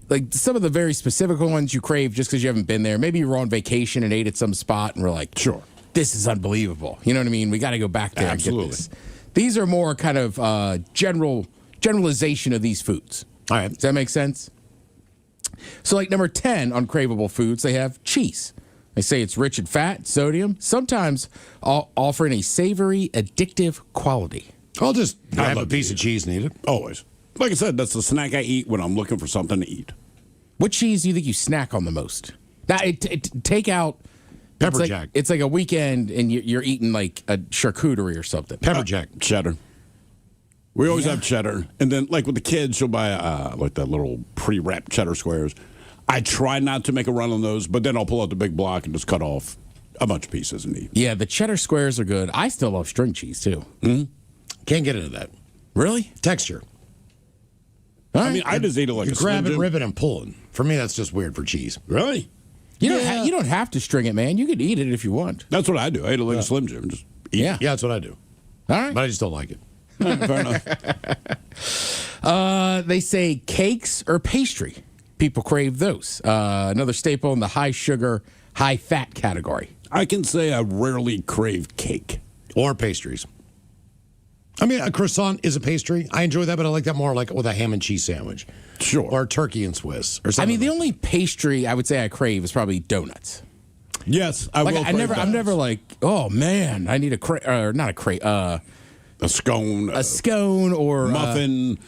like some of the very specific ones you crave just because you haven't been there. Maybe you were on vacation and ate at some spot and we're like, sure, this is unbelievable. You know what I mean? We got to go back there Absolutely. and get this. These are more kind of generalization of these foods. All right. Does that make sense? So like number 10 on craveable foods, they have cheese. They say it's rich in fat, sodium, sometimes offering a savory, addictive quality. I'll just I have a love piece of cheese needed. Always. Like I said, that's the snack I eat when I'm looking for something to eat. What cheese do you think you snack on the most? Now, take out Pepper it's like, jack. It's like a weekend and you're eating like a charcuterie or something. Pepper jack. Cheddar. We always have cheddar. And then, like with the kids, she'll buy like the little pre-wrapped cheddar squares. I try not to make a run on those, but then I'll pull out the big block and just cut off a bunch of pieces and eat. Yeah, the cheddar squares are good. I still love string cheese, too. Mm-hmm. Can't get into that. Really? Texture. I mean, I just eat it like you a grab Slim it, Jim. rip it, and pulling. For me, that's just weird for cheese. Really? You don't have to string it, man. You can eat it if you want. That's what I do. I eat it like a Slim Jim. Just eat Yeah. it. Yeah, that's what I do. All right. But I just don't like it. Fair enough. They say cakes or pastry. People crave those. Another staple in the high sugar, high fat category. I can say I rarely crave cake. Or pastries. I mean, a croissant is a pastry. I enjoy that, but I like that more like with a ham and cheese sandwich. Sure. Or turkey and Swiss. Or I something. mean, the only pastry I would say I crave is probably donuts. Yes, I Like will. I'm never like, oh man, I need not a scone, a scone or muffin.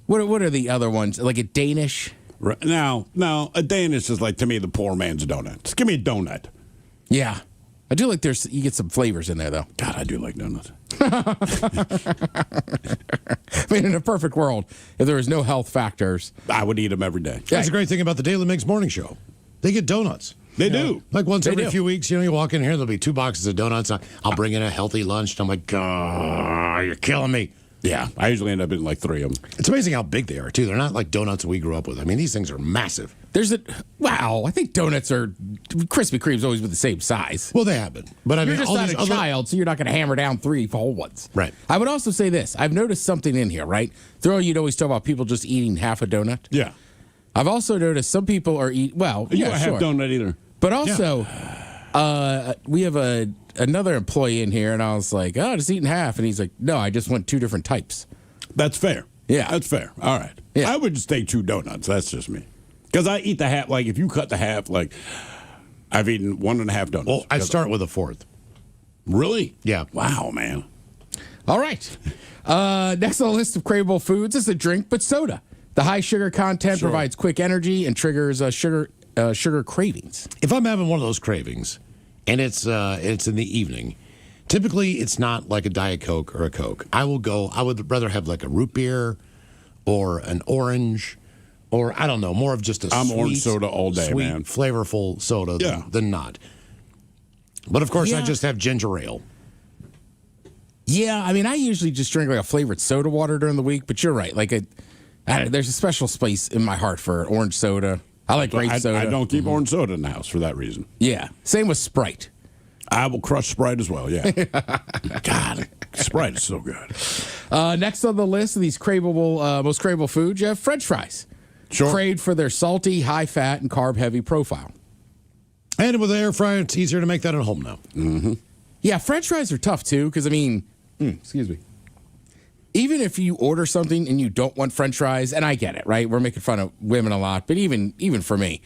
What are the other ones? Like a Danish. Right. Now, a Danish is like to me the poor man's donut. Just give me a donut. Yeah. I do like you get some flavors in there though. God, I do like donuts. I mean, in a perfect world, if there was no health factors, I would eat them every day. That's the great thing about the Daily Mix morning show. They get donuts. They do. Like once They every do. few weeks, you walk in here, there'll be 2 boxes of donuts. I'll bring in a healthy lunch. And I'm like, oh, you're killing me. Yeah, I usually end up eating like 3 of them. It's amazing how big they are, too. They're not like donuts that we grew up with. I mean, these things are massive. I think donuts are, Krispy Kreme's always been the same size. Well, they have been. But I You're mean, just all not these a other- child, so you're not going to hammer down 3 whole ones. Right. I would also say this. I've noticed something in here, right? You'd always talk about people just eating half a donut. Yeah. I've also noticed some people are You don't have sure. donut either. But also, we have another employee in here, and I was like, oh, just eating half. And he's like, no, I just want 2 different types. That's fair. Yeah. That's fair. All right. Yeah. I would just take 2 donuts. That's just me. Because I eat the half, like if you cut the half, like I've eaten 1.5 donuts. Well, I'd start with a 4th. Really? Yeah. Wow, man. All right. Next on the list of craveable foods is a drink, but soda. The high sugar content provides quick energy and triggers sugar cravings. If I'm having one of those cravings, and it's in the evening, typically it's not like a Diet Coke or a Coke. I would rather have like a root beer or an orange or I don't know, more of just a I'm sweet, orange soda all day, sweet, man. flavorful soda Yeah. than not. But of course, I Yeah. just have ginger ale. Yeah, I mean, I usually just drink like a flavored soda water during the week, but you're right. There's a special space in my heart for orange soda. I like grape soda. I don't keep orange soda in the house for that reason. Yeah, same with Sprite. I will crush Sprite as well, yeah. God, Sprite is so good. Next on the list of these most craveable foods, you have French fries. Sure. Craved for their salty, high fat, and carb heavy profile. And with the air fryer, it's easier to make that at home now. Mm-hmm. Yeah, French fries are tough too, because I mean, excuse me. Even if you order something and you don't want French fries, and I get it, right? We're making fun of women a lot, but even for me,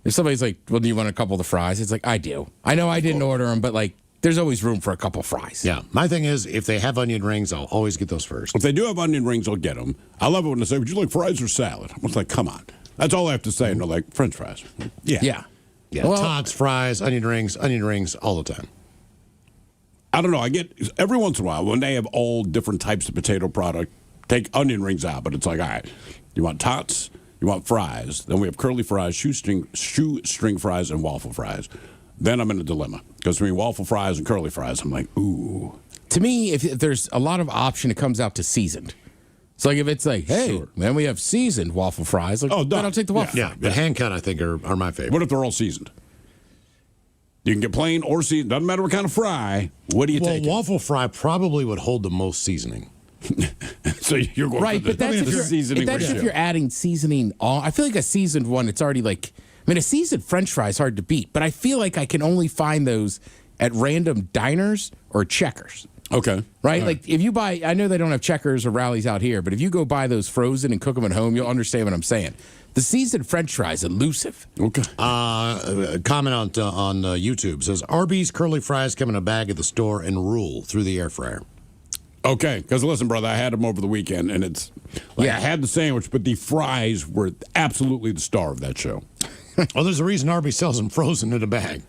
if somebody's like, "Well, do you want a couple of the fries?" It's like, I do. I know I didn't order them, but like, there's always room for a couple of fries. Yeah. My thing is, if they have onion rings, I'll always get those first. If they do have onion rings, I'll get them. I love it when they say, would you like fries or salad? I'm like, come on. That's all I have to say. And they're like, French fries. Yeah. Yeah. Yeah. Well- Tots, fries, onion rings all the time. I don't know. I get every once in a while when they have all different types of potato product, take onion rings out, but it's like, all right, you want tots, you want fries, then we have curly fries, shoestring fries, and waffle fries. Then I'm in a dilemma because between waffle fries and curly fries, I'm like, ooh. To me, if there's a lot of option, it comes out to seasoned. So like if it's like, hey, man, we have seasoned waffle fries. Like, Oh, then I'll take the waffle. Yeah. The hand cut, I think, are my favorite. What if they're all seasoned? You can get plain or seasoned. Doesn't matter what kind of fry. What do you take? Waffle fry probably would hold the most seasoning. So you're going Right, for but that's, seasoning. if you're adding seasoning on. I feel like a seasoned one, it's already like, I mean, a seasoned French fry is hard to beat, but I feel like I can only find those at random diners or Checkers. Okay. Right? Like if you buy, I know they don't have Checkers or Rallies out here, but if you go buy those frozen and cook them at home, you'll understand what I'm saying. The seasoned French fry is elusive. Okay. Comment on YouTube says Arby's curly fries come in a bag at the store and rule through the air fryer. Okay, because listen, brother, I had them over the weekend, and it's like I had the sandwich, but the fries were absolutely the star of that show. Well, there's a reason Arby's sells them frozen in a bag.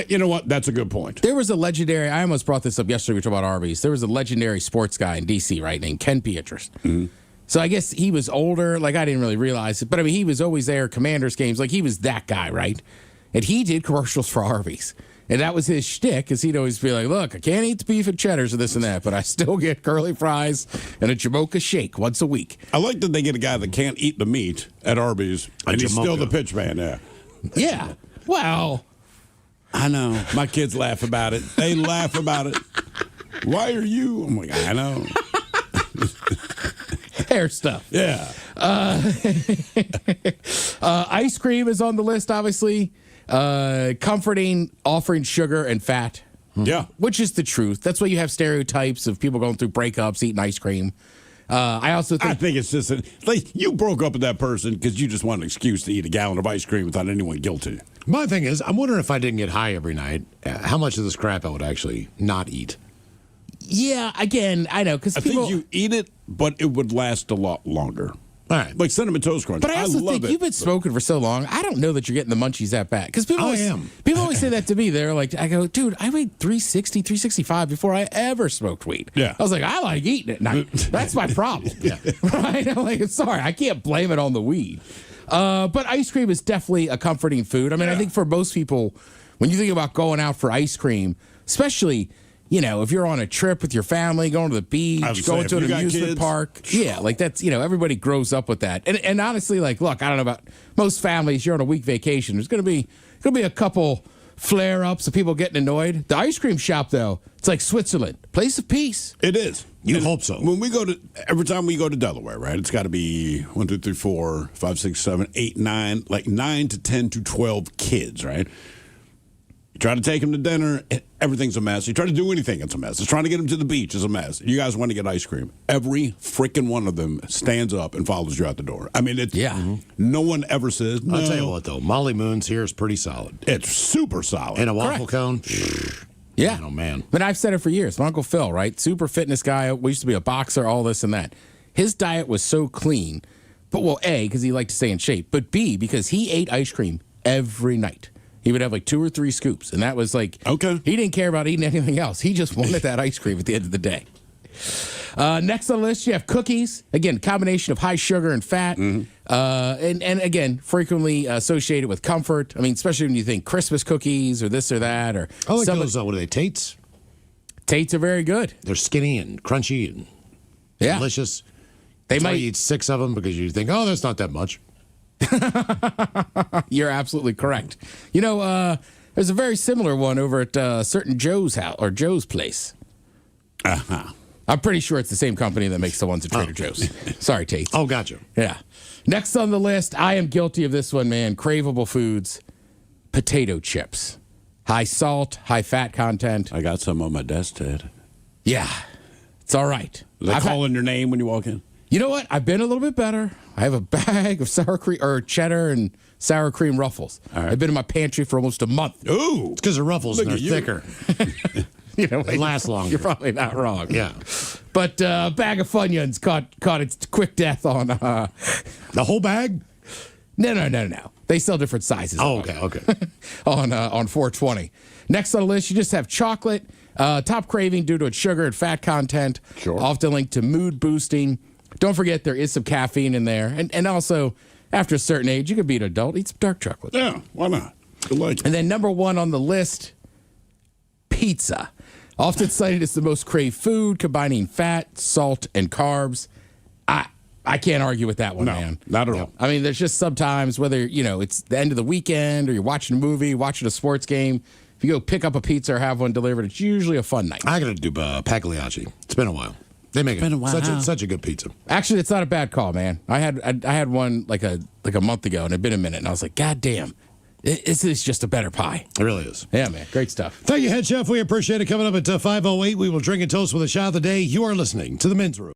You know what? That's a good point. There was a legendary, I almost brought this up yesterday, we talked about Arby's. There was a legendary sports guy in D.C., right, named Ken Pietrus. Mm-hmm. So I guess he was older. Like, I didn't really realize it. But, I mean, he was always there, Commanders games. Like, he was that guy, right? And he did commercials for Arby's. And that was his shtick, because he'd always be like, look, I can't eat the beef and cheddars or this and that, but I still get curly fries and a Jamocha shake once a week. I like that they get a guy that can't eat the meat at Arby's, and he's still the pitch man, Yeah. Well, I know. My kids laugh about it. They laugh about it. Why are you? I'm like, I know. Hair stuff. Yeah. Ice cream is on the list, obviously. Comforting, offering sugar and fat. Yeah. Which is the truth. That's why you have stereotypes of people going through breakups, eating ice cream. I think it's just like you broke up with that person because you just want an excuse to eat a gallon of ice cream without anyone guilty. My thing is, I'm wondering if I didn't get high every night, how much of this crap I would actually not eat. Yeah, again, I know, because I think you eat it, but it would last a lot longer. All right. Like Cinnamon Toast Crunch. But I also love think it. you've been smoking for so long. I don't know that you're getting the munchies that bad. Because people always say that to me. They're like, I go, dude, I weighed 360, 365 before I ever smoked weed. Yeah. I was like, I like eating it. And that's my problem. Right? I'm like, sorry, I can't blame it on the weed. But ice cream is definitely a comforting food. I mean, I think for most people, when you think about going out for ice cream, especially, you know, if you're on a trip with your family, going to the beach, going to an amusement park. Yeah, like that's, you know, everybody grows up with that. And honestly, like, look, I don't know about most families, you're on a week vacation. There's going to be a couple flare-ups of people getting annoyed. The ice cream shop, though, it's like Switzerland, place of peace. It is. You hope so. When we go to, every time we go to Delaware, right, it's got to be 1, 2, 3, 4, 5, 6, 7, 8, 9, like 9 to 10 to 12 kids, right? You try to take them to dinner, everything's a mess. You try to do anything, it's a mess. It's trying to get them to the beach is a mess. You guys want to get ice cream. Every freaking one of them stands up and follows you out the door. I mean, it's, no one ever says, no. I'll tell you what, though, Molly Moon's here is pretty solid. It's super solid. And a waffle cone? Yeah. Oh, man. But I've said it for years. My Uncle Phil, right? Super fitness guy. We used to be a boxer, all this and that. His diet was so clean. But, well, A, because he liked to stay in shape. But B, because he ate ice cream every night. He would have like 2 or 3 scoops. And that was like, okay. He didn't care about eating anything else. He just wanted that ice cream at the end of the day. Next on the list, you have cookies. Again, combination of high sugar and fat. And again, frequently associated with comfort. I mean, especially when you think Christmas cookies or this or that. Or I like those, what are they, Tate's? Tate's are very good. They're skinny and crunchy and delicious. They might eat 6 of them because you think, oh, that's not that much. You're absolutely correct. You know, there's a very similar one over at certain Joe's house or Joe's place. I'm pretty sure it's the same company that makes the ones at Trader Joe's. Sorry, Tate. Oh, gotcha. Yeah. Next on the list, I am guilty of this one, man. Craveable foods, potato chips. High salt, high fat content. I got some on my desk, Ted. Yeah, it's all right. Are they calling your name when you walk in? You know what? I've been a little bit better. I have a bag of sour cream or cheddar and sour cream Ruffles. I've been in my pantry for almost a month. Ooh, it's because of Ruffles and they're thicker. You know, it lasts longer. You're probably not wrong. Yeah. But a bag of Funyuns caught its quick death on the whole bag. No. They sell different sizes. Oh, okay. on 420. Next on the list, you just have chocolate. Top craving due to its sugar and fat content. Sure. Often linked to mood boosting. Don't forget there is some caffeine in there. And also, after a certain age, you could be an adult, eat some dark chocolate. Yeah, why not? And then number 1 on the list, pizza. Often cited as the most craved food, combining fat, salt, and carbs. I can't argue with that one, man. Not at all. I mean, there's just sometimes whether, you know, it's the end of the weekend or you're watching a movie, watching a sports game, if you go pick up a pizza or have one delivered, it's usually a fun night. I got to do Pagliacci. It's been a while. They make such a good pizza. Actually, it's not a bad call, man. I had one like a month ago, and it'd been a minute, and I was like, God damn, this is just a better pie. It really is. Yeah, man, great stuff. Thank you, Head Chef. We appreciate it. Coming up at 5:08, we will drink and toast with a shot of the day. You are listening to the Men's Room.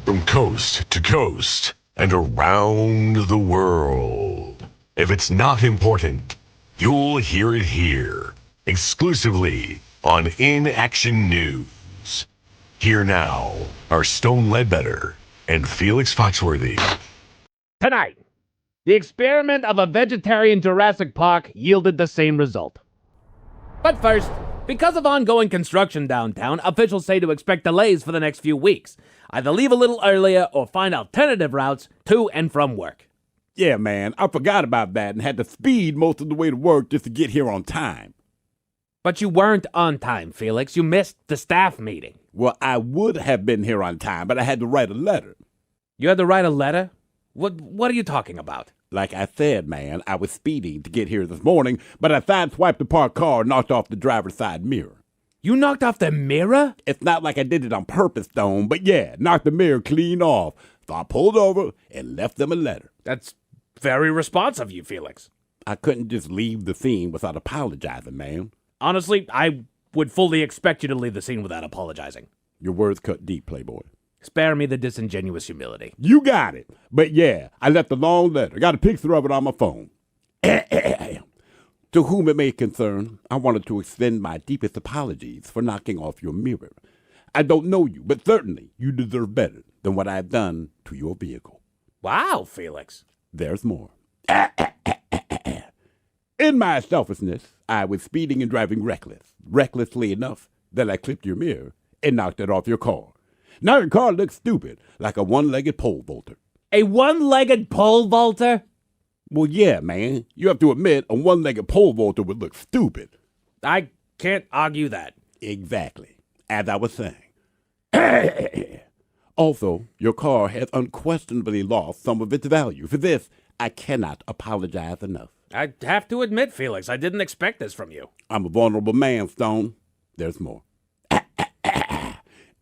From coast to coast and around the world. If it's not important, you'll hear it here, exclusively on In Action News. Here now are Stone Ledbetter and Felix Foxworthy. Tonight, the experiment of a vegetarian Jurassic Park yielded the same result. But first, because of ongoing construction downtown, officials say to expect delays for the next few weeks. Either leave a little earlier or find alternative routes to and from work. Yeah, man, I forgot about that and had to speed most of the way to work just to get here on time. But you weren't on time, Felix. You missed the staff meeting. Well, I would have been here on time, but I had to write a letter. You had to write a letter? What are you talking about? Like I said, man, I was speeding to get here this morning, but I sideswiped the parked car and knocked off the driver's side mirror. You knocked off the mirror? It's not like I did it on purpose, Stone, but yeah, knocked the mirror clean off. So I pulled over and left them a letter. That's very responsive of you, Felix. I couldn't just leave the scene without apologizing, man. Honestly, I would fully expect you to leave the scene without apologizing. Your words cut deep, Playboy. Spare me the disingenuous humility. You got it. But yeah, I left a long letter. Got a picture of it on my phone. To whom it may concern, I wanted to extend my deepest apologies for knocking off your mirror. I don't know you, but certainly you deserve better than what I've done to your vehicle. Wow, Felix. There's more. In my selfishness, I was speeding and driving recklessly enough that I clipped your mirror and knocked it off your car. Now your car looks stupid, like a one-legged pole vaulter. A one-legged pole vaulter? Well, yeah, man. You have to admit, a one-legged pole vaulter would look stupid. I can't argue that. Exactly. As I was saying. Also, your car has unquestionably lost some of its value. For this, I cannot apologize enough. I have to admit, Felix, I didn't expect this from you. I'm a vulnerable man, Stone. There's more.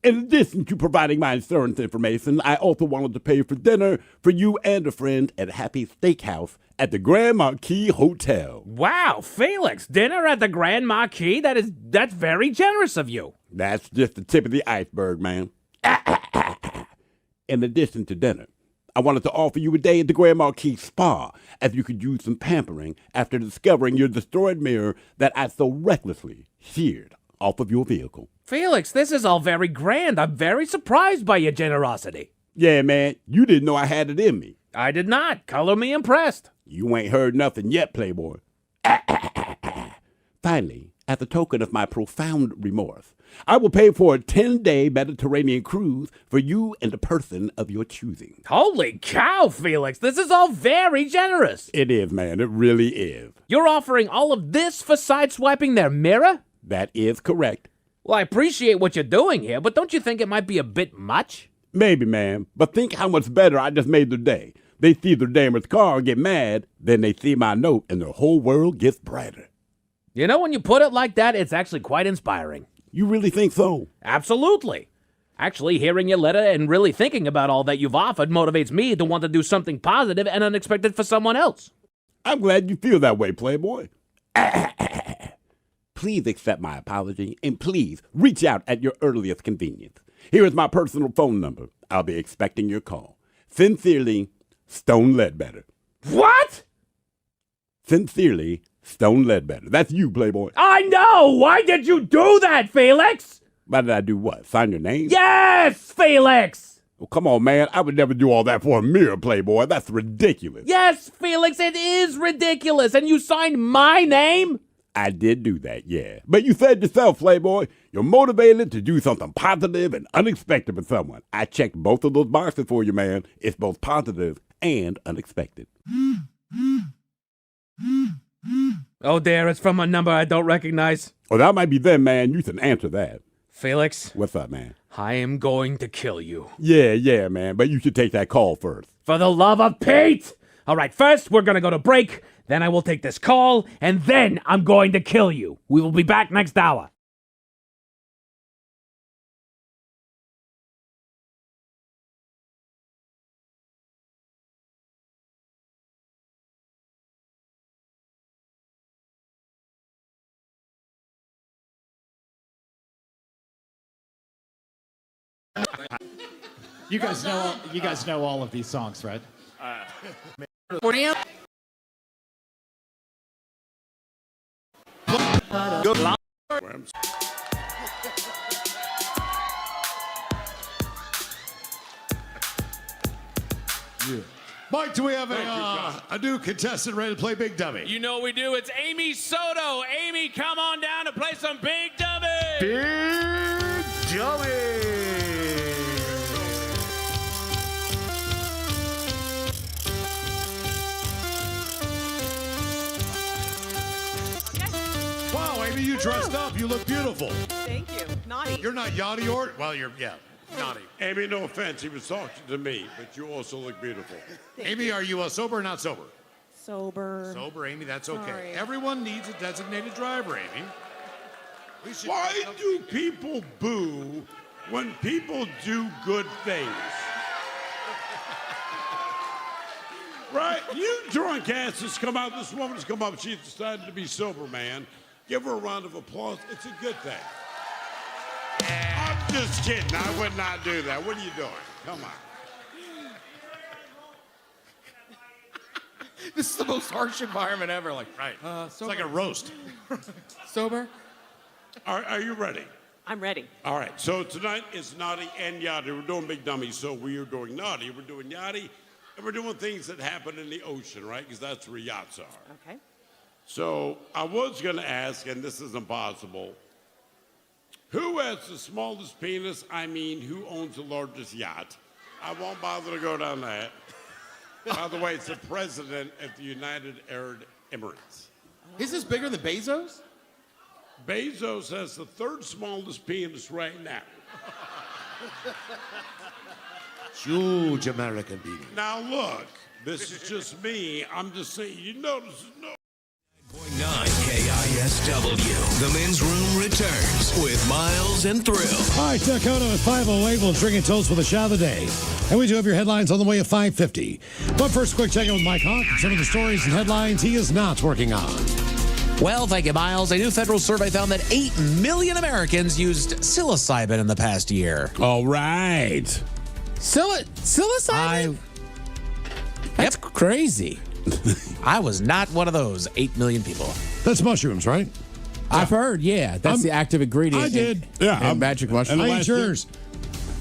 In addition to providing my insurance information, I also wanted to pay for dinner for you and a friend at Happy Steakhouse at the Grand Marquis Hotel. Wow, Felix, dinner at the Grand Marquis? That's very generous of you. That's just the tip of the iceberg, man. In addition to dinner, I wanted to offer you a day at the Grand Marquis Spa, as you could use some pampering after discovering your destroyed mirror that I so recklessly sheared off of your vehicle. Felix, this is all very grand. I'm very surprised by your generosity. Yeah, man, you didn't know I had it in me. I did not. Color me impressed. You ain't heard nothing yet, Playboy. Finally, as a token of my profound remorse, I will pay for a 10-day Mediterranean cruise for you and the person of your choosing. Holy cow, Felix. This is all very generous. It is, man. It really is. You're offering all of this for sideswiping their mirror? That is correct. Well, I appreciate what you're doing here, but don't you think it might be a bit much? Maybe, man. But think how much better I just made their day. They see their damaged car and get mad, then they see my note and their whole world gets brighter. You know, when you put it like that, it's actually quite inspiring. You really think so? Absolutely. Actually, hearing your letter and really thinking about all that you've offered motivates me to want to do something positive and unexpected for someone else. I'm glad you feel that way, Playboy. Please accept my apology, and please reach out at your earliest convenience. Here is my personal phone number. I'll be expecting your call. Sincerely, Stone Ledbetter. What? Sincerely, Stone Ledbetter. That's you, Playboy. I know! Why did you do that, Felix? Why did I do what? Sign your name? Yes, Felix! Well, come on, man. I would never do all that for a mirror, Playboy. That's ridiculous. Yes, Felix, it is ridiculous. And you signed my name? I did do that, yeah. But you said yourself, Playboy, you're motivated to do something positive and unexpected for someone. I checked both of those boxes for you, man. It's both positive and unexpected. Oh, dear, it's from a number I don't recognize. Oh, that might be them, man. You can answer that. Felix? What's up, man? I am going to kill you. Yeah, man. But you should take that call first. For the love of Pete! All right, first we're going to go to break, then I will take this call, and then I'm going to kill you. We will be back next hour. You guys know all of these songs, right? Yeah. Mike, do we have a new contestant ready to play Big Dummy? You know we do. It's Amy Soto. Amy, come on down to play some Big Dummy. Big Dummy. Amy, you dressed up. You look beautiful. Thank you. Naughty. You're not yachty or well, you're naughty. Amy, no offense, he was talking to me, but you also look beautiful. Amy, are you sober or not sober? Sober. Sober, Amy. That's okay. Sorry. Everyone needs a designated driver, Amy. Why do people boo when people do good things? Right? You drunk asses come out. This woman's come up. She's decided to be sober, man. Give her a round of applause. It's a good thing. I'm just kidding. I would not do that. What are you doing? Come on. This is the most harsh environment ever. Like, right. It's like a roast. Sober? Are you ready? I'm ready. All right. So tonight is Naughty and Yachty. We're doing Big Dummy. So we are doing Naughty. We're doing Yachty. And we're doing things that happen in the ocean, right? Because that's where yachts are. Okay. So I was going to ask, and this is impossible, who has the smallest penis? I mean, who owns the largest yacht? I won't bother to go down that. By the way, it's the president of the United Arab Emirates. Is this bigger than Bezos? Bezos has the third smallest penis right now. Huge American penis. Now look, this is just me. I'm just saying, you notice no. 9 KISW. The Men's Room returns with Miles and Thrill. All right, Dakota at 5:08. We'll drink and toast with a shot of the day. And we do have your headlines on the way at 5:50. But first, quick check-in with Mike Hawk and some of the stories and headlines he is not working on. Well, thank you, Miles. A new federal survey found that 8 million Americans used psilocybin in the past year. All right. Psilocybin? That's crazy. I was not one of those 8 million people. That's mushrooms, right? I've heard, yeah. That's the active ingredient. I did. In magic mushrooms. I ate yours.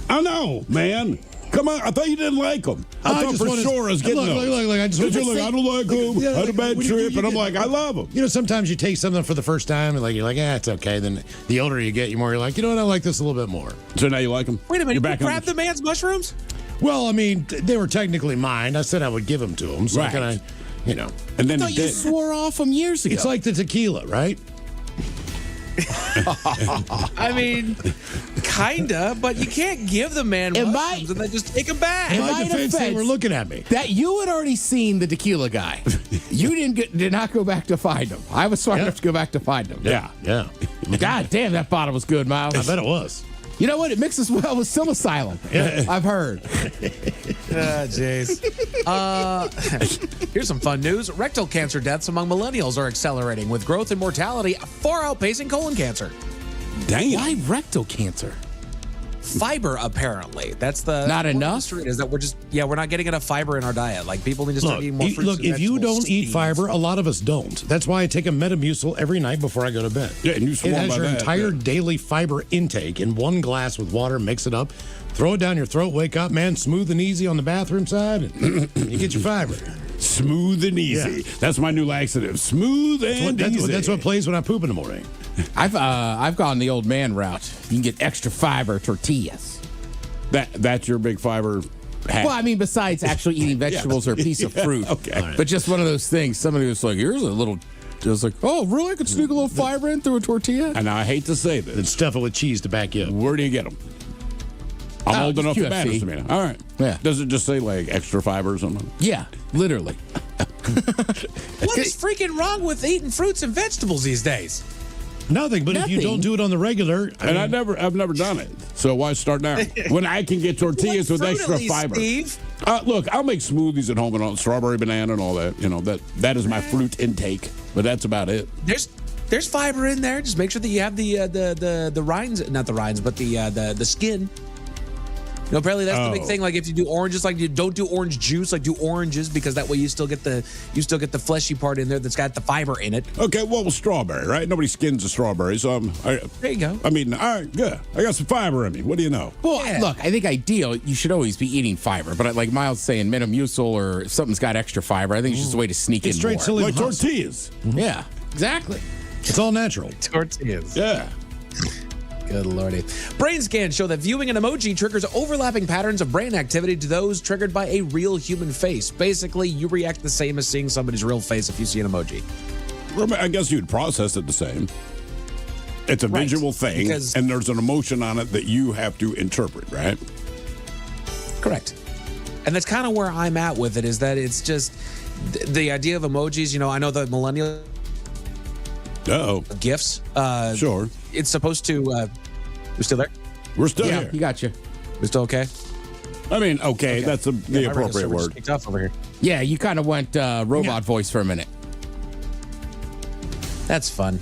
I know, man. Come on. I thought you didn't like them. I thought for sure I was getting those. Look, I just I don't like them. I had a bad trip, and I'm like, I love them. You know, sometimes you taste something for the first time, and you're like, it's okay. Then the older you get, you're like, you know what, I like this a little bit more. So now you like them? Wait a minute, You're you back on grabbed the man's mushrooms? Well, I mean, they were technically mine. I said I would give them to him. So Right. can I, And then I thought you swore off them years ago. It's like the tequila, right? I mean, kinda, but you can't give the man mushrooms and then just take them back. In my defense, they were looking at me. That you had already seen the tequila guy. You did not go back to find him. I was smart enough to go back to find him. Yeah. God damn, that bottle was good, Miles. I bet it was. You know what? It mixes well with psilocybin. I've heard. Jeez. Here's some fun news. Rectal cancer deaths among millennials are accelerating, with growth and mortality far outpacing colon cancer. Damn. Why rectal cancer? Fiber, apparently. That's the not enough. The is that we're not getting enough fiber in our diet. Like people need to start eating more fruits. Look, and if you vegetables. don't eat fiber, a lot of us don't. That's why I take a Metamucil every night before I go to bed. Yeah, and you it swore has by your that, entire daily fiber intake in one glass with water. Mix it up, throw it down your throat. Wake up, man, smooth and easy on the bathroom side, and you get your fiber. Smooth and easy. Yeah. That's my new laxative. Smooth and easy. That's what plays when I poop in the morning. I've gone the old man route. You can get extra fiber tortillas. That's your big fiber hat. Well, I mean, besides actually eating vegetables or a piece of fruit. Okay. Right. But just one of those things. Somebody was like, here's a little. Just like, oh, really? I could sneak a little fiber in through a tortilla? And I hate to say this. Then stuff it with cheese to back you up. Where do you get them? I'm old enough QFC. to matter to me. All right. Yeah. Does it just say like extra fiber or something? Yeah, literally. What is freaking wrong with eating fruits and vegetables these days? Nothing, but if you don't do it on the regular, I've never done it. So why start now when I can get tortillas with extra fiber? Steve? Look, I'll make smoothies at home and all strawberry, banana, and all that. You know that is my fruit intake, but that's about it. There's fiber in there. Just make sure that you have the rinds, not the rinds, but the skin. You know, apparently that's the big thing. Like if you do oranges, like you don't do orange juice, like do oranges because that way you still get the fleshy part in there that's got the fiber in it. Okay, well, strawberry, right? Nobody skins a strawberry, so there you go. I mean, all right, good. I got some fiber in me. What do you know? Well, look, I think ideal, you should always be eating fiber. But like Miles saying, Metamucil or if something's got extra fiber, I think it's just a way to sneak in straight more. silly Like tortillas. Yeah, exactly. It's all natural. Tortillas. Yeah. Good lordy. Brain scans show that viewing an emoji triggers overlapping patterns of brain activity to those triggered by a real human face. Basically, you react the same as seeing somebody's real face if you see an emoji. I guess you'd process it the same. It's a Right. visual thing, Because- and there's an emotion on it that you have to interpret, right? Correct. And that's kind of where I'm at with it, is that it's just the idea of emojis. You know, I know the millennial gifts. Sure. It's supposed to. We're still there? We're still Yeah, here. you got you. We're still okay? I mean, okay, that's the my radio appropriate server just word. kicked off over here. Yeah, you kind of went robot voice for a minute. That's fun.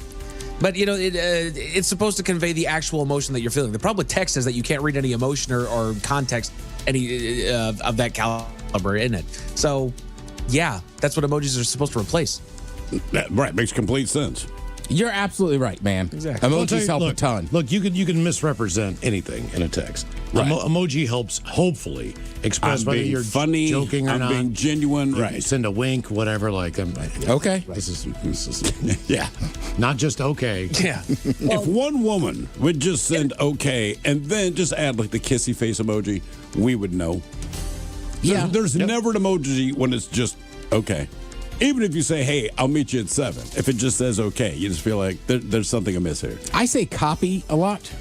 But, you know, it's supposed to convey the actual emotion that you're feeling. The problem with text is that you can't read any emotion or context any of that caliber in it. So, yeah, that's what emojis are supposed to replace. Right, makes complete sense. You're absolutely right, man. Exactly. Well, I'll tell Emojis you, help look, a ton. Look, you can misrepresent anything in a text. Right. Emoji helps, hopefully, express I'm whether being you're funny, joking or I'm not. being genuine, You right. Send a wink, whatever. Like, Okay. This is Yeah. not just okay. Yeah. If one woman would just send okay and then just add like the kissy face emoji, we would know. Yeah. There's never an emoji when it's just okay. Even if you say, hey, I'll meet you at 7, if it just says okay, you just feel like there's something amiss here. I say copy a lot.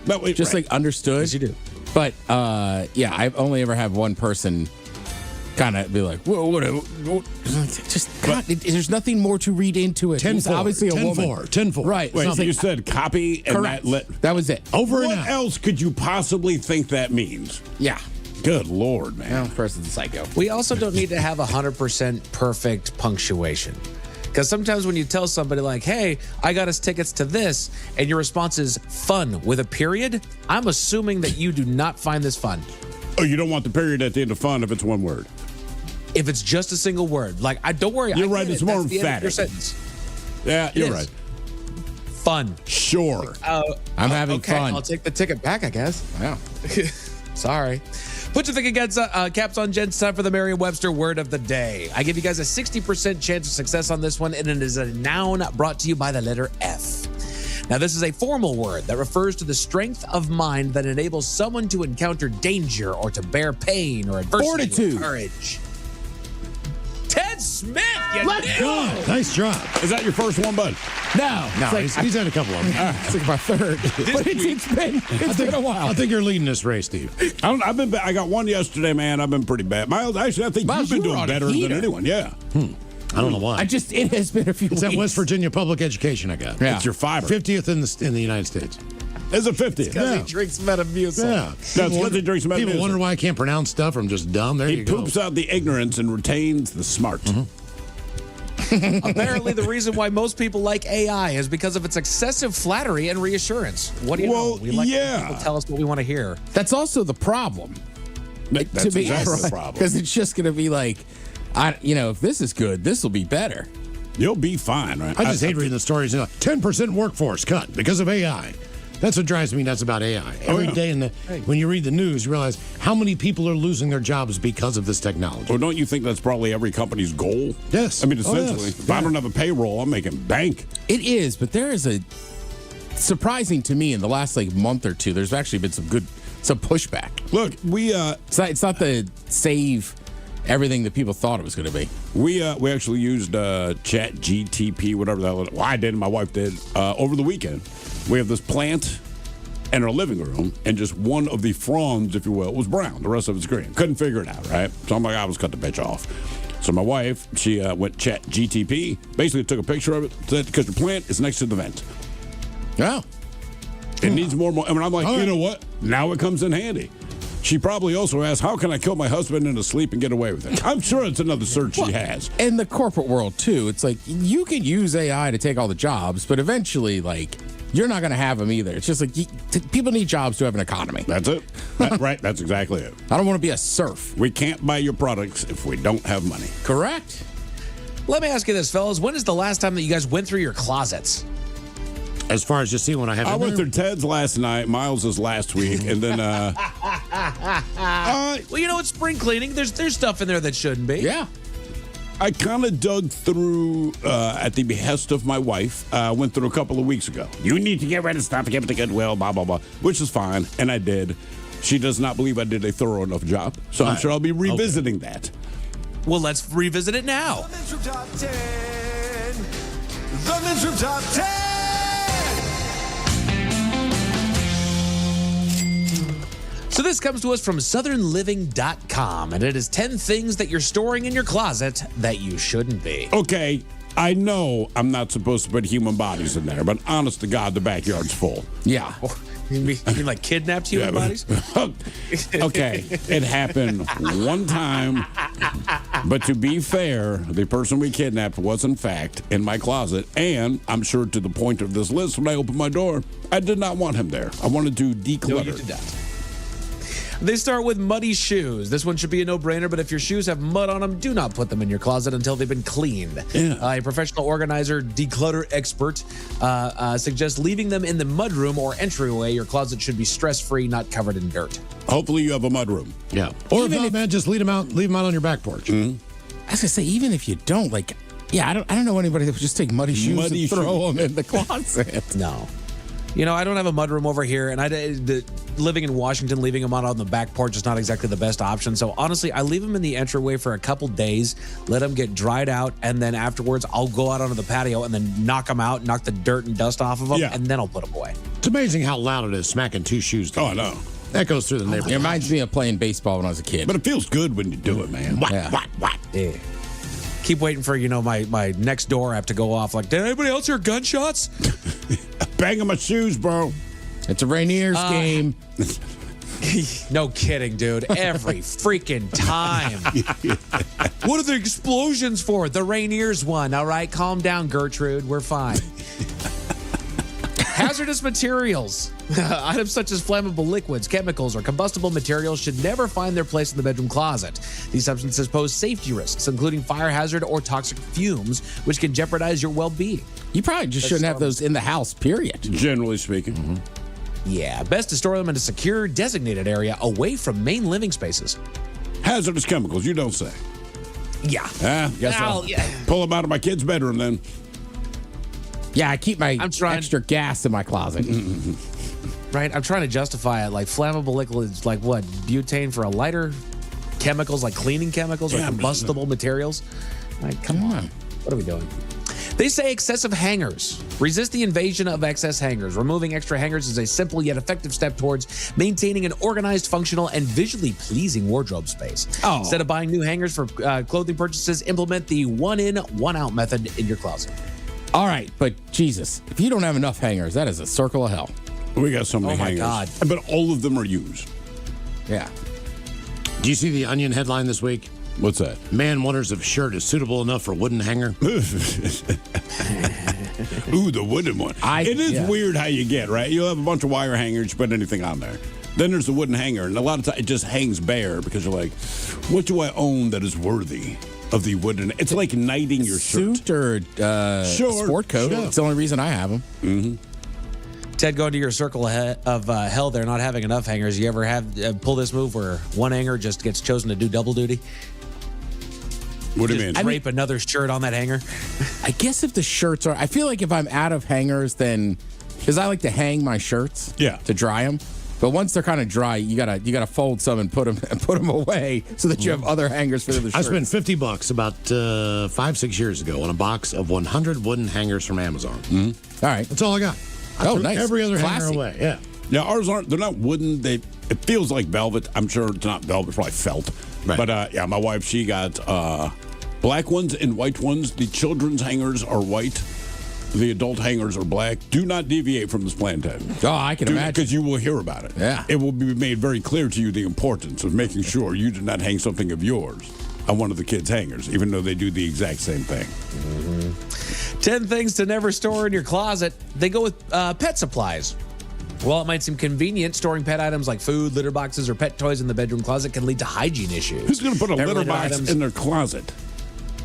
But wait, Just right. like understood. Yes, you do. But yeah, I've only ever had one person kind of be like, whoa, what? Just God, there's nothing more to read into it. It's 10-4, obviously a woman. 10-4. Right. Wait, It's so you like- said copy and correct. that was it. Over and What out. else could you possibly think that means? Yeah. Good Lord, man. Well, person's a psycho. We also don't need to have 100% perfect punctuation. Because sometimes when you tell somebody like, hey, I got us tickets to this, and your response is fun with a period, I'm assuming that you do not find this fun. Oh, you don't want the period at the end of fun if it's one word. If it's just a single word, like, don't worry. You're I right, get it's it. more That's the end of your emphatic. sentence. Yeah, It you're is. right. Fun. Sure. I'm having okay, fun. I'll take the ticket back, I guess. Wow. Sorry. Put your thinking caps on, gents. Time for the Merriam-Webster word of the day. I give you guys a 60% chance of success on this one, and it is a noun brought to you by the letter F. Now, this is a formal word that refers to the strength of mind that enables someone to encounter danger or to bear pain or adversity Fortitude. with courage. Ted Smith, you Let's nailed go. it. Nice job. Is that your first one, bud? No. No, It's like, he's had a couple of them. it's like my third. But it's been a while. I think you're leading this race, Steve. I got one yesterday, man. I've been pretty bad. Miles, actually, I think Miles, you've been you were doing on a better than heater. anyone. Yeah. I don't know why. It has been a few It's weeks. that West Virginia public education I got. Yeah. It's your fiber. 50th in the United States. It's a 50. Because he drinks Metamucil. Yeah. That's because he drinks Metamucil. People wonder why I can't pronounce stuff. I'm just dumb. There He you go. poops out the ignorance and retains the smart. Apparently, the reason why most people like AI is because of its excessive flattery and reassurance. What do you know? We like when people tell us what we want to hear. That's also the problem. That's to me, exactly the problem. Because it's just going to be like, if this is good, this will be better. You'll be fine, right? I just hate reading the stories. 10% workforce cut because of AI. That's what drives me nuts about AI. Every day when you read the news, you realize how many people are losing their jobs because of this technology. Well, don't you think that's probably every company's goal? Yes. I mean, Oh, essentially, yes. if I don't have a payroll, I'm making bank. It is, but there is surprising to me in the last month or two, there's actually been some pushback. Look, it's not the save everything that people thought it was going to be. We actually used Chat GTP, whatever the hell it is. Well, I did and my wife did over the weekend. We have this plant in our living room, and just one of the fronds, if you will, was brown. The rest of it's green. Couldn't figure it out, right? So I'm like, I was cut the bitch off. So my wife, she went Chat GTP, basically took a picture of it, said, because the plant is next to the vent. Oh. It needs more. I mean, I'm like, you know what? Now it comes in handy. She probably also asked, how can I kill my husband in his sleep and get away with it? I'm sure it's another search she has. In the corporate world, too, it's like you can use AI to take all the jobs, but eventually, you're not going to have them either. It's just people need jobs to have an economy. That's it. Right. That's exactly it. I don't want to be a serf. We can't buy your products if we don't have money. Correct. Let me ask you this, fellas. When is the last time that you guys went through your closets? As far as just seeing what I have I in went there. through Ted's last night, Miles's last week, and then well, it's spring cleaning. There's stuff in there that shouldn't be. Yeah. I kind of dug through at the behest of my wife. Went through a couple of weeks ago. You need to get rid of stuff, give it to Goodwill, blah, blah, blah, which is fine, and I did. She does not believe I did a thorough enough job, so I'm sure I'll be revisiting that. Well, let's revisit it now. The Men's Room Top 10. The Men's Room Top 10. this comes to us from southernliving.com, and it is 10 things that you're storing in your closet that you shouldn't be. Okay, I know I'm not supposed to put human bodies in there, but honest to God, the backyard's full. Yeah. You mean like kidnapped human bodies? Okay, it happened one time, but to be fair, the person we kidnapped was in fact in my closet, and I'm sure to the point of this list, when I opened my door, I did not want him there. I wanted to declutter. No, you did not. They start with muddy shoes. This one should be a no-brainer, but if your shoes have mud on them, do not put them in your closet until they've been cleaned. Yeah. A professional organizer, declutter expert, suggests leaving them in the mudroom or entryway. Your closet should be stress-free, not covered in dirt. Hopefully you have a mudroom. Yeah. Or if not, man, just leave them out on your back porch. Mm-hmm. I was gonna say, even if you don't, like, yeah, I don't know anybody that would just take muddy shoes and throw them in the closet. No. You know, I don't have a mudroom over here, and living in Washington, leaving them out on the back porch is not exactly the best option. So honestly, I leave them in the entryway for a couple days, let them get dried out, and then afterwards I'll go out onto the patio and then knock them out, knock the dirt and dust off of them, and then I'll put them away. It's amazing how loud it is smacking two shoes together. Oh, I know. That goes through the neighborhood. It reminds me of playing baseball when I was a kid. But it feels good when you do it, man. What? Yeah. Keep waiting for, my next door app to go off. Like, did anybody else hear gunshots? Banging my shoes, bro. It's a Rainiers game. No kidding, dude. Every freaking time. What are the explosions for? The Rainiers one. All right, calm down, Gertrude. We're fine. Hazardous materials. Items such as flammable liquids, chemicals, or combustible materials should never find their place in the bedroom closet. These substances pose safety risks, including fire hazard or toxic fumes, which can jeopardize your well-being. You probably just shouldn't have those in the house, period. Generally speaking. Mm-hmm. Yeah, best to store them in a secure, designated area away from main living spaces. Hazardous chemicals, you don't say. Yeah. Guess I'll pull them out of my kid's bedroom then. Yeah, I keep my extra gas in my closet. Right? I'm trying to justify it. Like flammable liquids, like what? Butane for a lighter? Chemicals, like cleaning chemicals or combustible materials? Like, come on. What are we doing? They say excessive hangers. Resist the invasion of excess hangers. Removing extra hangers is a simple yet effective step towards maintaining an organized, functional, and visually pleasing wardrobe space. Oh. Instead of buying new hangers for clothing purchases, implement the one-in, one-out method in your closet. All right, but Jesus, if you don't have enough hangers, that is a circle of hell. We got so many Oh, my hangers. God. But all of them are used. Yeah. Do you see the Onion headline this week? What's that? Man wonders if shirt is suitable enough for wooden hanger. Ooh, the wooden one. It is weird how you get, right? You'll have a bunch of wire hangers, you put anything on there. Then there's the wooden hanger, and a lot of times it just hangs bare because you're like, what do I own that is worthy of the wooden? It's like knighting your shirt. Suit or sport coat. Sure. It's the only reason I have them. Mm-hmm. Ted, going to your circle of hell there, not having enough hangers. You ever have pull this move where one hanger just gets chosen to do double duty? What do you mean? Drape another shirt on that hanger? I guess if the shirts are, I feel like if I'm out of hangers, then because I like to hang my shirts, to dry them. But once they're kind of dry, you gotta fold some and put them away so that you have other hangers for the other I shirts. spent $50 about 5-6 years ago on a box of 100 wooden hangers from Amazon. Mm-hmm. All right, that's all I got. I threw nice. every other hanger Classy. away. Yeah. Yeah, ours aren't. They're not wooden. It feels like velvet. I'm sure it's not velvet. Probably felt. Right. But yeah, my wife, she got black ones and white ones. The children's hangers are white. The adult hangers are black. Do not deviate from this plan, Ted. Oh, I can imagine. Because you will hear about it. Yeah. It will be made very clear to you the importance of making sure you do not hang something of yours on one of the kids' hangers, even though they do the exact same thing. 10 things to never store in your closet. They go with pet supplies. While it might seem convenient, storing pet items like food, litter boxes, or pet toys in the bedroom closet can lead to hygiene issues. Who's going to put a litter Litter box items- in their closet?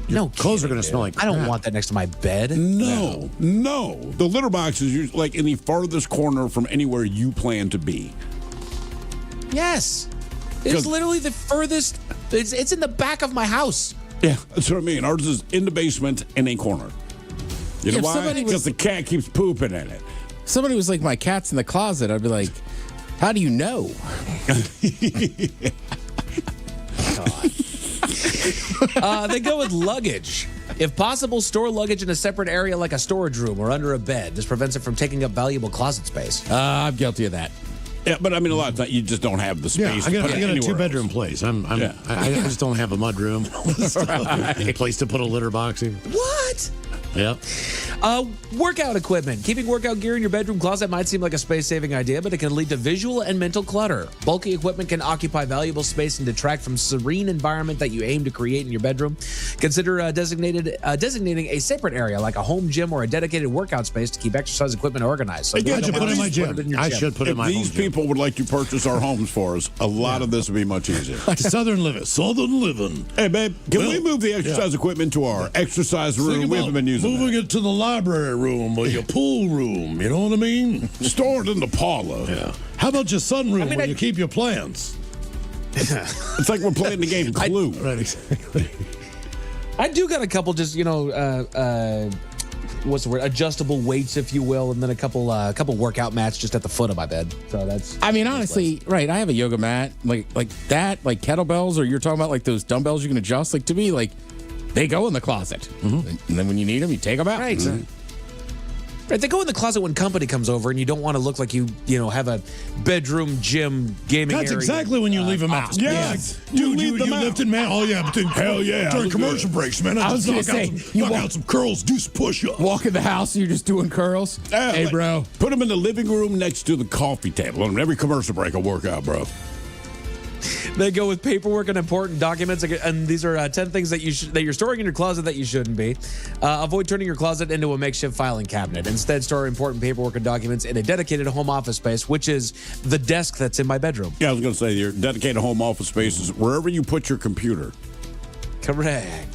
No, Clothes are going to smell like I don't crap. want that next to my bed. No. The litter box is usually like in the farthest corner from anywhere you plan to be. Yes. It's literally the furthest. It's in the back of my house. Yeah, that's what I mean. Ours is in the basement in a corner. You know If why? somebody Because was- the cat keeps pooping in it. Somebody was like, my cat's in the closet. I'd be like, how do you know? They go with luggage. If possible, store luggage in a separate area like a storage room or under a bed. This prevents it from taking up valuable closet space. I'm guilty of that. Yeah, but I mean, a lot of times you just don't have the space. I to got put it a anywhere two-bedroom place. I just don't have a mudroom. A place to put a litter box in. What? Yep. Workout equipment. Keeping workout gear in your bedroom closet might seem like a space-saving idea, but it can lead to visual and mental clutter. Bulky equipment can occupy valuable space and detract from serene environment that you aim to create in your bedroom. Consider designating a separate area like a home gym or a dedicated workout space to keep exercise equipment organized. So I should put it in my gym. I should put it in my If home these gym. people would like to purchase our homes for us, a lot of this would be much easier. Southern living. Southern living. Hey, babe, can we move the exercise equipment to our exercise room? We haven't been using moving it to the library room or your pool room. You know what I mean? Store it in the parlor. Yeah. How about your sunroom where you keep your plants? It's like we're playing the game Clue. Right, exactly. I do got a couple just, what's the word? Adjustable weights, if you will, and then a couple workout mats just at the foot of my bed. So that's. I mean, honestly, right? I have a yoga mat, like that, like kettlebells, or you're talking about like those dumbbells you can adjust. Like to me, like they go in the closet, and then when you need them, you take them out. Right. Right, they go in the closet when company comes over, and you don't want to look like you have a bedroom gym gaming That's area. exactly when you leave them out. Yes. You leave them out. lifted, man. Oh, yeah. But then, Hell yeah. During commercial breaks, man. I was going to say, knock out some curls, do some push-ups. Walk in the house, and you're just doing curls. Hey, bro. Put them in the living room next to the coffee table. On every commercial break, a workout, bro. They go with paperwork and important documents, and these are 10 things that you're storing in your closet that you shouldn't be. Avoid turning your closet into a makeshift filing cabinet. Instead, store important paperwork and documents in a dedicated home office space, which is the desk that's in my bedroom. Yeah, I was going to say, your dedicated home office space is wherever you put your computer. Correct.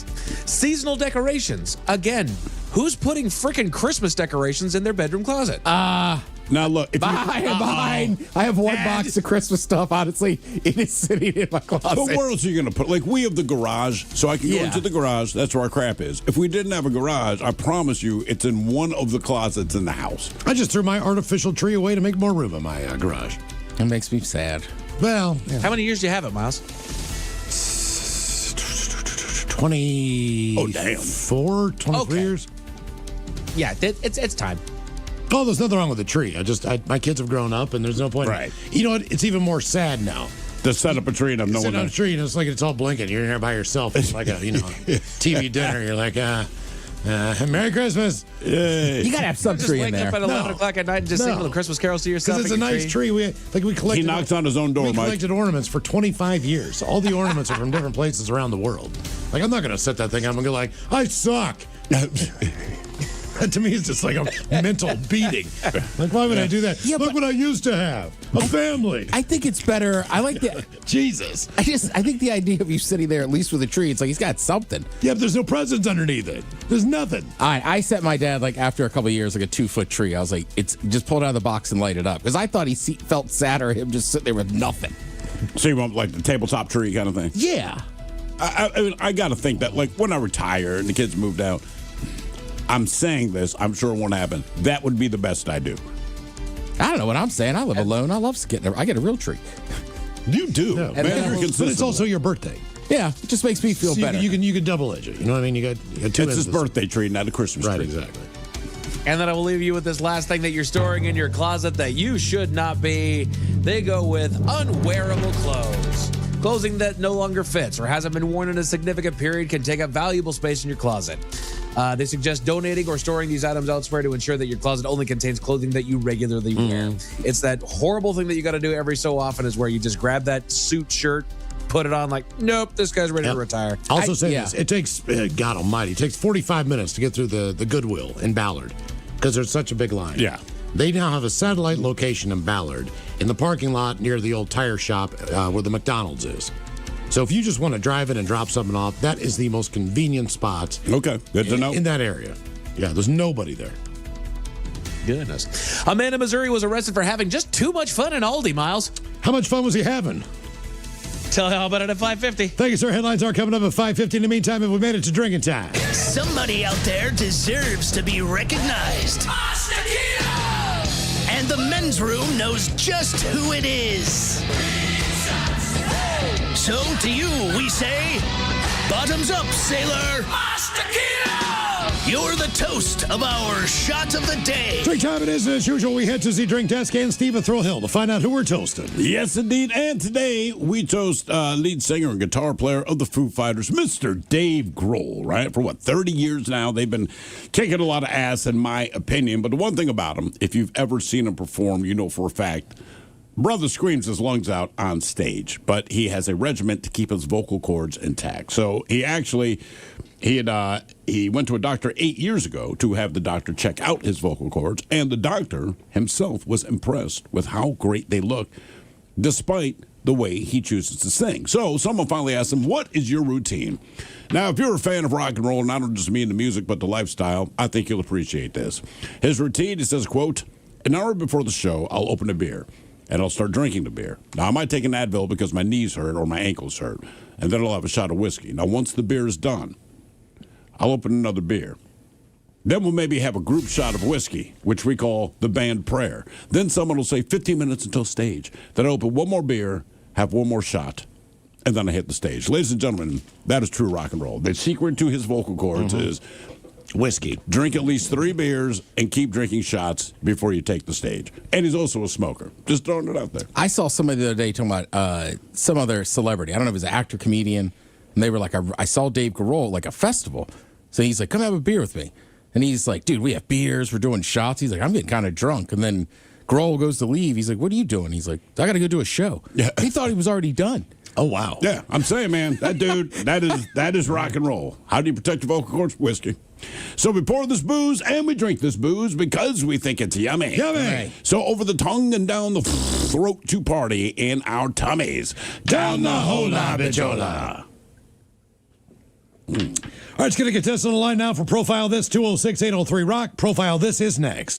Seasonal decorations. Again, who's putting frickin' Christmas decorations in their bedroom closet? Now look, if Mine. I have one box of Christmas stuff. Honestly, it is sitting in my closet. But where else are you going to put? Like, we have the garage, so I can go into the garage. That's where our crap is. If we didn't have a garage, I promise you, it's in one of the closets in the house. I just threw my artificial tree away to make more room in my garage. It makes me sad. Well, How many years do you have it, Miles? 24, 23 years. Yeah, it's time. Oh, there's nothing wrong with the tree. My kids have grown up, and there's no point. Right. You know what? It's even more sad now. To set up a tree and have no Sit one on a there. tree, and it's like it's all blinking. You're in here by yourself. It's like a TV dinner. You're like, Merry Christmas. You gotta have some Just tree in wake there. up at 11 o'clock at night and just sing little Christmas carols to yourself. Because it's a in your nice tree. We collected. He knocks on his own door, We Mike. collected ornaments for 25 years. All the ornaments are from different places around the world. Like, I'm not going to set that thing up and go like, I suck. That to me is just like a mental beating. Like, why would I do that? Yeah, Look what I used to have. A family. I think it's better. I like the Jesus. I think the idea of you sitting there at least with a tree. It's like he's got something. Yeah, but there's no presents underneath it. There's nothing. I set my dad like after a couple of years like a 2-foot tree. I was like, it's just pull it out of the box and light it up because I thought he felt sadder him just sitting there with nothing. So you want like the tabletop tree kind of thing? Yeah. I mean, I got to think that like when I retire and the kids moved out, I'm saying this, I'm sure it won't happen. That would be the best I do. I don't know what I'm saying. I live alone. I love I get a real tree. You do. Yeah. Man, you're But consistent. it's also your birthday. Yeah, it just makes me feel So better. you can double edge it. You know what I mean? You got two It's ends his of this. birthday tree, not a Christmas Right, tree. exactly. And then I will leave you with this last thing that you're storing in your closet that you should not be. They go with unwearable clothes. Clothing that no longer fits or hasn't been worn in a significant period can take up valuable space in your closet. They suggest donating or storing these items elsewhere to ensure that your closet only contains clothing that you regularly wear. It's that horrible thing that you got to do every so often is where you just grab that suit shirt, put it on like, nope, this guy's ready to retire. Also say this, it takes, God almighty, it takes 45 minutes to get through the Goodwill in Ballard because there's such a big line. Yeah. They now have a satellite location in Ballard in the parking lot near the old tire shop where the McDonald's is. So if you just want to drive in and drop something off, that is the most convenient spot. Okay, good to know. In that area. Yeah, there's nobody there. Goodness. A man in Missouri was arrested for having just too much fun in Aldi, Miles. How much fun was he having? Tell you all about it at 5:50. Thank you, sir. Headlines are coming up at 5:50. In the meantime, if we made it to drinking time. Somebody out there deserves to be recognized. And the men's room knows just who it is. So to you, we say, bottoms up, sailor. you're the toast of our shot of the day. Drink time it is, and as usual, we head to the drink desk and Stephen Thrill to find out who we're toasting. Yes, indeed. And today we toast lead singer and guitar player of the Foo Fighters, Mr. Dave Grohl, right? For 30 years now, they've been kicking a lot of ass, in my opinion. But the one thing about him, if you've ever seen him perform, you know for a fact, brother screams his lungs out on stage, but he has a regimen to keep his vocal cords intact. So he went to a doctor 8 years ago to have the doctor check out his vocal cords, and the doctor himself was impressed with how great they look, despite the way he chooses to sing. So someone finally asked him, what is your routine? Now, if you're a fan of rock and roll, not just me and the music, but the lifestyle, I think you'll appreciate this. His routine, he says, quote, an hour before the show, I'll open a beer, and I'll start drinking the beer. Now, I might take an Advil because my knees hurt or my ankles hurt, and then I'll have a shot of whiskey. Now, once the beer is done, I'll open another beer. Then we'll maybe have a group shot of whiskey, which we call the band prayer. Then someone will say 15 minutes until stage. Then I open one more beer, have one more shot, and then I hit the stage. Ladies and gentlemen, that is true rock and roll. The secret to his vocal cords is whiskey. Drink at least 3 beers and keep drinking shots before you take the stage. And he's also a smoker. Just throwing it out there. I saw somebody the other day talking about some other celebrity. I don't know if it was an actor, comedian, and they were like, I saw Dave Grohl at like a festival. So he's like, come have a beer with me. And he's like, dude, we have beers, we're doing shots. He's like, I'm getting kind of drunk. And then Grohl goes to leave. He's like, what are you doing? He's like, I got to go do a show. Yeah. He thought he was already done. Oh, wow. Yeah, I'm saying, man, that dude, that is rock and roll. How do you protect your vocal cords? Whiskey. So we pour this booze and we drink this booze because we think it's yummy. Yummy. So over the tongue and down the throat to party in our tummies. Down the hola bijola. All right, let's get a contestant on the line now for Profile This, 206-803-ROCK. Profile This is next.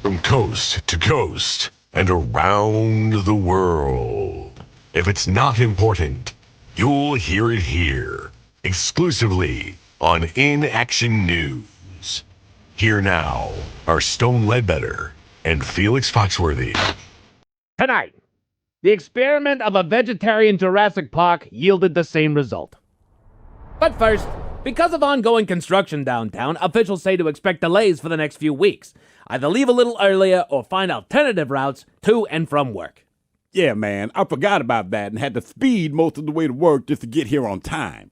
From coast to coast and around the world. If it's not important, you'll hear it here, exclusively on In Action News. Here now are Stone Ledbetter and Felix Foxworthy. Tonight, the experiment of a vegetarian Jurassic Park yielded the same result. But first, because of ongoing construction downtown, officials say to expect delays for the next few weeks. Either leave a little earlier or find alternative routes to and from work. Yeah, man, I forgot about that and had to speed most of the way to work just to get here on time.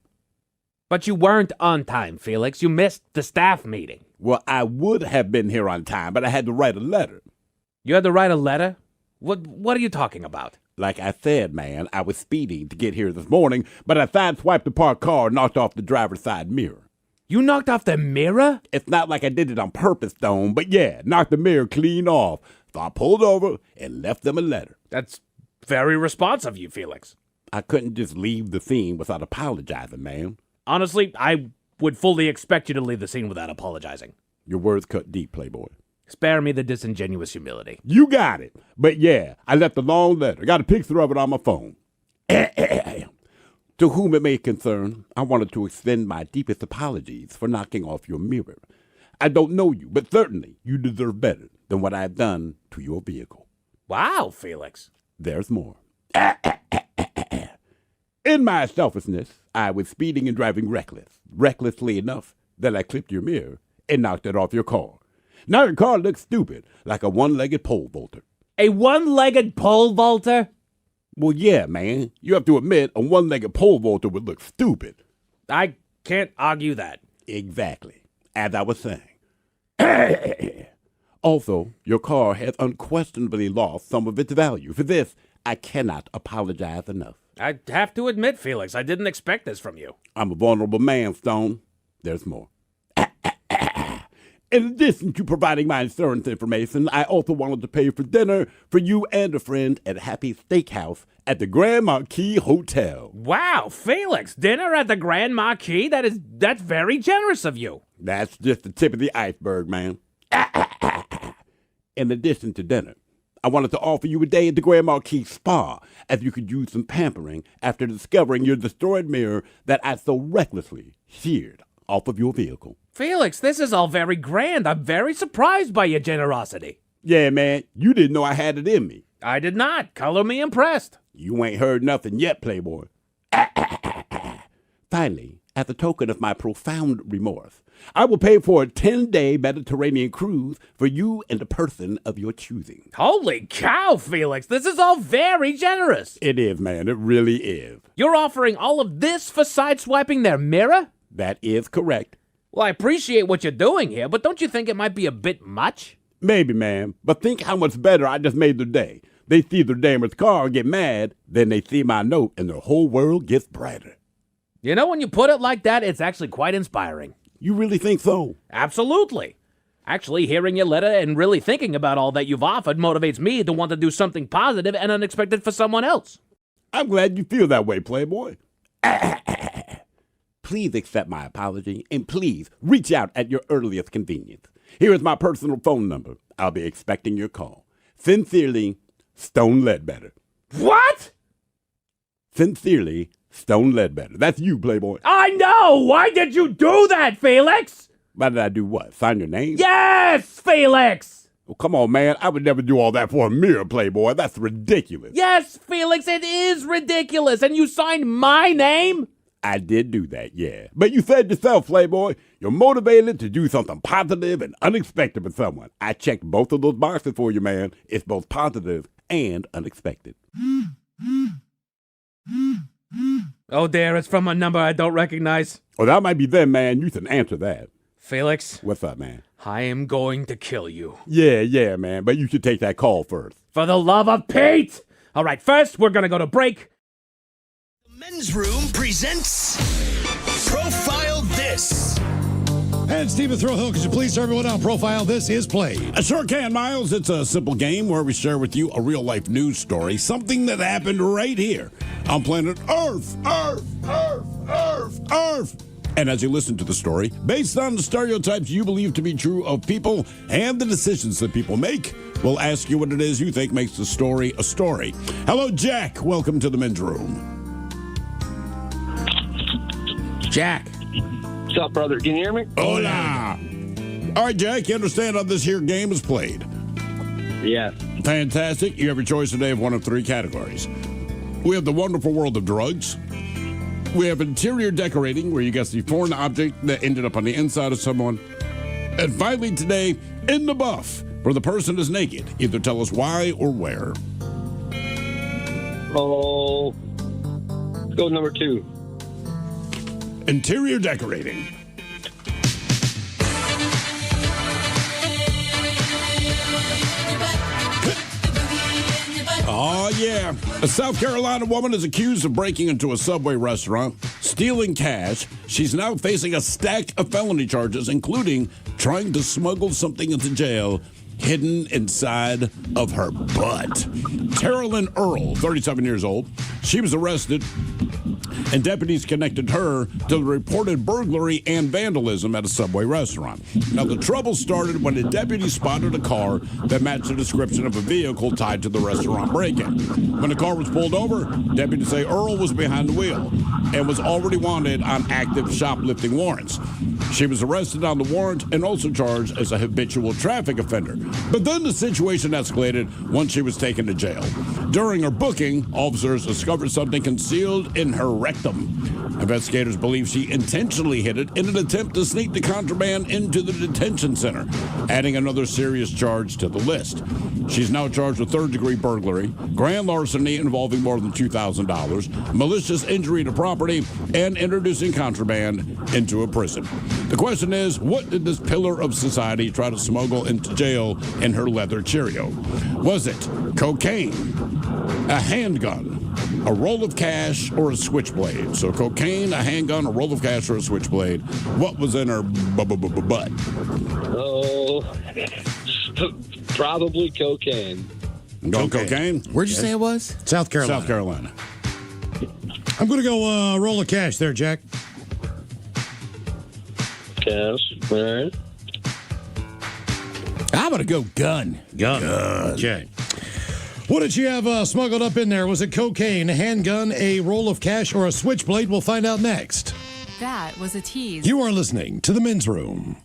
But you weren't on time, Felix. You missed the staff meeting. Well, I would have been here on time, but I had to write a letter. You had to write a letter? What are you talking about? Like I said, man, I was speeding to get here this morning, but I sideswiped the parked car and knocked off the driver's side mirror. You knocked off the mirror? It's not like I did it on purpose, Stone, but yeah, knocked the mirror clean off. So I pulled over and left them a letter. That's very responsive of you, Felix. I couldn't just leave the scene without apologizing, man. Honestly, I would fully expect you to leave the scene without apologizing. Your words cut deep, Playboy. Spare me the disingenuous humility. You got it. But yeah, I left a long letter. Got a picture of it on my phone. To whom it may concern, I wanted to extend my deepest apologies for knocking off your mirror. I don't know you, but certainly you deserve better than what I have done to your vehicle. Wow, Felix. There's more. In my selfishness, I was speeding and driving recklessly enough that I clipped your mirror and knocked it off your car. Now your car looks stupid, like a one-legged pole vaulter. A one-legged pole vaulter? Well, yeah, man. You have to admit, a one-legged pole vaulter would look stupid. I can't argue that. Exactly. As I was saying. Also, your car has unquestionably lost some of its value. For this, I cannot apologize enough. I have to admit, Felix, I didn't expect this from you. I'm a vulnerable man, Stone. There's more. In addition to providing my insurance information, I also wanted to pay for dinner for you and a friend at Happy Steakhouse at the Grand Marquis Hotel. Wow, Felix, dinner at the Grand Marquis? That's very generous of you. That's just the tip of the iceberg, man. In addition to dinner, I wanted to offer you a day at the Grand Marquis Spa, as you could use some pampering after discovering your destroyed mirror that I so recklessly sheared off of your vehicle. Felix, this is all very grand. I'm very surprised by your generosity. Yeah, man, you didn't know I had it in me. I did not. Color me impressed. You ain't heard nothing yet, Playboy. Finally, as a token of my profound remorse, I will pay for a 10-day Mediterranean cruise for you and a person of your choosing. Holy cow, Felix, this is all very generous. It is, man. It really is. You're offering all of this for sideswiping their mirror? That is correct. Well, I appreciate what you're doing here, but don't you think it might be a bit much? Maybe, man. But think how much better I just made their day. They see their damaged car and get mad, then they see my note and their whole world gets brighter. You know, when you put it like that, it's actually quite inspiring. You really think so? Absolutely. Actually, hearing your letter and really thinking about all that you've offered motivates me to want to do something positive and unexpected for someone else. I'm glad you feel that way, Playboy. Please accept my apology, and please reach out at your earliest convenience. Here is my personal phone number. I'll be expecting your call. Sincerely, Stone Ledbetter. What? Sincerely, Stone Ledbetter. That's you, Playboy. I know! Why did you do that, Felix? Why did I do what? Sign your name? Yes, Felix! Well, come on, man. I would never do all that for a mirror, Playboy. That's ridiculous. Yes, Felix, it is ridiculous. And you signed my name? I did do that, yeah. But you said yourself, Playboy, you're motivated to do something positive and unexpected for someone. I checked both of those boxes for you, man. It's both positive and unexpected. Oh, dear, it's from a number I don't recognize. Well, that might be them, man. You can answer that. Felix? What's up, man? I am going to kill you. Yeah, man. But you should take that call first. For the love of Pete! All right, first, we're going to go to break. Men's Room presents Profile This. And Stephen Throwhill, could you please serve everyone out? Profile This is played. I sure can, Miles. It's a simple game where we share with you a real-life news story, something that happened right here on planet Earth. And as you listen to the story, based on the stereotypes you believe to be true of people and the decisions that people make, we'll ask you what it is you think makes the story a story. Hello, Jack. Welcome to the Men's Room. Jack. What's up, brother? Can you hear me? Hola. All right, Jack, you understand how this here game is played? Yes. Fantastic. You have your choice today of one of three categories. We have the wonderful world of drugs. We have interior decorating, where you guess the foreign object that ended up on the inside of someone. And finally today, in the buff, where the person is naked. Either tell us why or where. Oh, let's go with number 2. Interior decorating. Oh, yeah. A South Carolina woman is accused of breaking into a Subway restaurant, stealing cash. She's now facing a stack of felony charges, including trying to smuggle something into jail hidden inside of her butt. Carolyn Earl, 37 years old, she was arrested and deputies connected her to the reported burglary and vandalism at a Subway restaurant. Now, the trouble started when a deputy spotted a car that matched the description of a vehicle tied to the restaurant break-in. When the car was pulled over, deputies say Earl was behind the wheel and was already wanted on active shoplifting warrants. She was arrested on the warrant and also charged as a habitual traffic offender. But then the situation escalated once she was taken to jail. During her booking, officers discovered something concealed in her rectum. Investigators believe she intentionally hid it in an attempt to sneak the contraband into the detention center, adding another serious charge to the list. She's now charged with third-degree burglary, grand larceny involving more than $2,000, malicious injury to property, and introducing contraband into a prison. The question is, what did this pillar of society try to smuggle into jail in her leather Cheerio? Was it cocaine, a handgun, a roll of cash, or a switchblade? So cocaine, a handgun, a roll of cash, or a switchblade. What was in her butt? Oh, probably cocaine. Cocaine? Where'd you say it was? South Carolina. South Carolina. I'm going to go roll of cash there, Jack. Cash, all right. I'm going to go gun. Gun. Okay. What did she have smuggled up in there? Was it cocaine, a handgun, a roll of cash, or a switchblade? We'll find out next. That was a tease. You are listening to The Men's Room.